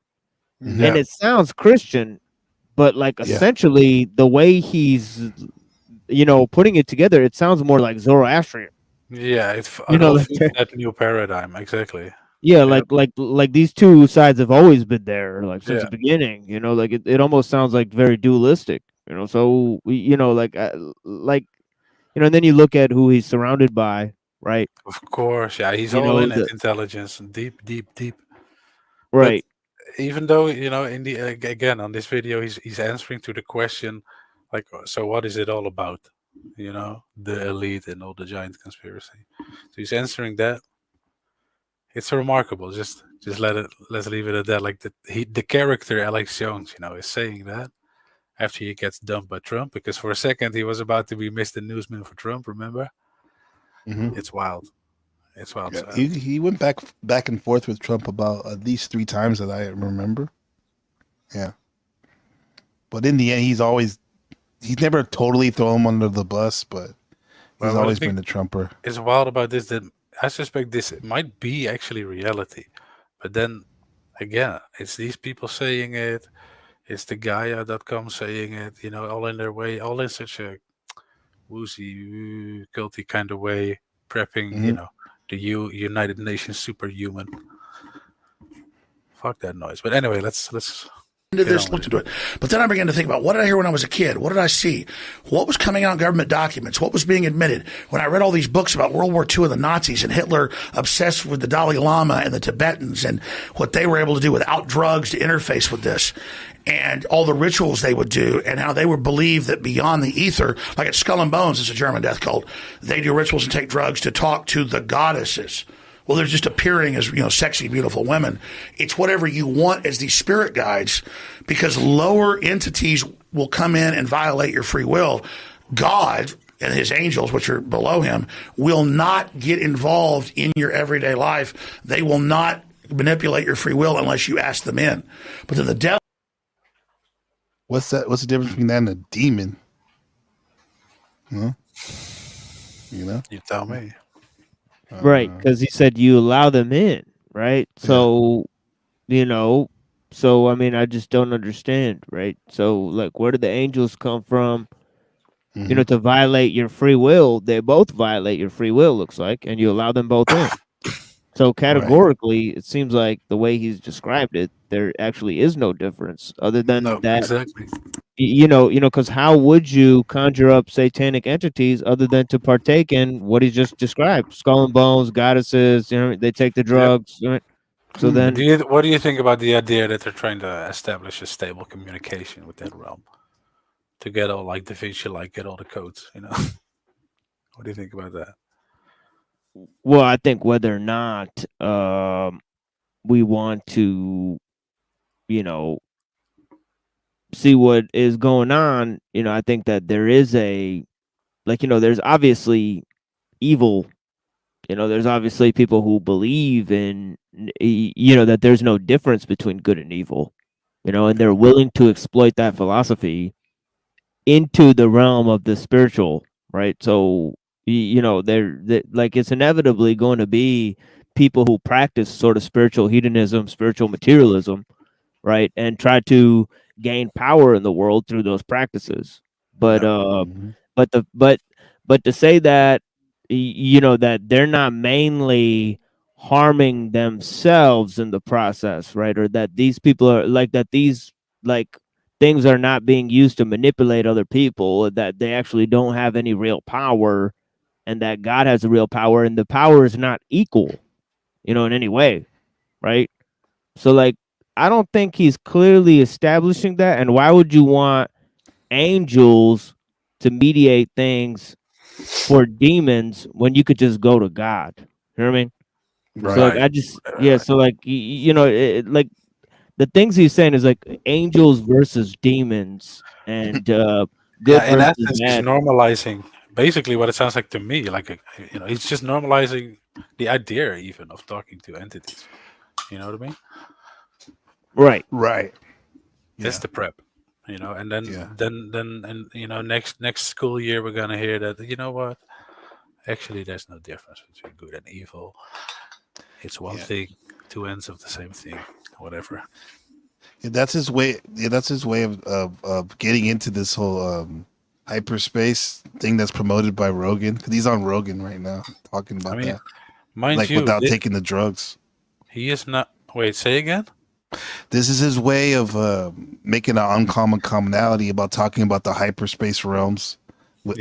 Yeah. And it sounds Christian, but like essentially the way he's, putting it together, it sounds more like Zoroastrian. Yeah, it's that new paradigm, exactly. Yeah, like these two sides have always been there, like since the beginning. Like it almost sounds like very dualistic. So and then you look at who he's surrounded by, right? Of course, yeah, he's all in it, intelligence, deep, right. But even though in the again on this video, he's answering to the question, like, so what is it all about? The elite and all the giant conspiracy. So he's answering that. It's remarkable. Just let's leave it at that. Like the character Alex Jones, is saying that after he gets dumped by Trump, because for a second he was about to be Mr. Newsman for Trump. Remember? It's wild. It's wild. Yeah, he went back and forth with Trump about at least 3 times that I remember. Yeah, but in the end, he's never totally thrown him under the bus, but he's always been the Trumper. It's wild about this that I suspect this might be actually reality, but then again, it's these people saying it. It's the Gaia.com saying it. All in their way, all in such a woozy, culty kind of way, prepping. The United Nations superhuman. Fuck that noise. But anyway, let's into this, looked into it. But then I began to think about, what did I hear when I was a kid? What did I see? What was coming out in government documents? What was being admitted? When I read all these books about World War II and the Nazis and Hitler obsessed with the Dalai Lama and the Tibetans and what they were able to do without drugs to interface with this, and all the rituals they would do, and how they would believe that beyond the ether, like at Skull and Bones, it's a German death cult, they do rituals and take drugs to talk to the goddesses Well, they're just appearing as, sexy, beautiful women. It's whatever you want as these spirit guides, because lower entities will come in and violate your free will. God and his angels, which are below him, will not get involved in your everyday life. They will not manipulate your free will unless you ask them in. But then the devil. What's that? What's the difference between that and a demon? Huh? You tell me. Right, because he said you allow them in, right? So, I just don't understand, right? So, like, where do the angels come from? To violate your free will? They both violate your free will, looks like, and you allow them both in. So categorically, it seems like the way he's described it, there actually is no difference other than that. Exactly. Because how would you conjure up satanic entities other than to partake in what he just described? Skull and bones, goddesses, they take the drugs. Right? So then, what do you think about the idea that they're trying to establish a stable communication with that realm? To get all like Da Vinci, get all the codes, What do you think about that? Well, I think whether or not we want to, see what is going on, I think that there is there's obviously evil. There's obviously people who believe in, that there's no difference between good and evil, and they're willing to exploit that philosophy into the realm of the spiritual, right? So, they're like, it's inevitably going to be people who practice sort of spiritual hedonism, spiritual materialism, right? And try to gain power in the world through those practices. But, but to say that, that they're not mainly harming themselves in the process, right? Or that these people are that these things are not being used to manipulate other people, that they actually don't have any real power, and that God has a real power, and the power is not equal, in any way, right? So I don't think he's clearly establishing that. And why would you want angels to mediate things for demons when you could just go to God? You know what I mean? Right. So so the things he's saying is angels versus demons, and good in versus essence, he's bad. normalizing basically what it sounds like to me. He's just normalizing the idea even of talking to entities. You know what I mean? Right. That's the prep. And then next school year we're gonna hear that what? Actually, there's no difference between good and evil. It's one thing, two ends of the same thing, whatever. Yeah, that's his way. Yeah, that's his way of getting into this whole hyperspace thing that's promoted by Rogan, because he's on Rogan right now talking about that. Mind you, without taking the drugs. He is not. Wait, say again. This is his way of making an uncommon commonality about talking about the hyperspace realms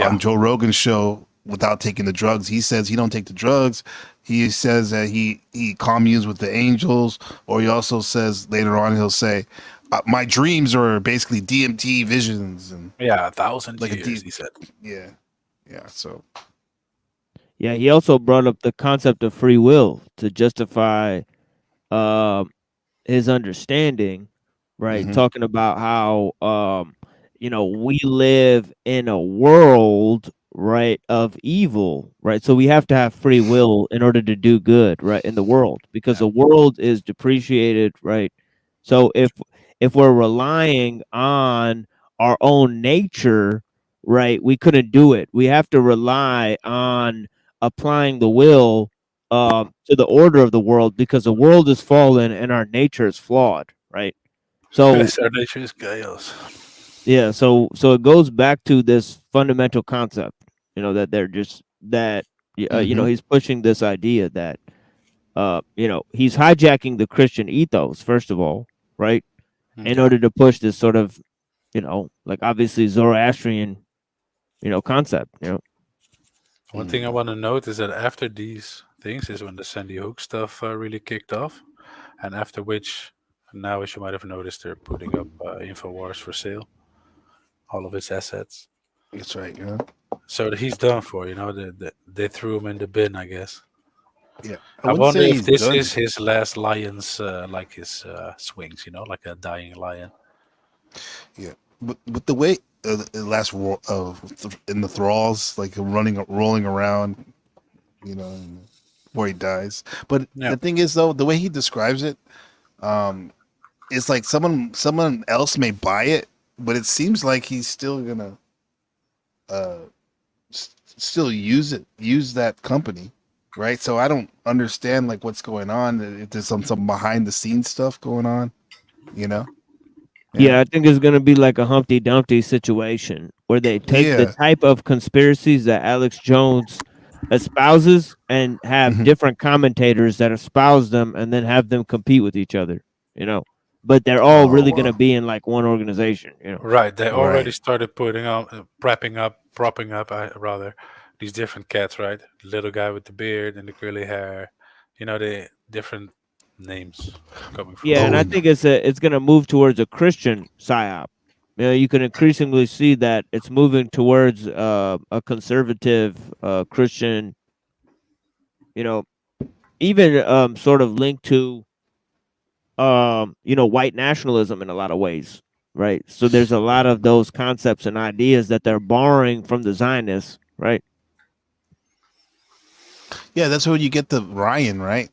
on Joe Rogan's show without taking the drugs. He says he don't take the drugs. He says that he communes with the angels, or he also says later on he'll say, my dreams are basically DMT visions, and 1,000 years. He said, yeah. So, he also brought up the concept of free will to justify his understanding, right? Talking about how we live in a world, right, of evil, right? So we have to have free will in order to do good, right, in the world, because the world is depreciated, right? So if we're relying on our own nature, right, we couldn't do it. We have to rely on applying the will to the order of the world, because the world is fallen and our nature is flawed, right? So our nature is chaos. Yeah, so it goes back to this fundamental concept, that they're just that he's pushing this idea that he's hijacking the Christian ethos, first of all, right? In order to push this sort of, obviously Zoroastrian, concept, One thing I want to note is that after these things is when the Sandy Hook stuff really kicked off, and after which, now as you might have noticed, they're putting up InfoWars for sale, all of its assets. That's right. Yeah. So he's done for. They threw him in the bin, I guess. Yeah, I wouldn't wonder say if he's this done. is his last lion's, like his swings, like a dying lion. Yeah, but the way the last in the thralls, like rolling around, where he dies. But Yeah. the thing is, though, the way he describes it, it's like someone else may buy it, but it seems like he's still gonna still use that company, right? So I don't understand like what's going on. If there's some behind the scenes stuff going on, Yeah, I think it's going to be like a Humpty Dumpty situation where they take the type of conspiracies that Alex Jones espouses and have different commentators that espouse them and then have them compete with each other, But they're all really going to be in like one organization, Right. They already started putting on, propping up, rather, these different cats, right? The little guy with the beard and the curly hair, the different names coming from. Yeah, and I think it's going to move towards a Christian psyop. You can increasingly see that it's moving towards a conservative Christian, even sort of linked to, white nationalism in a lot of ways, right? So there's a lot of those concepts and ideas that they're borrowing from the Zionists, right? Yeah, that's where you get the Ryan, right?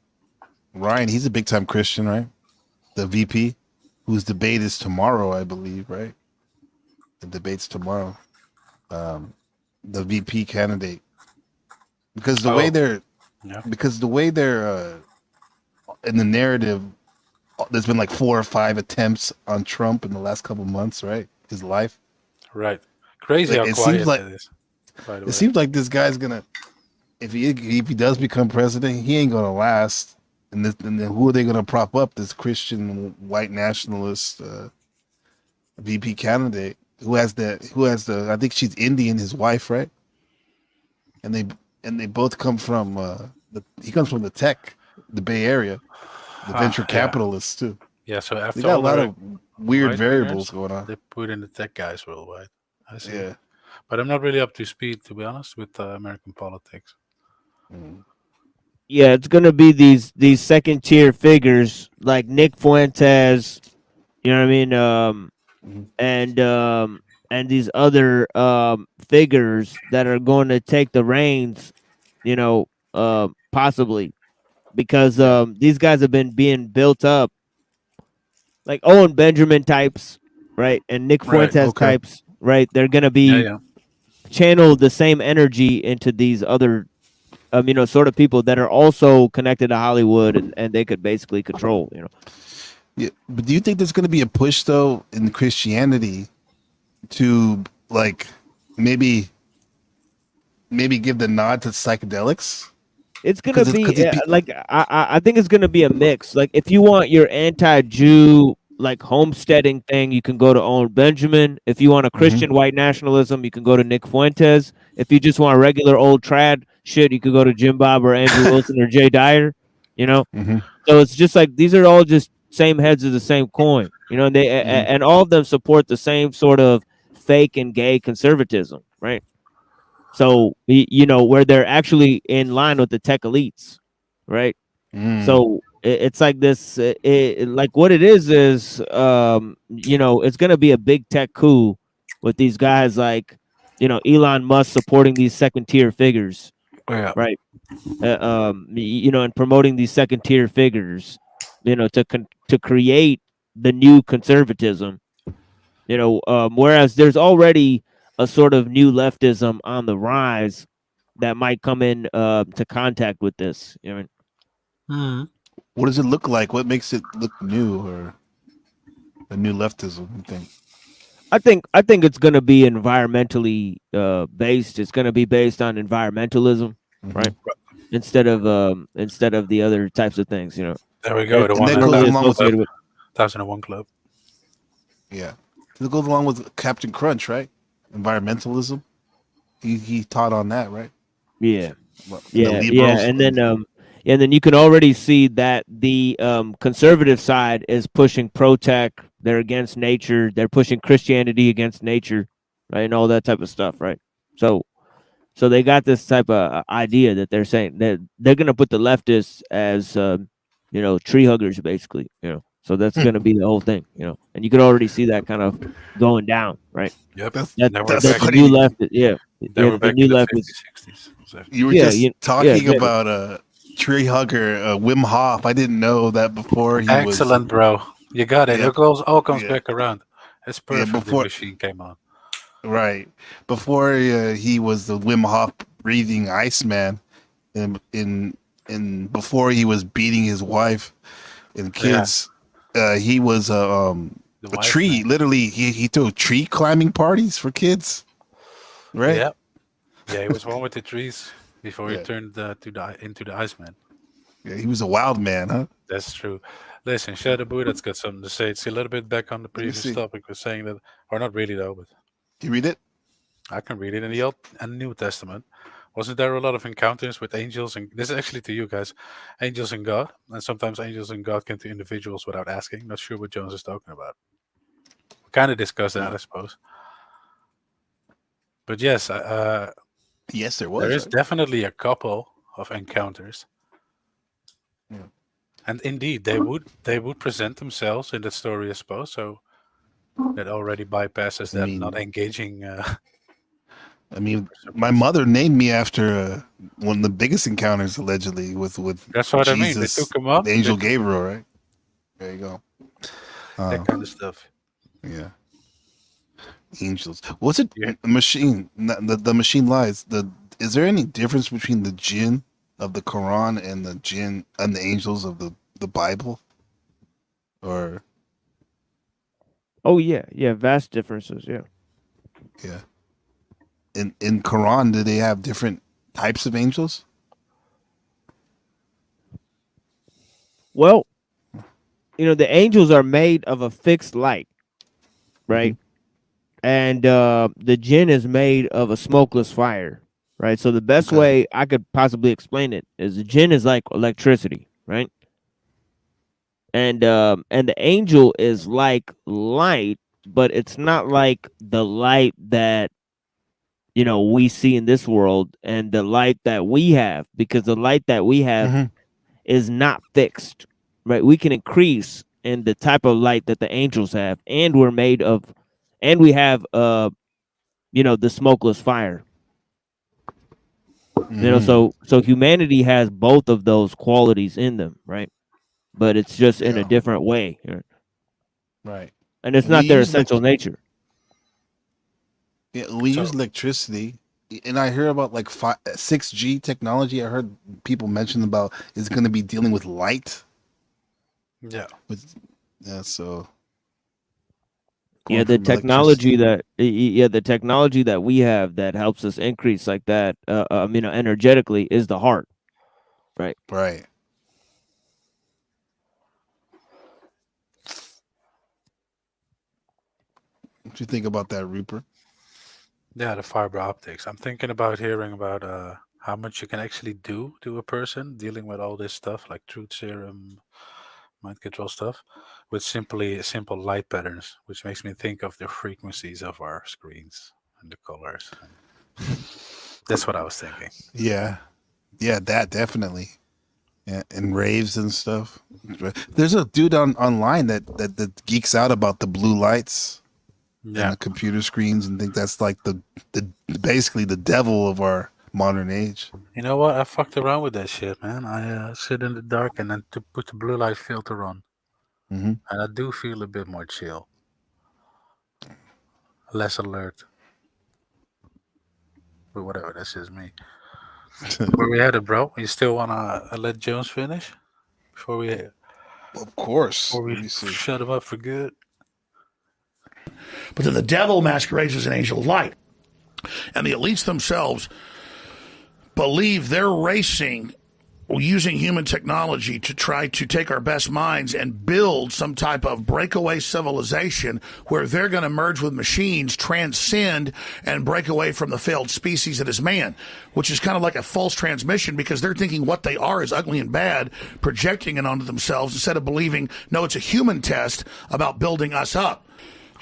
Ryan, he's a big time Christian, right? The VP, whose debate is tomorrow, I believe, right? The debate's tomorrow. The VP candidate, because the way they're in the narrative, there's been like 4 or 5 attempts on Trump in the last couple of months, right? His life, right? Crazy like, how quiet it is. It seems like this guy's gonna, if he does become president, he ain't gonna last. And then who are they gonna prop up? This Christian white nationalist VP candidate who has the I think she's Indian, his wife, right? And they both come from he comes from the Bay Area, the venture capitalists too. Yeah, so after they got a lot of weird variables going on. They put in the tech guys worldwide. I see. Yeah, but I'm not really up to speed, to be honest, with American politics. Yeah, it's gonna be these second tier figures like Nick Fuentes, you know what I mean, and these other figures that are going to take the reins, possibly because these guys have been being built up, like Owen Benjamin types, right, and Nick Fuentes types, right? They're gonna be channel the same energy into these other sort of people that are also connected to Hollywood and they could basically control, Yeah, but do you think there's going to be a push though in Christianity to like maybe give the nod to psychedelics? It's gonna like I think it's gonna be a mix. Like if you want your anti-Jew like homesteading thing, you can go to Owen Benjamin. If you want a Christian white nationalism, you can go to Nick Fuentes. If you just want regular old trad shit, you could go to Jim Bob or Andrew Wilson or Jay Dyer. So it's just like these are all just same heads of the same coin. And they and all of them support the same sort of fake and gay conservatism, right? So where they're actually in line with the tech elites, right? So it's like this, like what it is, it's going to be a big tech coup with these guys like, Elon Musk supporting these second tier figures, right? And promoting these second tier figures, to create the new conservatism, whereas there's already a sort of new leftism on the rise that might come in to contact with this. What does it look like? What makes it look new or a new leftism? You think? I think it's going to be environmentally based. It's going to be based on environmentalism, right? Instead of the other types of things. There we go. The and that goes along with 1001 Club. Yeah, it goes along with Captain Crunch, right? Environmentalism. He taught on that, right? Yeah, and then you can already see that the conservative side is pushing pro-tech. They're against nature. They're pushing Christianity against nature, right, and all that type of stuff, right? So So they got this type of idea that they're saying that they're going to put the leftists as, tree huggers, basically, So that's going to be the whole thing, And you could already see that kind of going down, right? Yep. That's the new left, the new left is. 60s. You were just talking about tree hugger Wim Hof. I didn't know that before. Excellent, bro. You got it. It all comes back around. It's perfect. Before the machine came on. Right. Before he was the Wim Hof breathing Iceman, in before he was beating his wife and kids, he was a tree. Man. Literally, he threw tree climbing parties for kids. Right. Yeah. Yeah, he was one with the trees before he turned into the Iceman. Yeah, he was a wild man, huh? That's true. Listen, Shadow Buddha's got something to say. It's a little bit back on the previous topic. Was saying that, or not really though, but. Can you read it? I can read it in the Old and New Testament. Wasn't there a lot of encounters with angels? And this is actually to you guys, angels and God. And sometimes angels and God came to individuals without asking. Not sure what Jones is talking about. We kind of discussed that, I suppose. But yes, yes, there was. There is definitely a couple of encounters. Yeah. And indeed, they would present themselves in that story, I suppose. So that already bypasses that not engaging. My mother named me after one of the biggest encounters allegedly with that's what Jesus, I mean. They took him up. The angel Gabriel, right? There you go. That kind of stuff. Yeah. Angels. What's it? Yeah. Machine. The machine lies. Is there any difference between the jinn of the Quran and the jinn and the angels of the Bible? Or. Oh yeah, vast differences. Yeah. In Quran, do they have different types of angels? Well, the angels are made of a fixed light, right? Mm-hmm. And the jinn is made of a smokeless fire, right? So the best way I could possibly explain it is the jinn is like electricity, right? And the angel is like light, but it's not like the light that we see in this world and the light that we have, because the light that we have is not fixed, right? We can increase in the type of light that the angels have, and we have the smokeless fire. So humanity has both of those qualities in them, right? But it's just in a different way. Right. And it's not their essential nature. Yeah, we use electricity, and I hear about like 6G technology. I heard people mention about is going to be dealing with light. Yeah. So. The technology that we have that helps us increase like that, energetically, is the heart. Right. Right. What do you think about that, Rupert? Yeah, the fiber optics. I'm thinking about hearing about how much you can actually do to a person dealing with all this stuff like truth serum, mind control stuff, with simple light patterns, which makes me think of the frequencies of our screens and the colors. That's what I was thinking. Yeah, that definitely. Yeah, and raves and stuff. There's a dude online that geeks out about the blue lights. And the computer screens, and think that's like the basically the devil of our modern age. You know what? I fucked around with that shit, man. I sit in the dark and then to put the blue light filter on, and I do feel a bit more chill, less alert. But whatever, that's just me. Where we had it, bro? You still wanna let Jones finish before we? Of course. Before we shut him up for good. But then the devil masquerades as an angel of light. And the elites themselves believe they're racing using human technology to try to take our best minds and build some type of breakaway civilization where they're going to merge with machines, transcend, and break away from the failed species that is man, which is kind of like a false transmission because they're thinking what they are is ugly and bad, projecting it onto themselves instead of believing, no, it's a human test about building us up.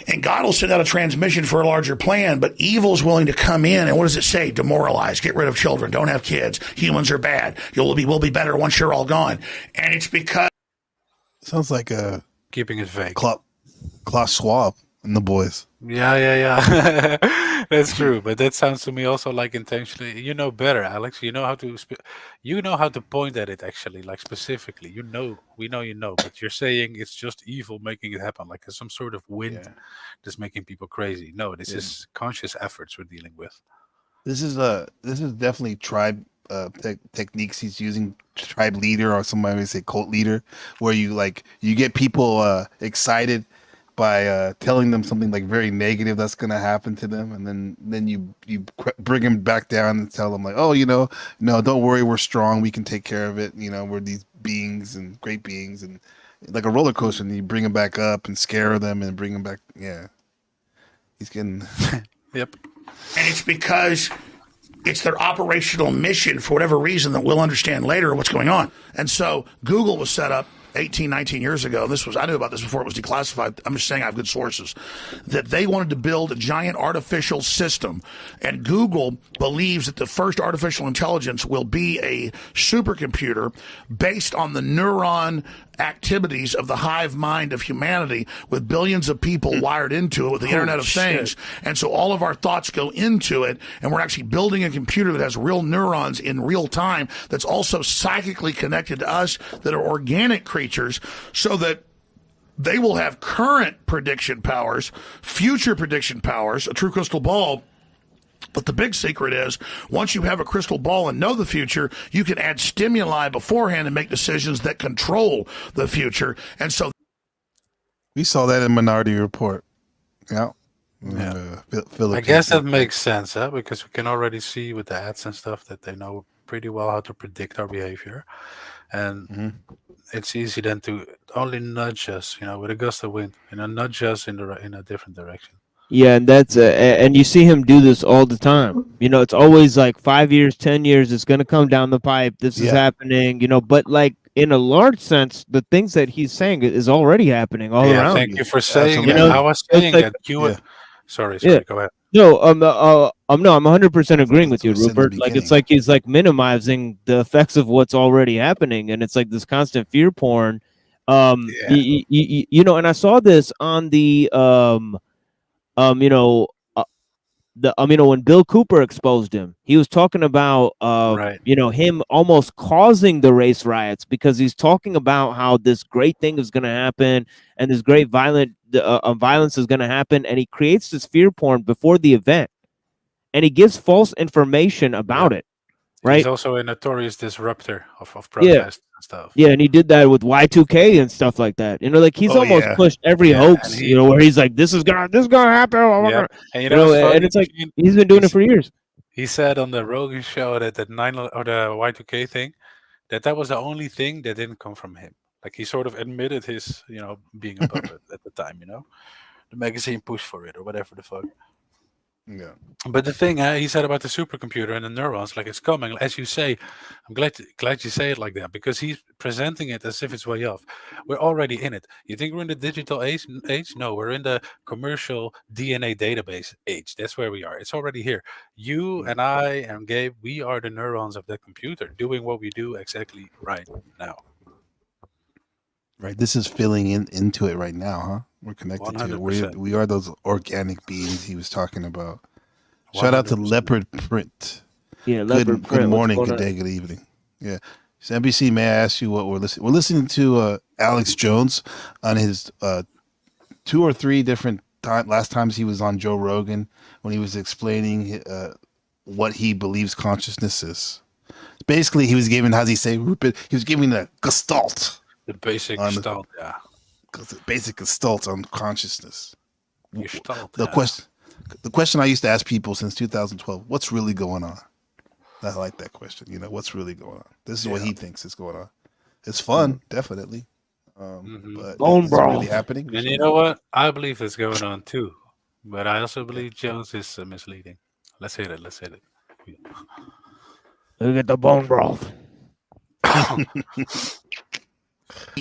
And God will send out a transmission for a larger plan, but evil's willing to come in. And what does it say? Demoralize, get rid of children, don't have kids. Humans are bad. We'll be better once you're all gone. And it's because... Sounds like a... Keeping it vague. Klaus Schwab and the boys. Yeah. That's true, but that sounds to me also like intentionally. You know better, Alex. You know how to point at it. Actually, like specifically. We know. But you're saying it's just evil making it happen, like some sort of wind that's making people crazy. No, this is conscious efforts we're dealing with. This is definitely tribe techniques he's using. Tribe leader, or somebody would say cult leader, where you get people excited by telling them something like very negative that's going to happen to them, and then you bring them back down and tell them like, oh, no, don't worry, we're strong, we can take care of it, we're these beings and great beings, and like a roller coaster, and you bring them back up and scare them and bring them back. He's getting Yep. And it's because it's their operational mission for whatever reason that we'll understand later what's going on. And so Google was set up 18, 19 years ago. I knew about this before it was declassified. I'm just saying I have good sources, that they wanted to build a giant artificial system. And Google believes that the first artificial intelligence will be a supercomputer based on the neuron activities of the hive mind of humanity, with billions of people wired into it with the Internet of Things. And so all of our thoughts go into it, and we're actually building a computer that has real neurons in real time that's also psychically connected to us, that are organic creatures, so that they will have current prediction powers, future prediction powers, a true crystal ball. But the big secret is, once you have a crystal ball and know the future, you can add stimuli beforehand and make decisions that control the future. And so we saw that in Minority Report. I guess that makes sense, because we can already see with the ads and stuff that they know pretty well how to predict our behavior. And it's easy then to only nudge us, with a gust of wind, nudge us in a different direction. Yeah, and that's and you see him do this all the time. It's always like 5 years, 10 years. It's going to come down the pipe. This is happening. But like in a large sense, the things that he's saying is already happening all around. Thank you for saying that. I was saying that you were. Sorry, go ahead. No, I'm 100% agreeing with you, Rupert. Like it's like he's like minimizing the effects of what's already happening, and it's like this constant fear porn. And I saw this on the when Bill Cooper exposed him, he was talking about him almost causing the race riots, because he's talking about how this great thing is going to happen and this great violence is going to happen, and he creates this fear porn before the event, and he gives false information about it. Right. He's also a notorious disruptor of protests and stuff. Yeah, and he did that with Y2K and stuff like that. Like he's almost pushed every hoax, where he's like, this is gonna happen. Yeah. And and it's like he's been doing it for years. He said on the Rogan show that the Y2K thing, that was the only thing that didn't come from him. Like he sort of admitted his, being a puppet at the time. The magazine pushed for it or whatever the fuck. Yeah, but the thing he said about the supercomputer and the neurons, like it's coming, as you say. I'm glad you say it like that, because he's presenting it as if it's way off. We're already in it. You think we're in the digital age? No, we're in the commercial DNA database age. That's where we are. It's already here. You and I and Gabe, we are the neurons of that computer, doing what we do exactly right now. Right, this is filling into it right now, huh? We're connected 100%. To it. We are those organic beings he was talking about. 100%. Shout out to Leopard Print. Yeah, Leopard Print. Good morning, good day, good evening. Yeah. So NBC, may I ask you what we're listening? We're listening to Alex Jones on his 2 or 3 different last times he was on Joe Rogan, when he was explaining what he believes consciousness is. Basically, he was giving, how does he say, Rupert? He was giving a gestalt. The basic gestalt, the basic gestalt on consciousness. Gestalt, the question I used to ask people since 2012: what's really going on? I like that question. What's really going on? This is what he thinks is going on. It's fun, definitely. But is it really happening? And you know what? I believe it's going on too, but I also believe Jones is misleading. Let's hit it. Look at the bone broth.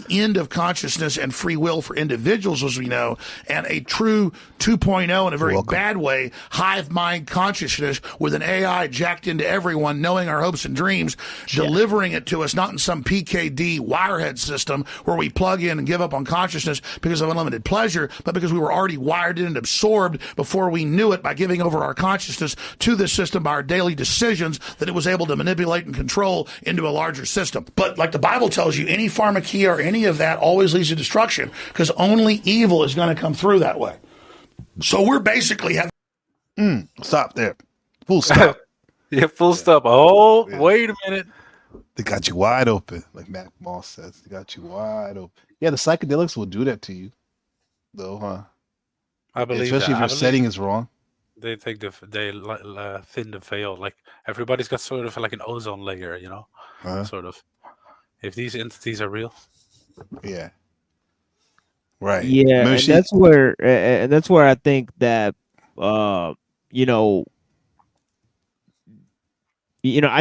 the end of consciousness and free will for individuals, as we know, and a true 2.0 in a very bad way, hive mind consciousness with an AI jacked into everyone, knowing our hopes and dreams, delivering it to us, not in some PKD wirehead system where we plug in and give up on consciousness because of unlimited pleasure, but because we were already wired in and absorbed before we knew it by giving over our consciousness to this system by our daily decisions that it was able to manipulate and control into a larger system. But like the Bible tells you, any pharmakia or any of that always leads to destruction because only evil is going to come through that way. So we're basically having... Stop there. Full stop. Full stop. Oh, wait a minute. They got you wide open, like Mac Moss says. They got you wide open. Yeah, the psychedelics will do that to you, though, huh? I believe especially if your setting is wrong. They think they thin the veil. Like everybody's got sort of like an ozone layer, you know, sort of. If these entities are real, yeah, right, yeah, and that's where I think that I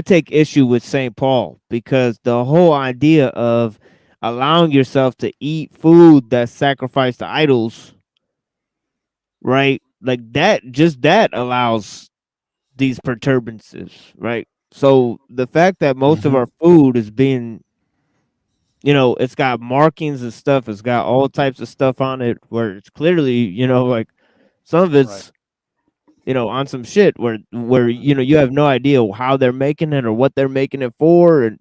take issue with St. Paul because the whole idea of allowing yourself to eat food that's sacrificed to idols, right? Like that allows these perturbances, right? So the fact that most of our food is being, it's got markings and stuff, it's got all types of stuff on it where it's clearly, like some of it's, on some shit where you have no idea how they're making it or what they're making it for, and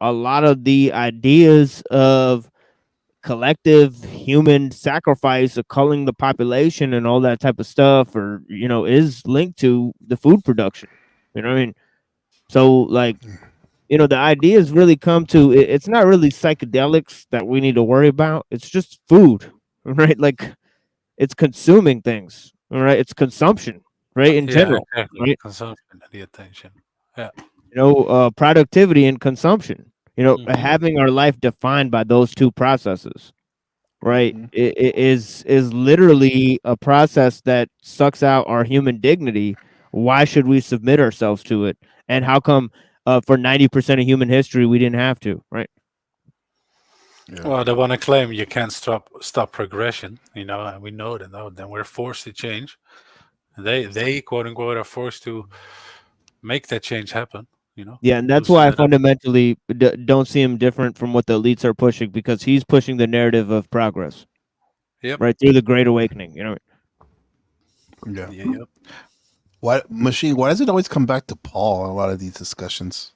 a lot of the ideas of collective human sacrifice of culling the population and all that type of stuff, or is linked to the food production. You know what I mean? So like, the ideas really come to it's not really psychedelics that we need to worry about. It's just food, right? Like it's consuming things, all right? It's consumption, right? In general, exactly. Right? Consumption and the attention. Yeah. Productivity and consumption. Having our life defined by those two processes, right? It is literally a process that sucks out our human dignity. Why should we submit ourselves to it? And how come for 90% of human history we didn't have to, right? Yeah. Well, they want to claim you can't stop progression, and we know that. Then we're forced to change. They quote unquote are forced to make that change happen. Yeah, and that's why I fundamentally don't see him different from what the elites are pushing, because he's pushing the narrative of progress. Yep. Right through the Great Awakening, Yeah. Yep. Why does it always come back to Paul in a lot of these discussions?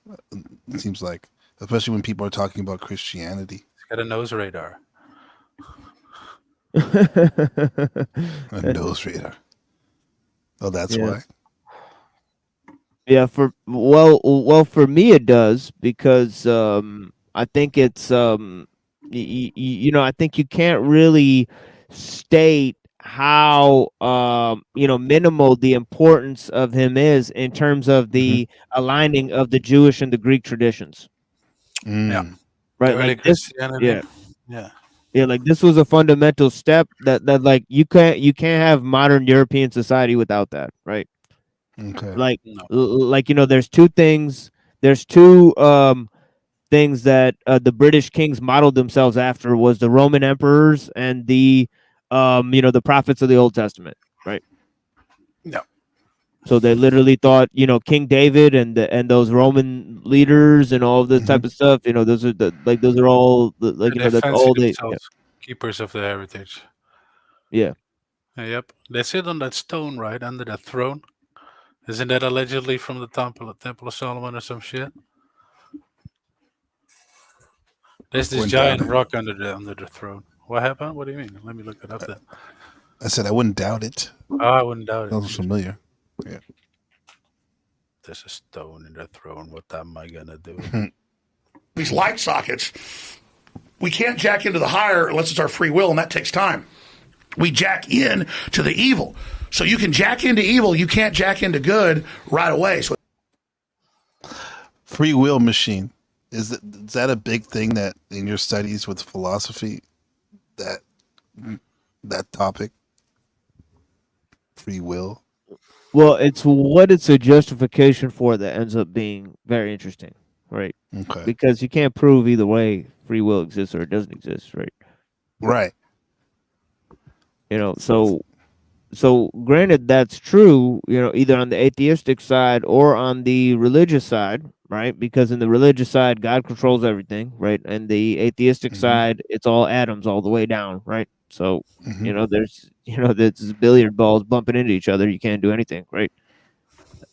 It seems like, especially when people are talking about Christianity. He's got a nose radar. A nose radar. Oh, that's why. Yeah, for me it does, because I think it's I think you can't really state how minimal the importance of him is in terms of the aligning of the Jewish and the Greek traditions. Yeah. Right. Like this, like this was a fundamental step that like you can't have modern European society without that, right? Okay. Like there's two things. There's two things that the British kings modeled themselves after, was the Roman emperors and the the prophets of the Old Testament, right? No. So they literally thought, King David and those Roman leaders and all of this type of stuff, those are all that's all they keepers of the heritage. Yeah. Yep. They sit on that stone right under that throne. Isn't that allegedly from the Temple of Solomon or some shit? There's this giant rock under the throne. What happened? What do you mean? Let me look it up then. I said I wouldn't doubt it. Oh, I wouldn't doubt it. That was familiar. Yeah. There's a stone in the throne. What am I gonna do? These light sockets, we can't jack into the higher unless it's our free will, and that takes time. We jack in to the evil. So you can jack into evil, you can't jack into good right away. So free will machine. Is that a big thing that in your studies with philosophy, that topic? Free will? Well, it's what it's a justification for that ends up being very interesting. right? Okay. Because you can't prove either way free will exists or it doesn't exist, right? Right. You know, so granted that's true, you know, either on the atheistic side or on the religious side, right? Because in the religious side, God controls everything, right? And the atheistic side, it's all atoms all the way down, right? So, you know, there's billiard balls bumping into each other. You can't do anything, right?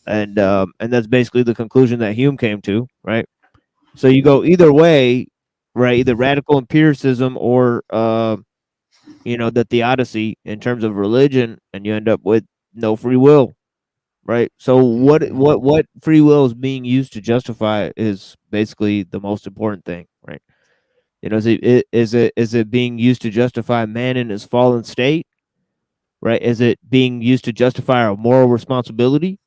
And that's basically the conclusion that Hume came to, right? So you go either way, right? Either radical empiricism or you know, the theodicy in terms of religion, and you end up with no free will, right? So what free will is being used to justify is basically the most important thing, right? You know, is it being used to justify man in his fallen state, right? Is it being used to justify our moral responsibility?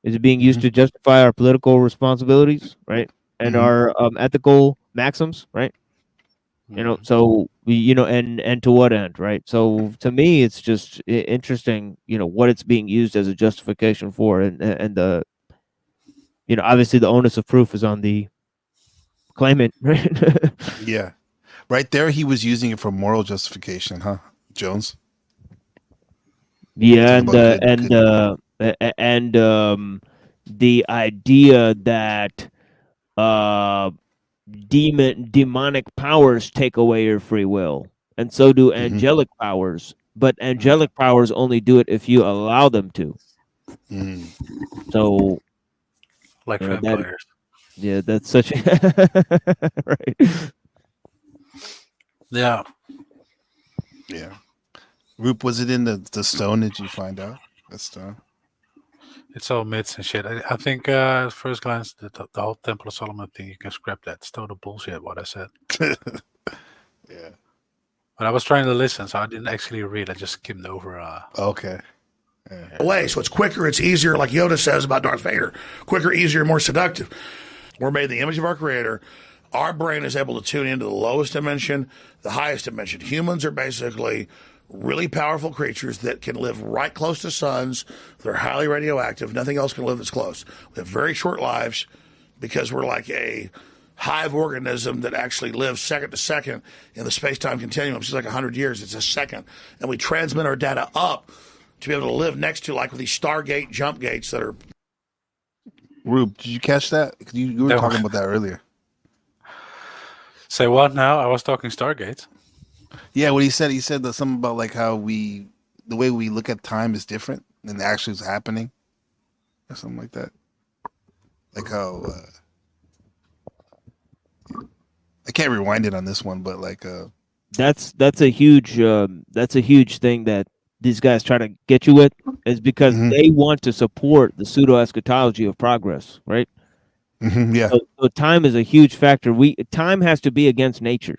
Is it being used to justify our political responsibilities, right? And our ethical maxims, right? You know, so you know, and to what end, right? So to me, it's just interesting, you know, what it's being used as a justification for, and the, you know, obviously the onus of proof is on the claimant, right? Yeah, right there, he was using it for moral justification, huh, Jones? Yeah, Talking about and the idea that demonic powers take away your free will, and so do angelic powers, but angelic powers only do it if you allow them to. So, like you know, vampires. Yeah, that's such a right. Yeah. Yeah. Roop, was it in the stone? Did you find out that stone? It's all myths and shit. I think at first glance, the whole Temple of Solomon thing, you can scrap that. It's total bullshit what I said. Yeah. But I was trying to listen, so I didn't actually read. I just skimmed over. Okay. Way, so it's quicker, it's easier, like Yoda says about Darth Vader. Quicker, easier, more seductive. We're made in the image of our Creator. Our brain is able to tune into the lowest dimension, the highest dimension. Humans are basically really powerful creatures that can live right close to suns. They're highly radioactive. Nothing else can live this close. We have very short lives because we're like a hive organism that actually lives second to second in the space-time continuum. It's like 100 years. It's a second. And we transmit our data up to be able to live next to, like with these Stargate jump gates that are... Rube, did you catch that? You were talking about that earlier. Say what now? I was talking Stargate. Yeah, what he said that something about like how the way we look at time is different than actually is happening, or something like that. Like how I can't rewind it on this one, but like that's a huge thing that these guys try to get you with, is because they want to support the pseudo eschatology of progress, right? Yeah. So time is a huge factor. Time has to be against nature,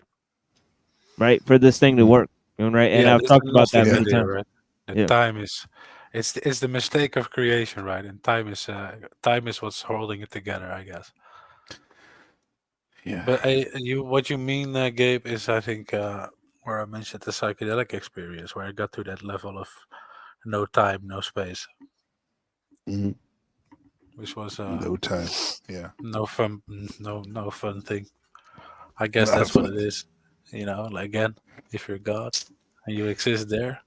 right, for this thing to work, right? And I've talked about that many times. Right? And time is, it's the mistake of creation, right? And time is what's holding it together, I guess. Yeah. But what you mean, Gabe, is I think where I mentioned the psychedelic experience, where I got to that level of no time, no space, which was no time, yeah, no fun thing. I guess that's what it is. You know, like, again, if you're God and you exist there,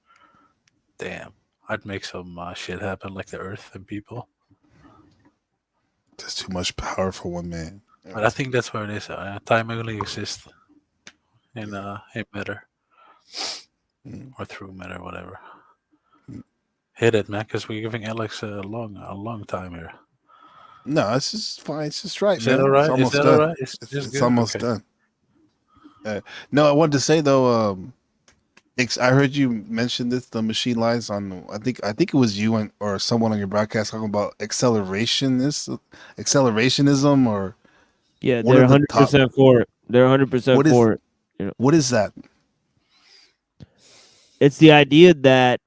damn, I'd make some shit happen, like the Earth and people. There's too much power for one man. But I think that's where it is. Time only exists in matter or through matter, whatever. Hit it, man, because we're giving Alex a long time here. No, it's just fine. It's just right, is man. That all right? It's almost that done. All right? It's almost done. No, I wanted to say though. I heard you mention this. The machine lines on. I think it was you or someone on your broadcast talking about accelerationism, or yeah, they're 100% for it. They're 100% for it. You know? What is that? It's the idea that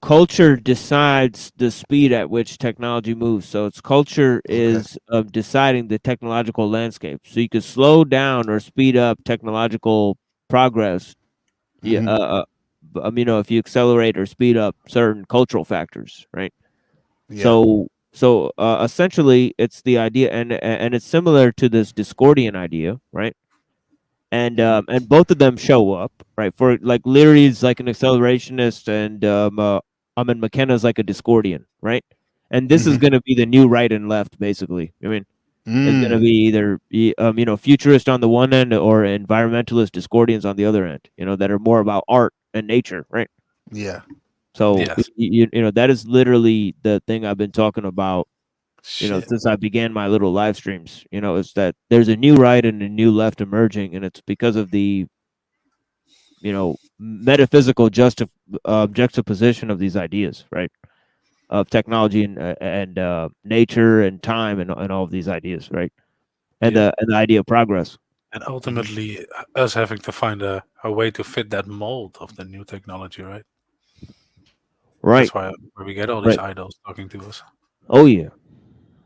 culture decides the speed at which technology moves. So it's culture is deciding the technological landscape. So you can slow down or speed up technological progress. Yeah, you know, if you accelerate or speed up certain cultural factors, right? Yeah. So essentially, it's the idea, and it's similar to this Discordian idea, right? And both of them show up, right? For like Leary's like an accelerationist, and McKenna's like a Discordian, right? And this is going to be the new right and left, basically. I mean, it's going to be either futurist on the one end or environmentalist Discordians on the other end. That are more about art and nature, right? Yeah. So that is literally the thing I've been talking about, since I began my little live streams. Is that there's a new right and a new left emerging, and it's because of the metaphysical juxtaposition of these ideas, right? Of technology and nature and time and all of these ideas, right? And the idea of progress. And ultimately, us having to find a way to fit that mold of the new technology, right? Right. That's why we get all these idols talking to us. Oh yeah,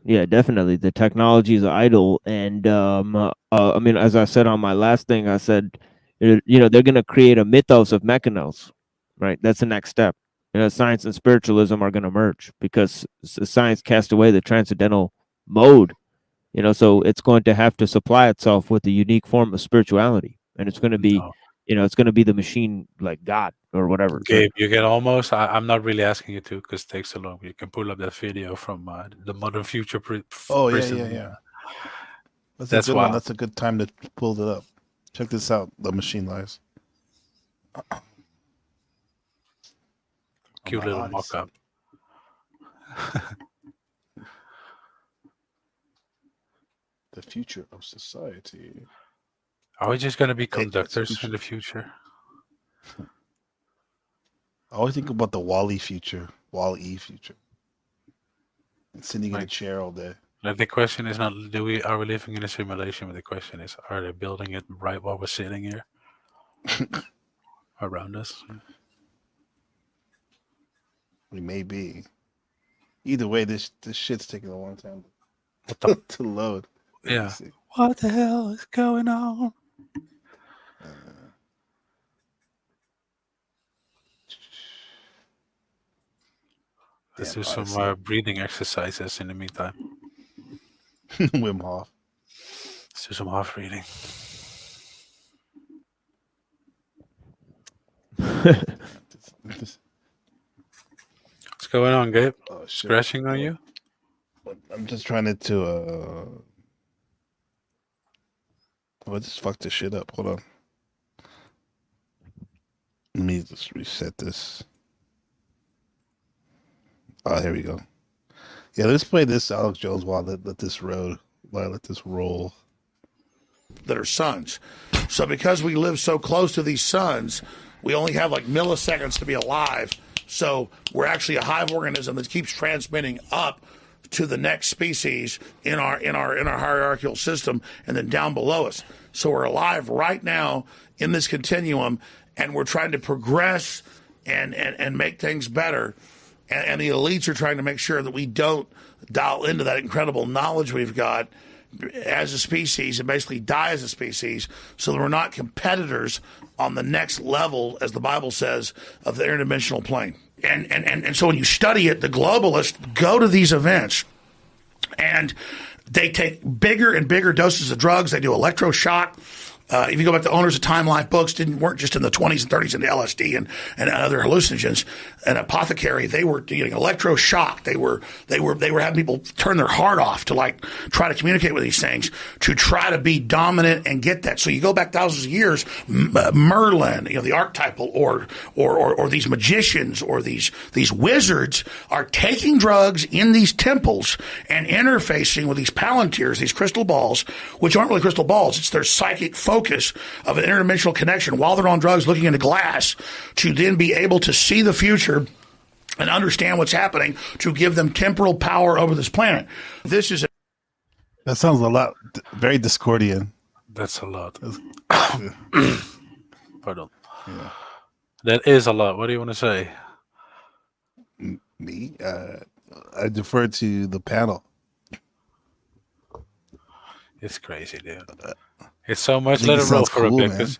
yeah, definitely. The technology is idle, and I mean, as I said on my last thing, I said, they're going to create a mythos of mechanos, right? That's the next step. Science and spiritualism are going to merge because science cast away the transcendental mode. So it's going to have to supply itself with a unique form of spirituality, and it's going to be. It's going to be the machine, like God or whatever. Gabe, you can almost. I'm not really asking you to because it takes so long. You can pull up that video from the Modern Future. Yeah. That's a good one. That's a good time to pull it up. Check this out. The machine lies. Cute little mock-up. The future of society. Are we just going to be conductors in the future? I always think about the Wall-E future. Wall-E future. And sitting in a chair all day. Like the question is not are we living in a simulation, but the question is, are they building it right while we're sitting here around us? We may be. Either way, this shit's taking a long time to load. Yeah. What the hell is going on? Let's do some breathing exercises in the meantime. Wim Hof. Let's do some half breathing. What's going on, Gabe? Scratching on you? I'm just trying to I just fucked this shit up. Hold on. Let me just reset this. Oh, here we go. Yeah, let's play this Alex Jones while I let this roll. That are suns. So because we live so close to these suns, we only have like milliseconds to be alive. So we're actually a hive organism that keeps transmitting up to the next species in our hierarchical system and then down below us. So we're alive right now in this continuum, and we're trying to progress and make things better. And the elites are trying to make sure that we don't dial into that incredible knowledge we've got as a species and basically die as a species, so that we're not competitors on the next level, as the Bible says, of the interdimensional plane. And so when you study it, the globalists go to these events and they take bigger and bigger doses of drugs. They do electroshock. If you go back to owners of Time Life books, weren't just in the 20s and 30s into LSD and other hallucinogens. An apothecary, they were getting electroshock. They were having people turn their heart off to like try to communicate with these things, to try to be dominant and get that. So you go back thousands of years, Merlin, the archetypal, or these magicians or these wizards are taking drugs in these temples and interfacing with these palantirs, these crystal balls, which aren't really crystal balls. It's their psychic focus of an interdimensional connection while they're on drugs, looking into glass, to then be able to see the future and understand what's happening, to give them temporal power over this planet. That sounds a lot, very Discordian. That's a lot. Pardon. Yeah. That is a lot. What do you want to say? Me? I defer to the panel. It's crazy, dude. It's so much. Let it roll for a bit.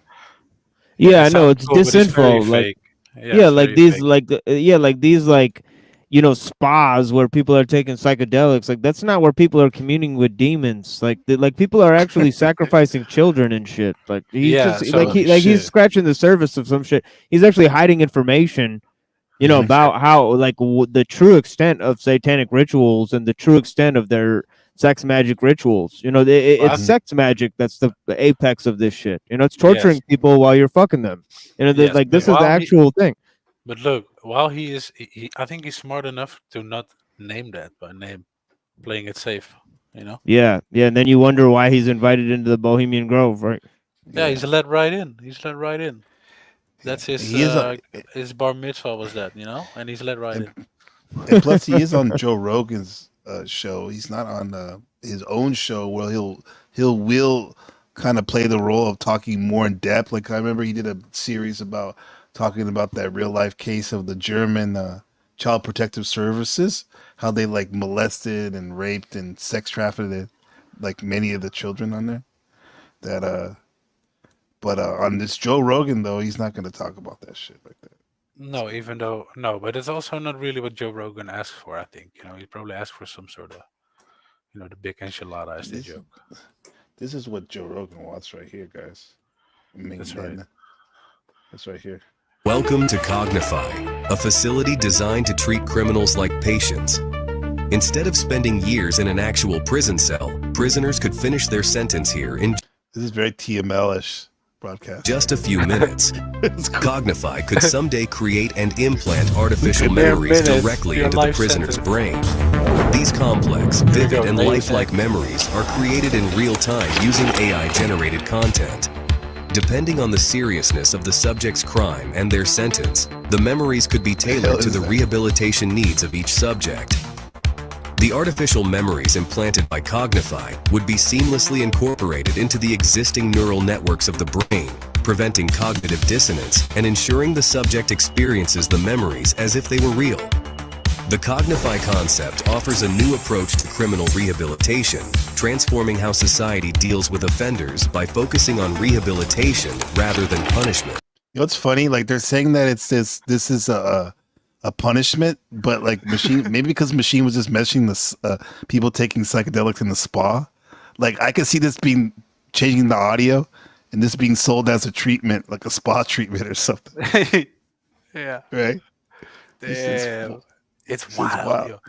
Yeah, I know it's disinfo. Like, like these, like these, like spas where people are taking psychedelics. Like, that's not where people are communing with demons. Like, people are actually sacrificing children and shit. Like, he's scratching the surface of some shit. He's actually hiding information, about how, like, the true extent of satanic rituals and the true extent of their sex magic rituals. It's sex magic that's the apex of this shit. It's torturing people while you're fucking them. This is the actual thing. But look, while I think he's smart enough to not name that by name, playing it safe, Yeah, and then you wonder why he's invited into the Bohemian Grove, right? Yeah, he's let right in. That's his bar mitzvah was that, and he's let right in. And plus, he is on Joe Rogan's show. He's not on his own show where will kind of play the role of talking more in depth. Like, I remember he did a series about talking about that real life case of the German Child Protective Services, how they like molested and raped and sex trafficked like many of the children on there. But on this Joe Rogan though, he's not going to talk about that shit like that. No, but it's also not really what Joe Rogan asked for. I think he probably asked for some sort of the big enchilada as the joke. This is what Joe Rogan wants right here, guys. That's right. That's right here. Welcome to Cognify, a facility designed to treat criminals like patients. Instead of spending years in an actual prison cell, prisoners could finish their sentence here in this is very TML-ish broadcast. Just a few minutes. Cognify could someday create and implant artificial memories directly into the prisoner's brain. These complex, vivid, and lifelike memories are created in real time using AI-generated content. Depending on the seriousness of the subject's crime and their sentence, the memories could be tailored to the rehabilitation needs of each subject. The artificial memories implanted by Cognify would be seamlessly incorporated into the existing neural networks of the brain, preventing cognitive dissonance and ensuring the subject experiences the memories as if they were real. The Cognify concept offers a new approach to criminal rehabilitation, transforming how society deals with offenders by focusing on rehabilitation rather than punishment. It's funny, like they're saying that this is a punishment, but like Machine, maybe because Machine was just mentioning this people taking psychedelics in the spa. Like I could see this being changing the audio and this being sold as a treatment, like a spa treatment or something. Yeah. Right. Damn. It's wild.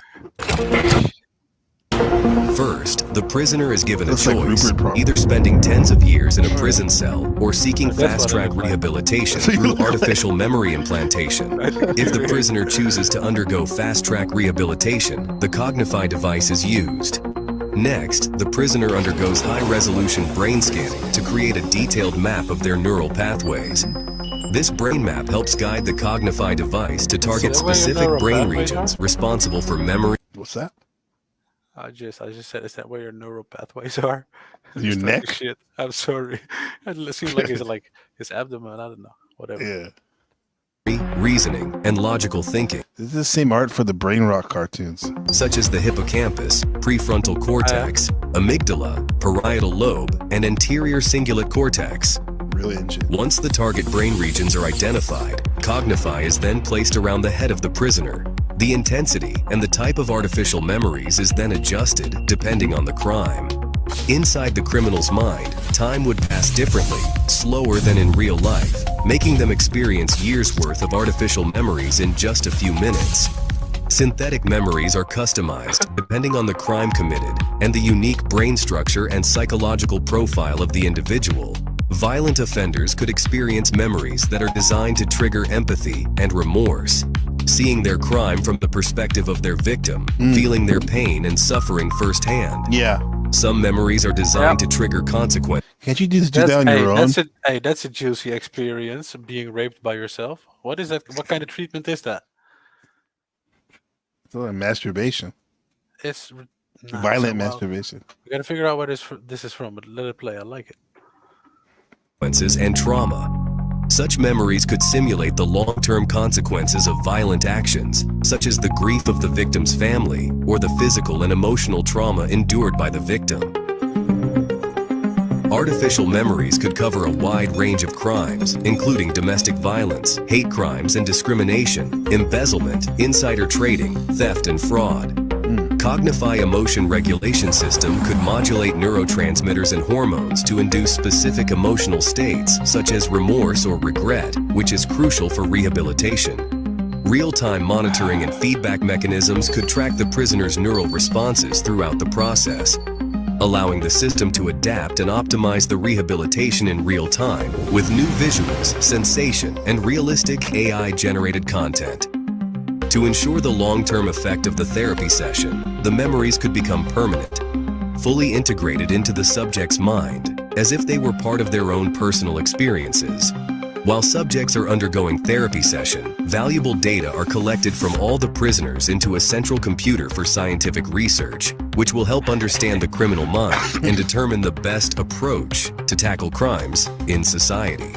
First, the prisoner is given a choice, either spending tens of years in a prison cell or seeking fast-track rehabilitation through artificial memory implantation. If the prisoner chooses to undergo fast-track rehabilitation, the Cognify device is used. Next, the prisoner undergoes high-resolution brain scanning to create a detailed map of their neural pathways. This brain map helps guide the Cognify device to target specific brain regions responsible for memory. What's that? I just said, is that where your neural pathways are? Your neck? Shit. I'm sorry. It seems like it's like his abdomen. I don't know. Whatever. Yeah. Reasoning and logical thinking. This is the same art for the Brain Rock cartoons. Such as the hippocampus, prefrontal cortex, amygdala, parietal lobe, and anterior cingulate cortex. Really interesting. Once the target brain regions are identified, Cognify is then placed around the head of the prisoner. The intensity and the type of artificial memories is then adjusted depending on the crime. Inside the criminal's mind, time would pass differently, slower than in real life, making them experience years' worth of artificial memories in just a few minutes. Synthetic memories are customized depending on the crime committed and the unique brain structure and psychological profile of the individual. Violent offenders could experience memories that are designed to trigger empathy and remorse, seeing their crime from the perspective of their victim, feeling their pain and suffering firsthand. Yeah. Some memories are designed to trigger consequence. Can't you do that on your own? That's a juicy experience, being raped by yourself. What is that? What kind of treatment is that? It's like masturbation. It's violent masturbation. We gotta figure out where this is from, but let it play. I like it. And trauma. Such memories could simulate the long-term consequences of violent actions, such as the grief of the victim's family or the physical and emotional trauma endured by the victim. Artificial memories could cover a wide range of crimes, including domestic violence, hate crimes and discrimination, embezzlement, insider trading, theft and fraud. Cognify emotion regulation system could modulate neurotransmitters and hormones to induce specific emotional states such as remorse or regret, which is crucial for rehabilitation. Real-time monitoring and feedback mechanisms could track the prisoner's neural responses throughout the process, allowing the system to adapt and optimize the rehabilitation in real time with new visuals, sensation, and realistic AI-generated content. To ensure the long-term effect of the therapy session, the memories could become permanent, fully integrated into the subject's mind, as if they were part of their own personal experiences. While subjects are undergoing therapy session, valuable data are collected from all the prisoners into a central computer for scientific research, which will help understand the criminal mind and determine the best approach to tackle crimes in society.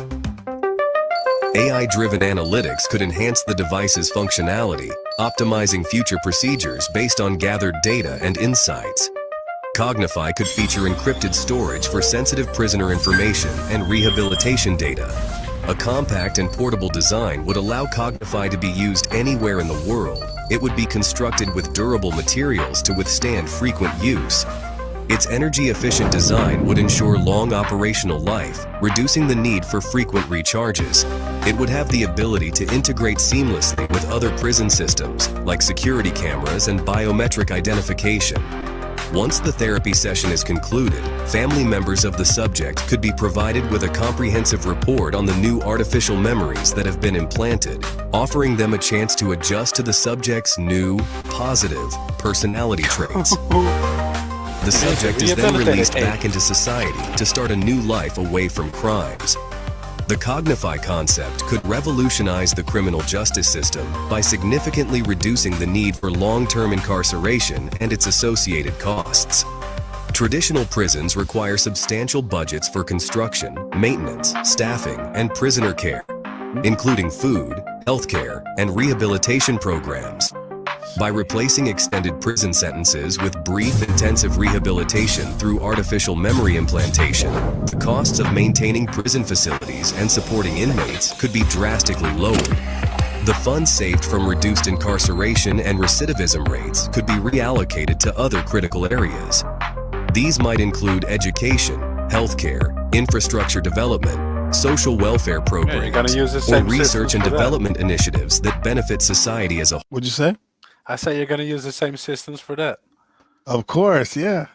AI-driven analytics could enhance the device's functionality, optimizing future procedures based on gathered data and insights. Cognify could feature encrypted storage for sensitive prisoner information and rehabilitation data. A compact and portable design would allow Cognify to be used anywhere in the world. It would be constructed with durable materials to withstand frequent use. Its energy-efficient design would ensure long operational life, reducing the need for frequent recharges. It would have the ability to integrate seamlessly with other prison systems, like security cameras and biometric identification. Once the therapy session is concluded, family members of the subject could be provided with a comprehensive report on the new artificial memories that have been implanted, offering them a chance to adjust to the subject's new, positive personality traits. The subject is then released back into society to start a new life away from crimes. The Cognify concept could revolutionize the criminal justice system by significantly reducing the need for long-term incarceration and its associated costs. Traditional prisons require substantial budgets for construction, maintenance, staffing, and prisoner care, including food, healthcare, and rehabilitation programs. By replacing extended prison sentences with brief, intensive rehabilitation through artificial memory implantation, the costs of maintaining prison facilities and supporting inmates could be drastically lowered. The funds saved from reduced incarceration and recidivism rates could be reallocated to other critical areas. These might include education, healthcare, infrastructure development, social welfare programs, or research and development initiatives that benefit society as a whole. What'd you say? I say you're going to use the same systems for that. Of course, yeah.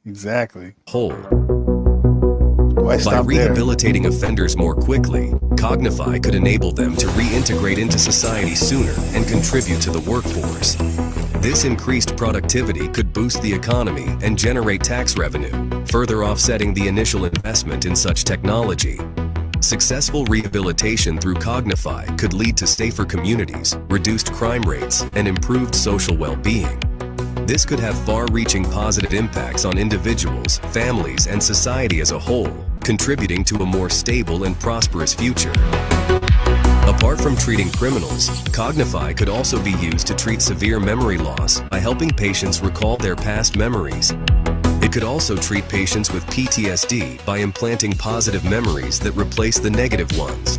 Exactly. Whole. By rehabilitating offenders more quickly, Cognify could enable them to reintegrate into society sooner and contribute to the workforce. This increased productivity could boost the economy and generate tax revenue, further offsetting the initial investment in such technology. Successful rehabilitation through Cognify could lead to safer communities, reduced crime rates, and improved social well-being. This could have far-reaching positive impacts on individuals, families, and society as a whole, contributing to a more stable and prosperous future. Apart from treating criminals, Cognify could also be used to treat severe memory loss by helping patients recall their past memories. It could also treat patients with PTSD by implanting positive memories that replace the negative ones.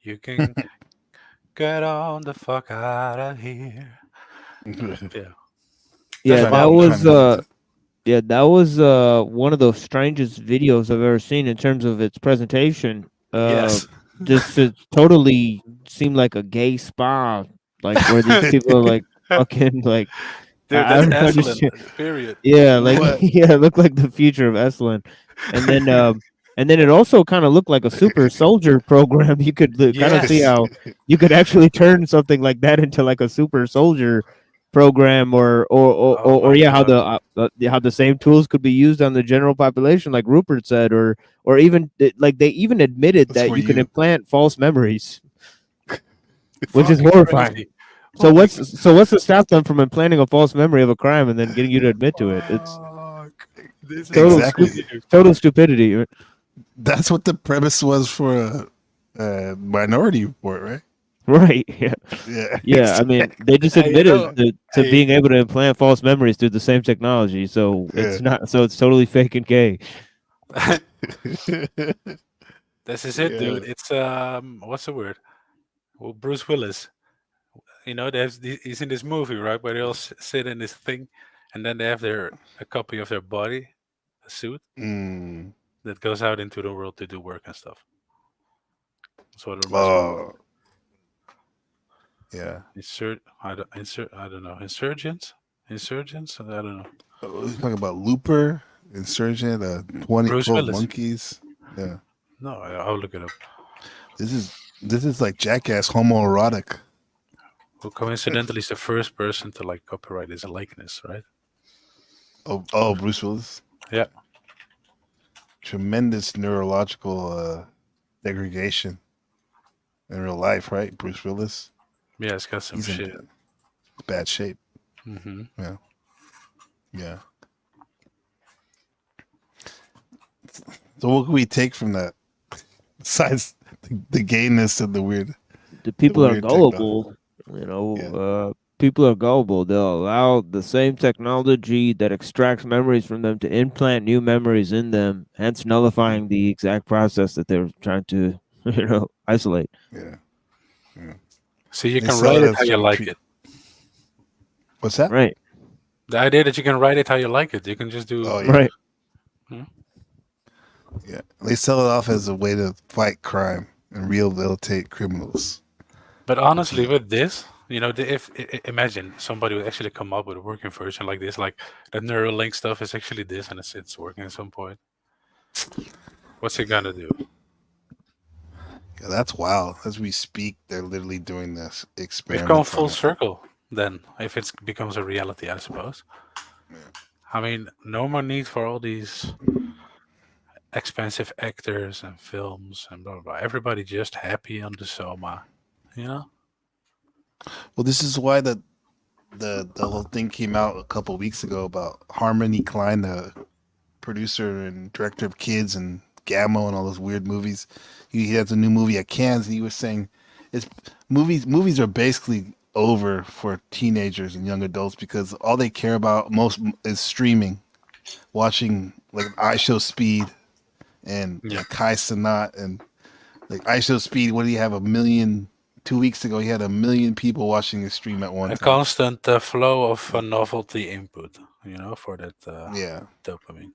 You can get on the fuck out of here. Yeah, that was one of the strangest videos I've ever seen in terms of its presentation. Yes. Just it totally seemed like a gay spa, like where these people are like fucking like. Dude, that's excellent. Period. Yeah, like yeah, it looked like the future of Esalen, and then it also kind of looked like a super soldier program. You could kind of see how you could actually turn something like that into like a super soldier program, or how the same tools could be used on the general population, like Rupert said, or even like they even admitted that you can implant false memories, which is horrifying. So what's to stop them from implanting a false memory of a crime and then getting you to admit to it? It's total stupidity. That's what the premise was for a Minority Report, right? Right. Yeah. Yeah. Yeah. I mean, they just admitted to being able to implant false memories through the same technology. So it's not. So it's totally fake and gay. This is it, dude. It's what's the word? Well, Bruce Willis. You know, he's in this movie, right? Where they all sit in this thing, and then they have a copy of their body, a suit that goes out into the world to do work and stuff. That's what it reminds me of. Yeah. I don't know. Insurgents. I don't know. He's talking about Looper, Insurgent, 12 Monkeys. Yeah. No, I'll look it up. This is like Jackass homoerotic. Who coincidentally is the first person to like copyright his likeness, right? Oh, Bruce Willis. Yeah. Tremendous neurological degradation in real life, right? Bruce Willis. Yeah, it's got some shit. Bad shape. Mm-hmm. Yeah. Yeah. So what can we take from that? Besides the gayness and the weird. The people are gullible. You know, people are gullible. They'll allow the same technology that extracts memories from them to implant new memories in them, hence nullifying the exact process that they're trying to, isolate. Yeah. So you can write it how you like it. What's that? Right. The idea that you can write it how you like it. You can just do right. Yeah. They sell it off as a way to fight crime and rehabilitate criminals. But honestly, with this, if imagine somebody would actually come up with a working version like this, like that Neuralink stuff is actually this, and it's working at some point. What's it gonna do? Yeah, that's wild. As we speak, they're literally doing this experiment. We've gone full circle then, if it becomes a reality, I suppose. Yeah. I mean, no more need for all these expensive actors and films and blah, blah, blah. Everybody just happy on the Soma, Well, this is why the whole thing came out a couple weeks ago about Harmony Klein, the producer and director of Kids and Gamma and all those weird movies. He has a new movie at Cannes, and he was saying movies are basically over for teenagers and young adults because all they care about most is streaming, watching like I Show Speed and Kai Cenat and like I Show Speed. What do you have? 1 million? 2 weeks ago, he had 1 million people watching his stream at one time. A constant flow of novelty input, for that dopamine.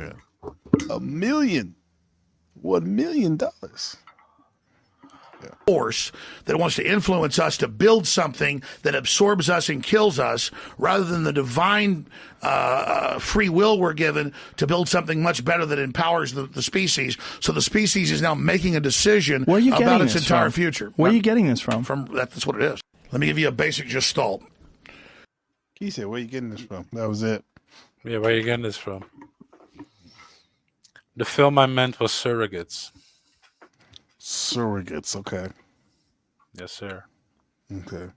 Yeah. $1 million. $1 million. Force that wants to influence us to build something that absorbs us and kills us rather than the divine free will we're given to build something much better that empowers the species. So the species is now making a decision about its entire future. Where are you getting this from? That's what it is. Let me give you a basic gestalt. He said, where are you getting this from? That was it. Yeah, where are you getting this from? The film I meant was Surrogates. Surrogates, okay. Yes, sir. Okay.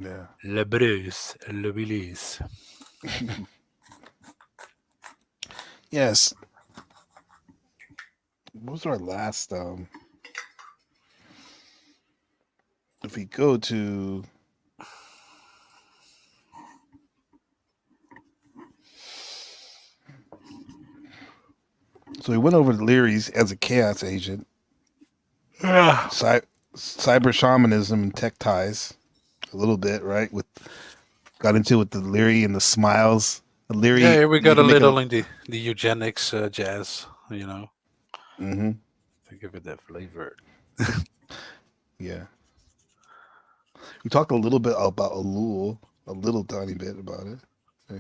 Yeah. Le Bruce, Le Willis. Yes. What was our last if we go to so we went over to Leary's as a chaos agent. Yeah. Cyber shamanism and tech ties. A little bit, right? Got into it with the Leary and the smiles. Leary. Yeah, we got a little in the eugenics jazz, Mm-hmm. To give it that flavor. Yeah. We talked a little bit about Elul, a little tiny bit about it. Yeah.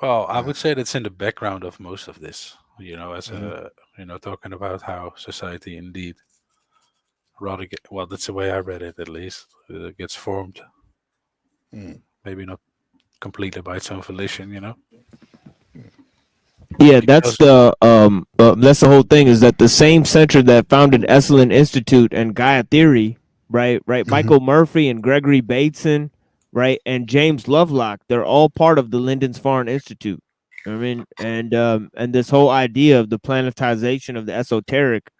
Well, I would say that's in the background of most of this, as talking about how society indeed that's the way I read it, at least. It gets formed. Maybe not completely by its own volition, Yeah, that's the whole thing, is that the same center that founded Esalen Institute and Gaia Theory, right? Mm-hmm. Michael Murphy and Gregory Bateson, right, and James Lovelock, they're all part of the Linden's Foreign Institute. I mean, and this whole idea of the planetization of the esoteric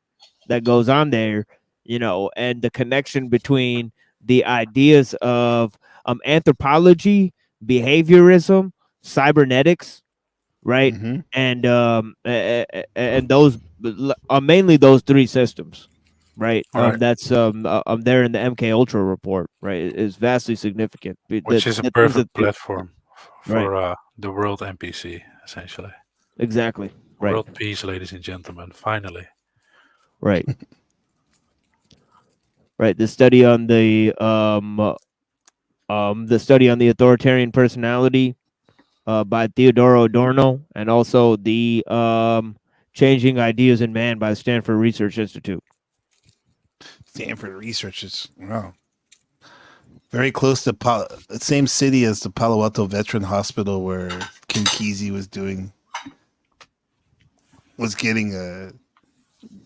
that goes on there and the connection between the ideas of anthropology, behaviorism, cybernetics, right? Mm-hmm. And those mainly those three systems, right? Right. That's there in the MK Ultra report, right? Is vastly significant. Which is a perfect platform for the world NPC, essentially. Exactly. Right. World peace, ladies and gentlemen. Finally. Right. Right. The study on the authoritarian personality by Theodore Adorno, and also the Changing Ideas in Man by the Stanford Research Institute. Stanford Researchers. Wow. Very close to the same city as the Palo Alto Veteran Hospital where Kim Kesey was getting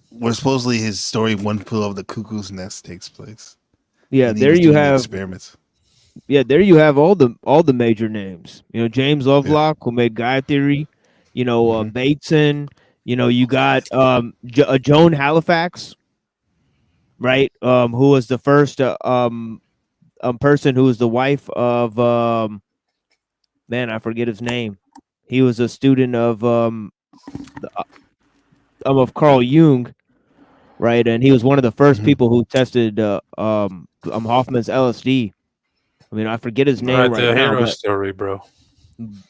where supposedly his story One Flew Over the Cuckoo's Nest takes place. Yeah, there you have experiments. Yeah, there you have all the major names. James Lovelock, who made Gaia theory. Bateson. You got Joan Halifax, right? Who was the first person who was the wife of I forget his name. He was a student of Carl Jung, right? And he was one of the first people who tested Hoffman's LSD. I mean, I forget his name right the now. Hero story, bro.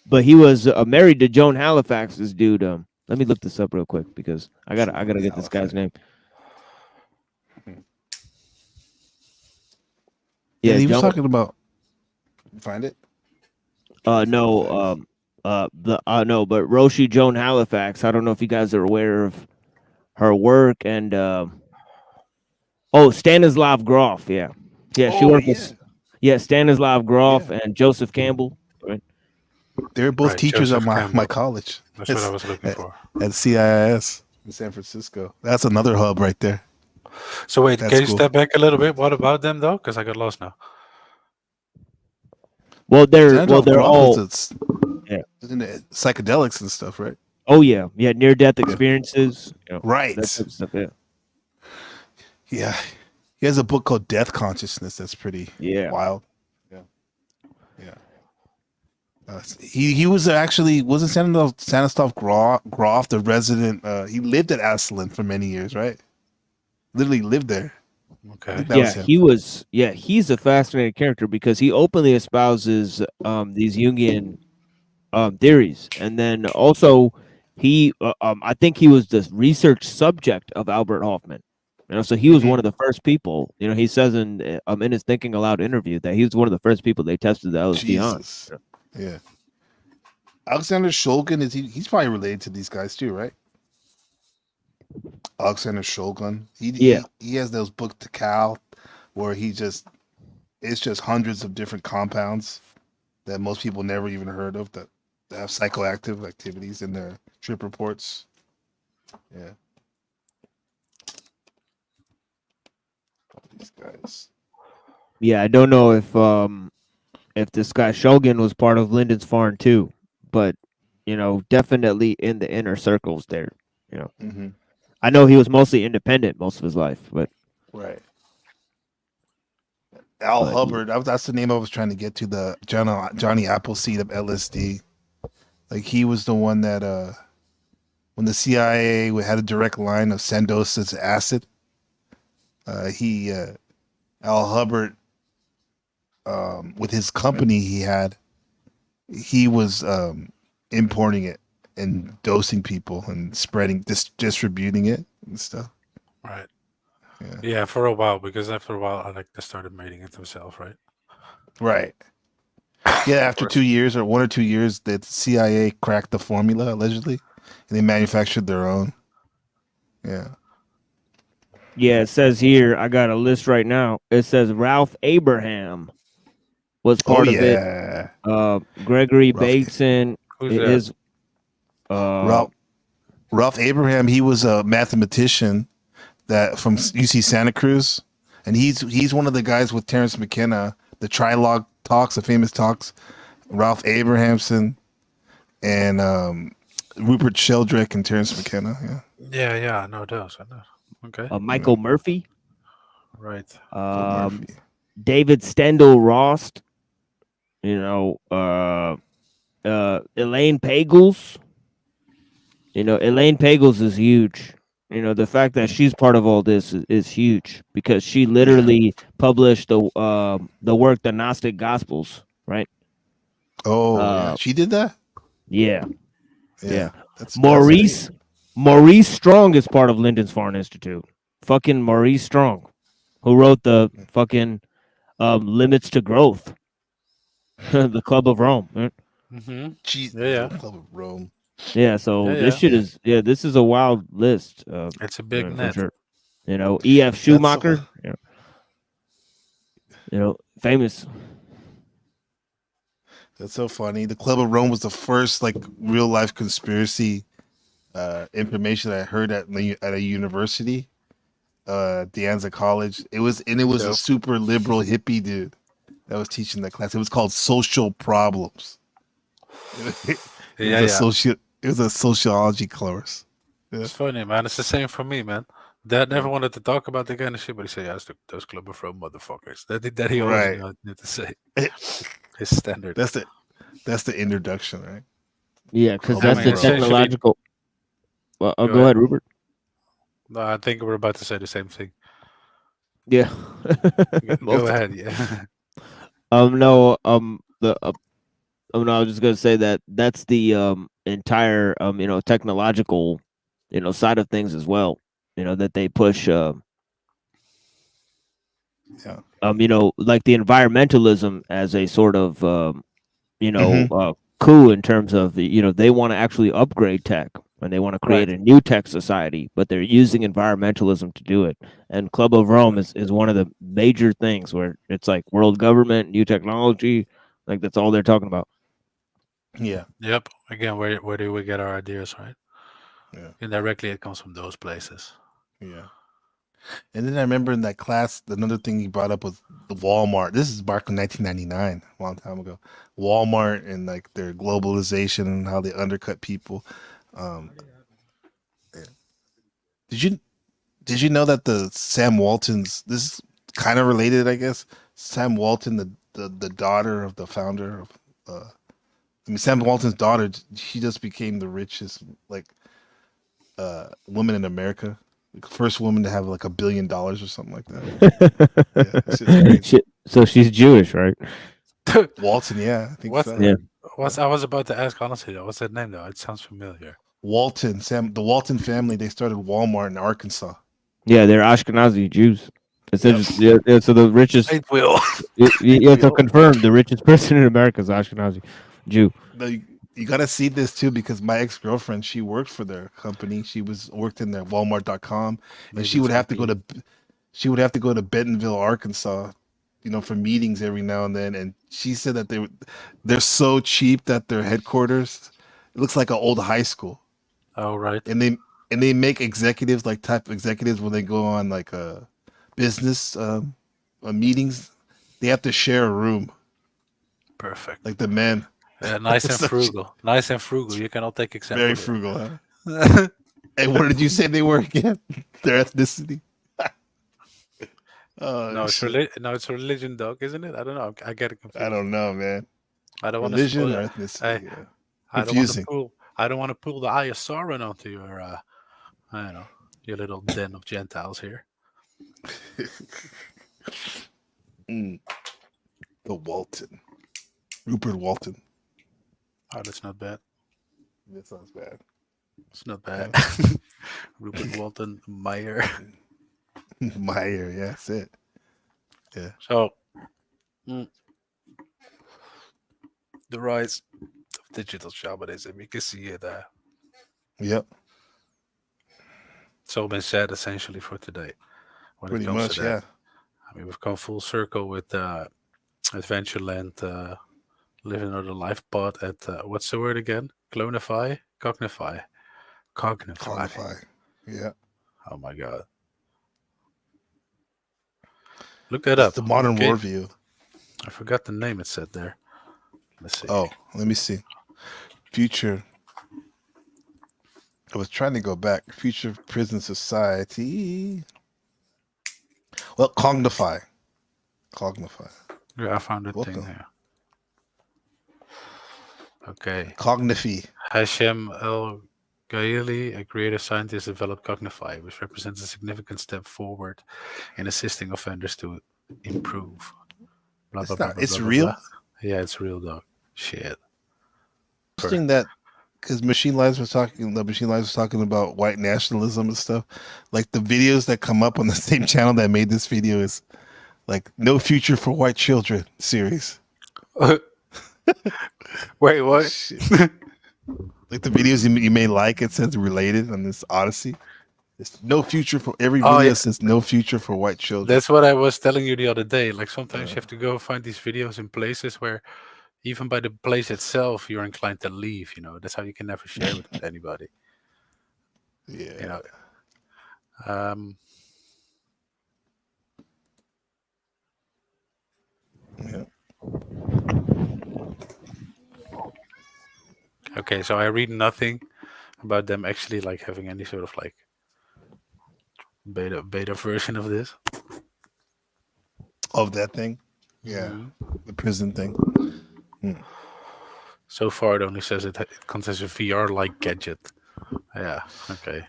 But he was married to Joan Halifax's dude. Let me look this up real quick because I gotta get this guy's name. Yeah, he was talking about. Find it. No, but Roshi Joan Halifax. I don't know if you guys are aware of her work, and Stanislav Grof. Yeah, she worked with Stanislav Grof and Joseph Campbell. Right? They're both teachers at my college. That's what I was looking for. At CIIS in San Francisco. That's another hub right there. So wait, can you step back a little bit? What about them though? Because I got lost now. Well, they're all isn't it psychedelics and stuff, right? Oh yeah, near death experiences. Right. That type of stuff, yeah. He has a book called Death Consciousness that's pretty wild. He was actually wasn't Stanislav Grof the resident. He lived at Aslan for many years, right? Literally lived there. Okay. He's a fascinating character because he openly espouses these Jungian theories, and then also he I think he was the research subject of Albert Hofmann. So he was one of the first people. He says in his Thinking Aloud interview that he was one of the first people they tested the LSD on. Yeah. Alexander Shulgin he's probably related to these guys too, right? Alexander Shulgin. He has those books to Cal where it's just hundreds of different compounds that most people never even heard of that have psychoactive activities in their trip reports. Yeah. These guys. Yeah, I don't know if this guy Shulgin was part of Lyndon's Farm too, but definitely in the inner circles there. Mm-hmm. I know he was mostly independent most of his life, but right. Al Hubbard, that's the name I was trying to get to. The Johnny Appleseed of LSD. Like he was the one that when the CIA had a direct line of Sandoz's acid, Al Hubbard, with his company he was importing it and dosing people and spreading, distributing it and stuff. Right. Yeah, for a while, because after a while, they started making it themselves, right? Right. Yeah, after 2 years or 1 or 2 years, the CIA cracked the formula, allegedly, and they manufactured their own. Yeah. Yeah, it says here, I got a list right now. It says Ralph Abraham was part of it. Gregory Bateson is Ralph Abraham. He was a mathematician that from UC Santa Cruz, and he's one of the guys with Terence McKenna, the Trilog talks, the famous talks. Ralph Abrahamson and Rupert Sheldrake and Terence McKenna. Yeah, I know those. I know. Okay. Michael Murphy. Right. David Stendhal Rost, Elaine Pagels. Elaine Pagels is huge. The fact that she's part of all this is huge because she literally published the work, the Gnostic Gospels, right? Oh, she did that. Yeah. That's Maurice Strong is part of Lyndon's Foreign Institute. Fucking Maurice Strong, who wrote the fucking Limits to Growth, the Club of Rome. Right? Mm-hmm. The Club of Rome. Yeah, so this shit is this is a wild list. It's a big net. For sure. E.F. Schumacher, famous. That's so funny. The Club of Rome was the first like real life conspiracy information I heard at a university, De Anza College. It was a super liberal hippie dude that was teaching that class. It was called Social Problems. It was a sociology course. Yeah. It's funny, man. It's the same for me, man. Dad never wanted to talk about the kind of shit, but he said, "Yeah, those Club of Rome motherfuckers." That he always need to say. His standard. That's the introduction, right? Yeah, because that's the technological. Well, go ahead, Rupert. No, I think we're about to say the same thing. Yeah. Go ahead. Yeah. No. No, I was just gonna say that's the entire technological side of things as well. That they push. Like the environmentalism as a sort of coup in terms of they want to actually upgrade tech and they want to create a new tech society, but they're using environmentalism to do it. And Club of Rome is one of the major things where it's like world government, new technology, like that's all they're talking about. Yeah. Yep. Again, where do we get our ideas, right? Yeah. Indirectly, it comes from those places. Yeah. And then I remember in that class, another thing he brought up was the Walmart. This is back in 1999, a long time ago. Walmart and like their globalization and how they undercut people. Did you know that the Sam Walton's, this is kind of related, I guess. Sam Walton, the daughter of the founder of Sam Walton's daughter, she just became the richest woman in America. First woman to have like $1 billion or something like that. So she's Jewish, right? Walton, yeah, I think so. Yeah. I was about to ask honestly though. What's that name though? It sounds familiar. Walton, the Walton family. They started Walmart in Arkansas. Yeah, they're Ashkenazi Jews. So the richest. So confirmed, the richest person in America is Ashkenazi Jew. You got to see this too because my ex-girlfriend, she worked for their company. She worked in their Walmart.com, and she would have to go to Bentonville, Arkansas, for meetings every now and then. And she said that they're so cheap that their headquarters, it looks like an old high school. Oh right. And they make executives like type executives when they go on like business meetings, they have to share a room. Perfect. Like the men. Yeah, nice and frugal. Nice and frugal. You cannot take example. Very frugal, huh? And what did you say they were again? Their ethnicity? No, it's religion, dog, isn't it? I don't know. I get it confused. I don't know, man. I don't religion or ethnicity. Yeah. I don't want to pull the eye of Sauron onto your, I don't know, your little den of Gentiles here. The Walton, Rupert Walton. Oh, that's not bad. That sounds bad. It's not bad. Rupert Walton Meyer. Meyer, yeah, that's it. Yeah. So, the rise of digital shamanism, you can see it. Yep. It's all been said essentially for today. Pretty much, yeah. I mean, we've come full circle with Adventureland. Live another life pod at what's the word again? Clonify? Cognify. Yeah. Oh my god. Look that up. The modern war view. I forgot the name it said there. Let's see. Oh, let me see. Future. I was trying to go back. Future Prison Society. Well, Cognify. Yeah, I found the Welcome. thing here. Okay. Cognify. Hashem El-Gaili, a creative scientist, developed Cognify, which represents a significant step forward in assisting offenders to improve. Blah, It's blah, blah, not. blah, It's blah, blah, real. blah. Yeah, it's real, dog. Shit. Interesting that because Machine Lives was talking about white nationalism and stuff. Like the videos that come up on the same channel that made this video is like "No Future for White Children" series. Wait, what? Shit. Like the videos you may like, it says related on this Odyssey. It's no future for every video says no future for white children. That's what I was telling you the other day. Like sometimes you have to go find these videos in places where even by the place itself you're inclined to leave, you know. That's how you can never share it with anybody. Yeah. You know. Yeah. Okay, so I read nothing about them actually like having any sort of like beta version of this. Of that thing? Yeah. The prison thing. So far it only says it contains a VR-like gadget. Yeah, okay.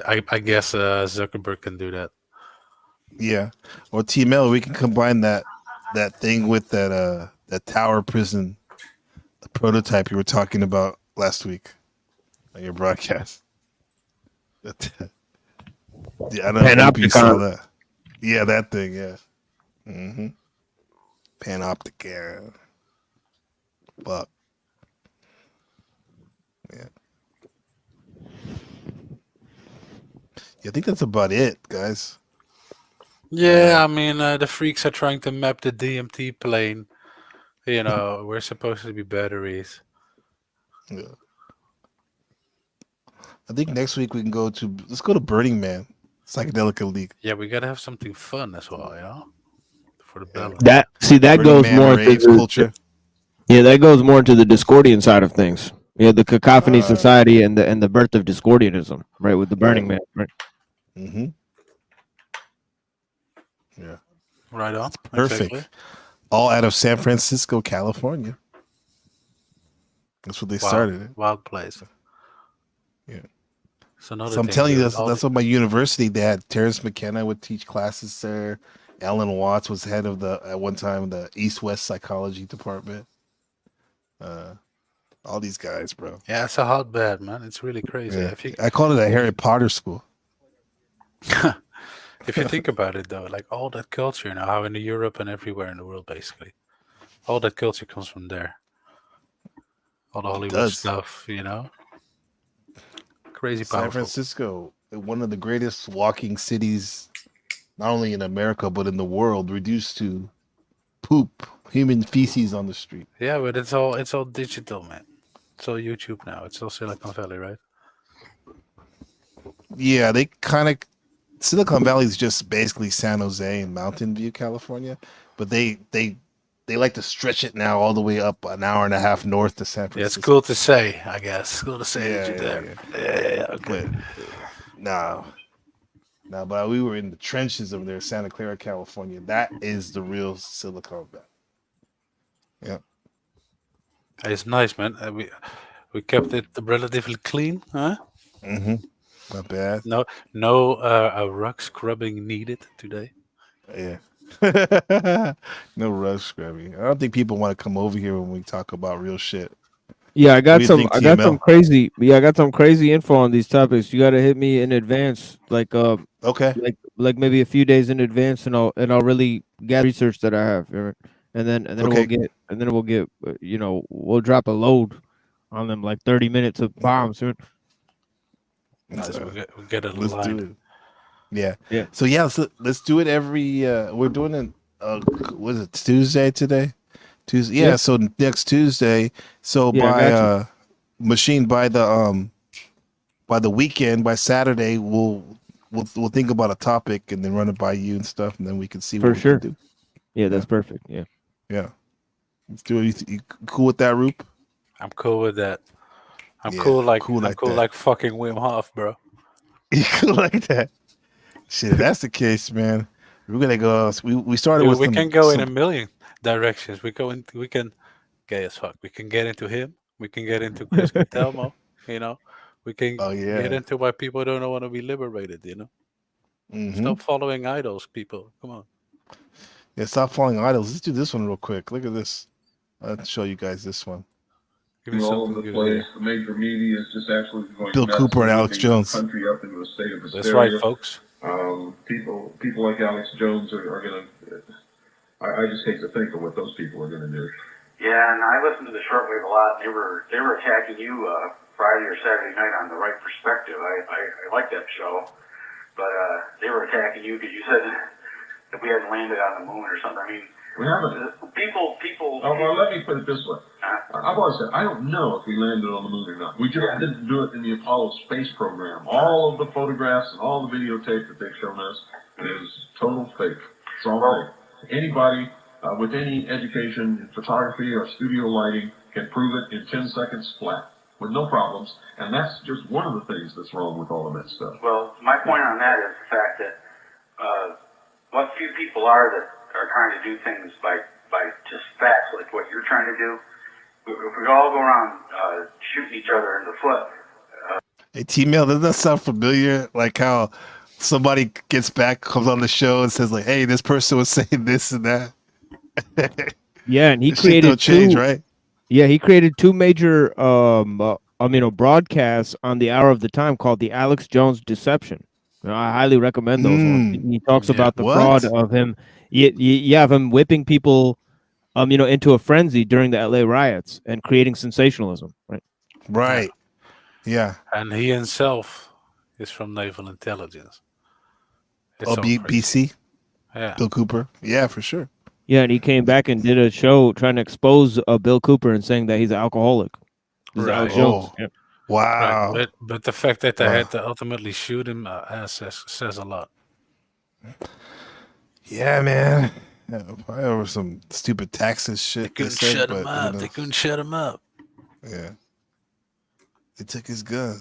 I guess Zuckerberg can do that. Yeah. Or TML, we can combine that thing with that tower prison prototype you were talking about last week on your broadcast. Yeah, I don't know if you saw that. Yeah, that thing, yeah. Mm-hmm. Panopticon. Fuck. Yeah. I think that's about it, guys. Yeah, I mean, the freaks are trying to map the DMT plane. You know, we're supposed to be batteries. Yeah. I think next week we can let's go to Burning Man, Psychedelic Elite. Yeah, we gotta have something fun as well, you know, for the balance. That Burning goes Man, more raves, into culture. Yeah, that goes more into the Discordian side of things. Yeah, the Cacophony Society and the birth of Discordianism, right? With the Burning Man, right? Mm-hmm. Yeah. Right on. Perfect. Exactly. All out of San Francisco, California. That's what they started. Wild place. Yeah. So I'm telling you, that's what my university. They had Terrence McKenna would teach classes there. Alan Watts was head of at one time the East-West Psychology Department. All these guys, bro. Yeah, it's a hotbed, man. It's really crazy. Yeah. I call it a Harry Potter school. If you think about it, though, like all that culture, you know, how in Europe and everywhere in the world, basically, all that culture comes from there. All the Hollywood stuff, you know. Crazy powerful. San Francisco, one of the greatest walking cities, not only in America but in the world, reduced to poop, human feces on the street. Yeah, but it's all digital, man. It's all YouTube now. It's all Silicon Valley, right? Yeah, they kind of Silicon Valley is just basically San Jose and Mountain View, California, but they like to stretch it now all the way up an hour and a half north to San Francisco. Yeah, it's cool to say, I guess. Cool to say that you're there. Yeah, okay. No, but we were in the trenches over there, Santa Clara, California. That is the real Silicon Valley. Yeah. It's nice, man. We kept it relatively clean, huh? Mm-hmm. Not bad. No rug scrubbing needed today. Yeah. No rug scrubbing. I don't think people want to come over here when we talk about real shit. Yeah, I got some crazy info on these topics. You got to hit me in advance, like okay, like maybe a few days in advance, and I'll really get research that I have, and then we'll get you know, we'll drop a load on them, like 30 minutes of bombs. Nice. We'll get it let's aligned. do it. Yeah. So let's do it every. We're doing it. Was it Tuesday today? Tuesday. Yeah. So next Tuesday. So by the weekend, by Saturday, we'll think about a topic and then run it by you and stuff, and then we can see what we can do. Yeah, that's perfect. Yeah. Let's do it. You cool with that, Rup? I'm cool with that. I'm cool like fucking Wim Hof, bro. You cool like that? Shit, if that's the case, man. We're gonna go. We started Dude, with. we some, can go in some- a million directions. We can gay as fuck. We can get into him. We can get into Chris Cantelmo. You know, we can Oh yeah. get into why people don't want to be liberated. You know, stop following idols, people. Come on. Yeah, stop following idols. Let's do this one real quick. Look at this. I'll show you guys this one. Give me all over something the good place. here. The major media is just absolutely going Bill nuts Cooper and and Alex moving the Jones. country up into a state of hysteria. That's right, folks. People like Alex Jones are going to. I just hate to think of what those people are going to do. Yeah, and I listened to the shortwave a lot. They were attacking you Friday or Saturday night on the right perspective. I like that show, but they were attacking you because you said that we hadn't landed on the moon or something. I mean, We haven't. people. Oh, well, let me put it this way. I've always said, I don't know if we landed on the moon or not. We just didn't do it in the Apollo space program. All of the photographs and all the videotape that they've shown us is total fake. It's all fake. Anybody with any education in photography or studio lighting can prove it in 10 seconds flat with no problems. And that's just one of the things that's wrong with all of that stuff. Well, my point on that is the fact that what few people are that are trying to do things by just facts, like what you're trying to do. If we all go around shooting each other in the foot. Hey, T-Mail, doesn't that sound familiar? Like how somebody gets back, comes on the show and says like, hey, this person was saying this and that. Yeah, and he This shit created don't change, two, right? Yeah, he created two major broadcasts on the Hour of the Time called the Alex Jones Deception. I highly recommend those ones. He talks about the fraud of him. Yeah, of him whipping people, into a frenzy during the LA riots and creating sensationalism. Right. Right. Yeah. And he himself is from Naval Intelligence. It's BC. Yeah. Bill Cooper. Yeah, for sure. Yeah, and he came back and did a show trying to expose Bill Cooper and saying that he's an alcoholic. Right. Yep. Wow. Right. But the fact that they had to ultimately shoot him says a lot. Yeah, man. Yeah, probably over some stupid taxes shit. They couldn't shut him up. They couldn't shut him up. Yeah. They took his gun.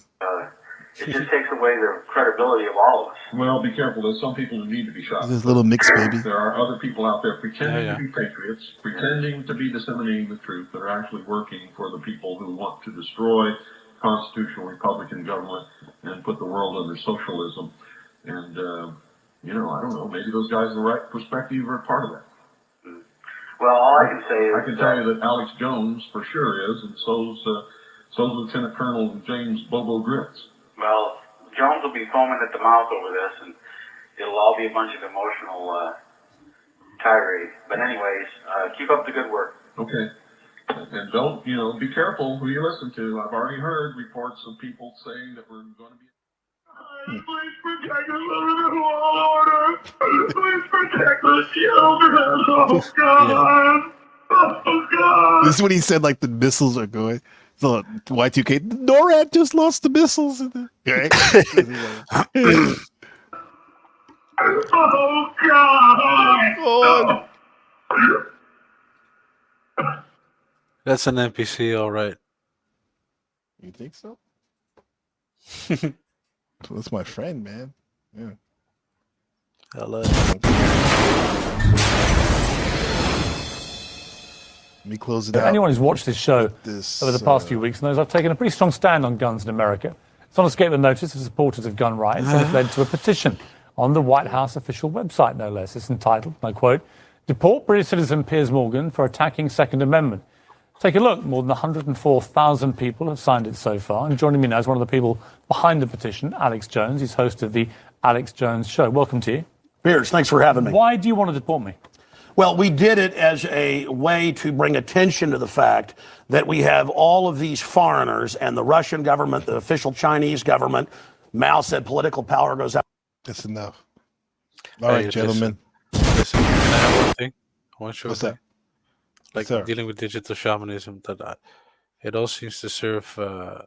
It just takes away the credibility of all of us. Well, be careful. There's some people who need to be shot. This little mix, baby. There are other people out there pretending to be patriots, pretending to be disseminating the truth. They're actually working for the people who want to destroy constitutional Republican government and put the world under socialism. And, I don't know, maybe those guys in the right perspective are part of that. Well, all I can say is... I can tell you that Alex Jones for sure is, and so's Lieutenant Colonel James Bobo Grits. Well, Jones will be foaming at the mouth over this, and it'll all be a bunch of emotional tirade. But anyways, keep up the good work. Okay. And don't, be careful who you listen to. I've already heard reports of people saying that we're going to be... Please protect us under the water. Please protect the children. Oh, God. Oh, God. This is when he said, like, the missiles are going. So, Y2K, NORAD just lost the missiles. Right? Oh, God. Oh, That's an NPC, all right. you think so? That's my friend, man. Yeah. Hello. Let me close it out. Anyone who's watched this show over the past few weeks knows I've taken a pretty strong stand on guns in America. It's not escaped the notice of supporters of gun rights, and it's led to a petition on the White House official website, no less. It's entitled, and I quote, "Deport British citizen Piers Morgan for attacking Second Amendment." Take a look. More than 104,000 people have signed it so far. And joining me now is one of the people behind the petition, Alex Jones. He's host of the Alex Jones Show. Welcome to you. Piers, thanks for having me. Why do you want to deport me? Well, we did it as a way to bring attention to the fact that we have all of these foreigners and the Russian government, the official Chinese government. Mao said political power goes out. That's enough. All right, gentlemen. Listen, can I have one thing? One short What's thing. that? Like dealing with digital shamanism, it all seems to serve for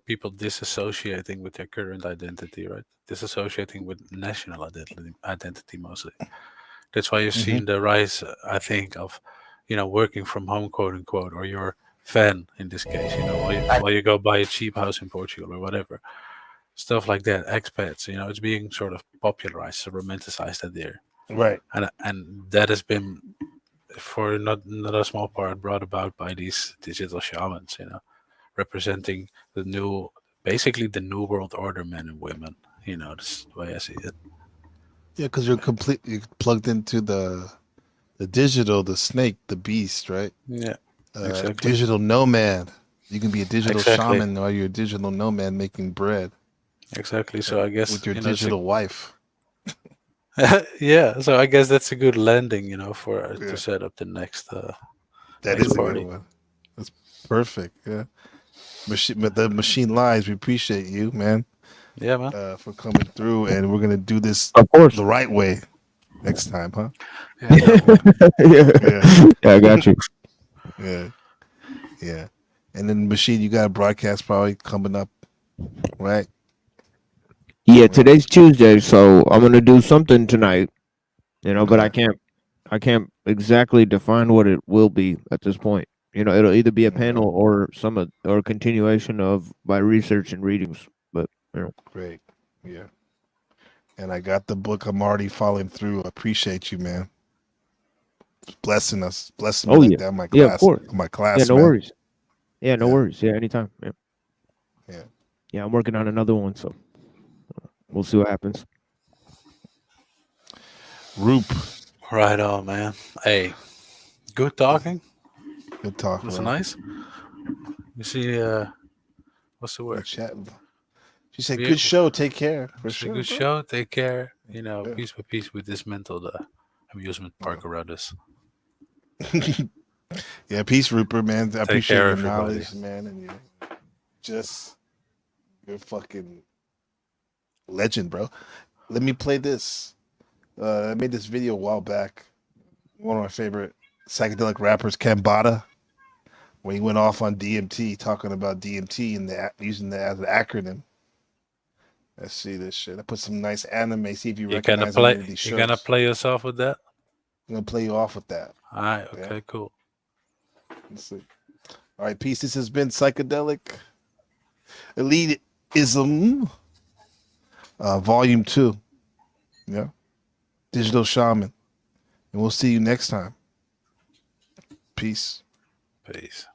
people disassociating with their current identity, right? Disassociating with national identity mostly. That's why you've seen the rise, I think, of, working from home, quote unquote, or your fan in this case, while you go buy a cheap house in Portugal or whatever. Stuff like that, expats, it's being sort of popularized, romanticized out there. Right. And that has been, for not a small part, brought about by these digital shamans, representing basically the new world order, men and women. That's the way I see it. Yeah, because you're plugged into the digital, the snake, the beast, right? Yeah, exactly. Digital nomad. You can be a digital Exactly. shaman, or you're a digital nomad making bread. Exactly. So I guess with your digital wife. Yeah. So I guess that's a good landing, to set up the next. That next is party. a good one. That's perfect. Yeah. The machine lies. We appreciate you, man. Yeah, man. For coming through, and we're gonna do this Of course. the right way next time, huh? Yeah, I got you. Yeah. And then machine, you got a broadcast probably coming up, right? Yeah, today's Tuesday, so I'm gonna do something tonight. But I can't exactly define what it will be at this point. It'll either be a panel or or a continuation of my research and readings. But Great. Yeah. And I got the book. I'm already following through. I appreciate you, man. Blessing us. Blessing me like that in my class. Yeah, of course. My class. Yeah, no man. worries. Yeah, no worries. Yeah, anytime. Yeah. Yeah. Yeah, I'm working on another one, so we'll see what happens. Rupert. Right on, man. Hey, good talking. Good talk. Was nice. You see, what's the word? She said, "Good show. Take care." For sure. Good show. Take care. Piece by piece, we dismantle the amusement park around us. Yeah, peace, Rupert, man. I appreciate your everybody. knowledge, man, and you're fucking legend, bro. Let me play this. I made this video a while back. One of my favorite psychedelic rappers, Kambada, when he went off on DMT, talking about DMT and using that as an acronym. Let's see this shit. I put some nice anime. See if you recognize any of these shirts. You're gonna play us off with that? I'm gonna play you off with that. All right. Okay. Cool. Let's see. All right, peace. This has been Psychedelic Elitism, Volume 2. Yeah. Digital Shaman. And we'll see you next time. Peace. Peace.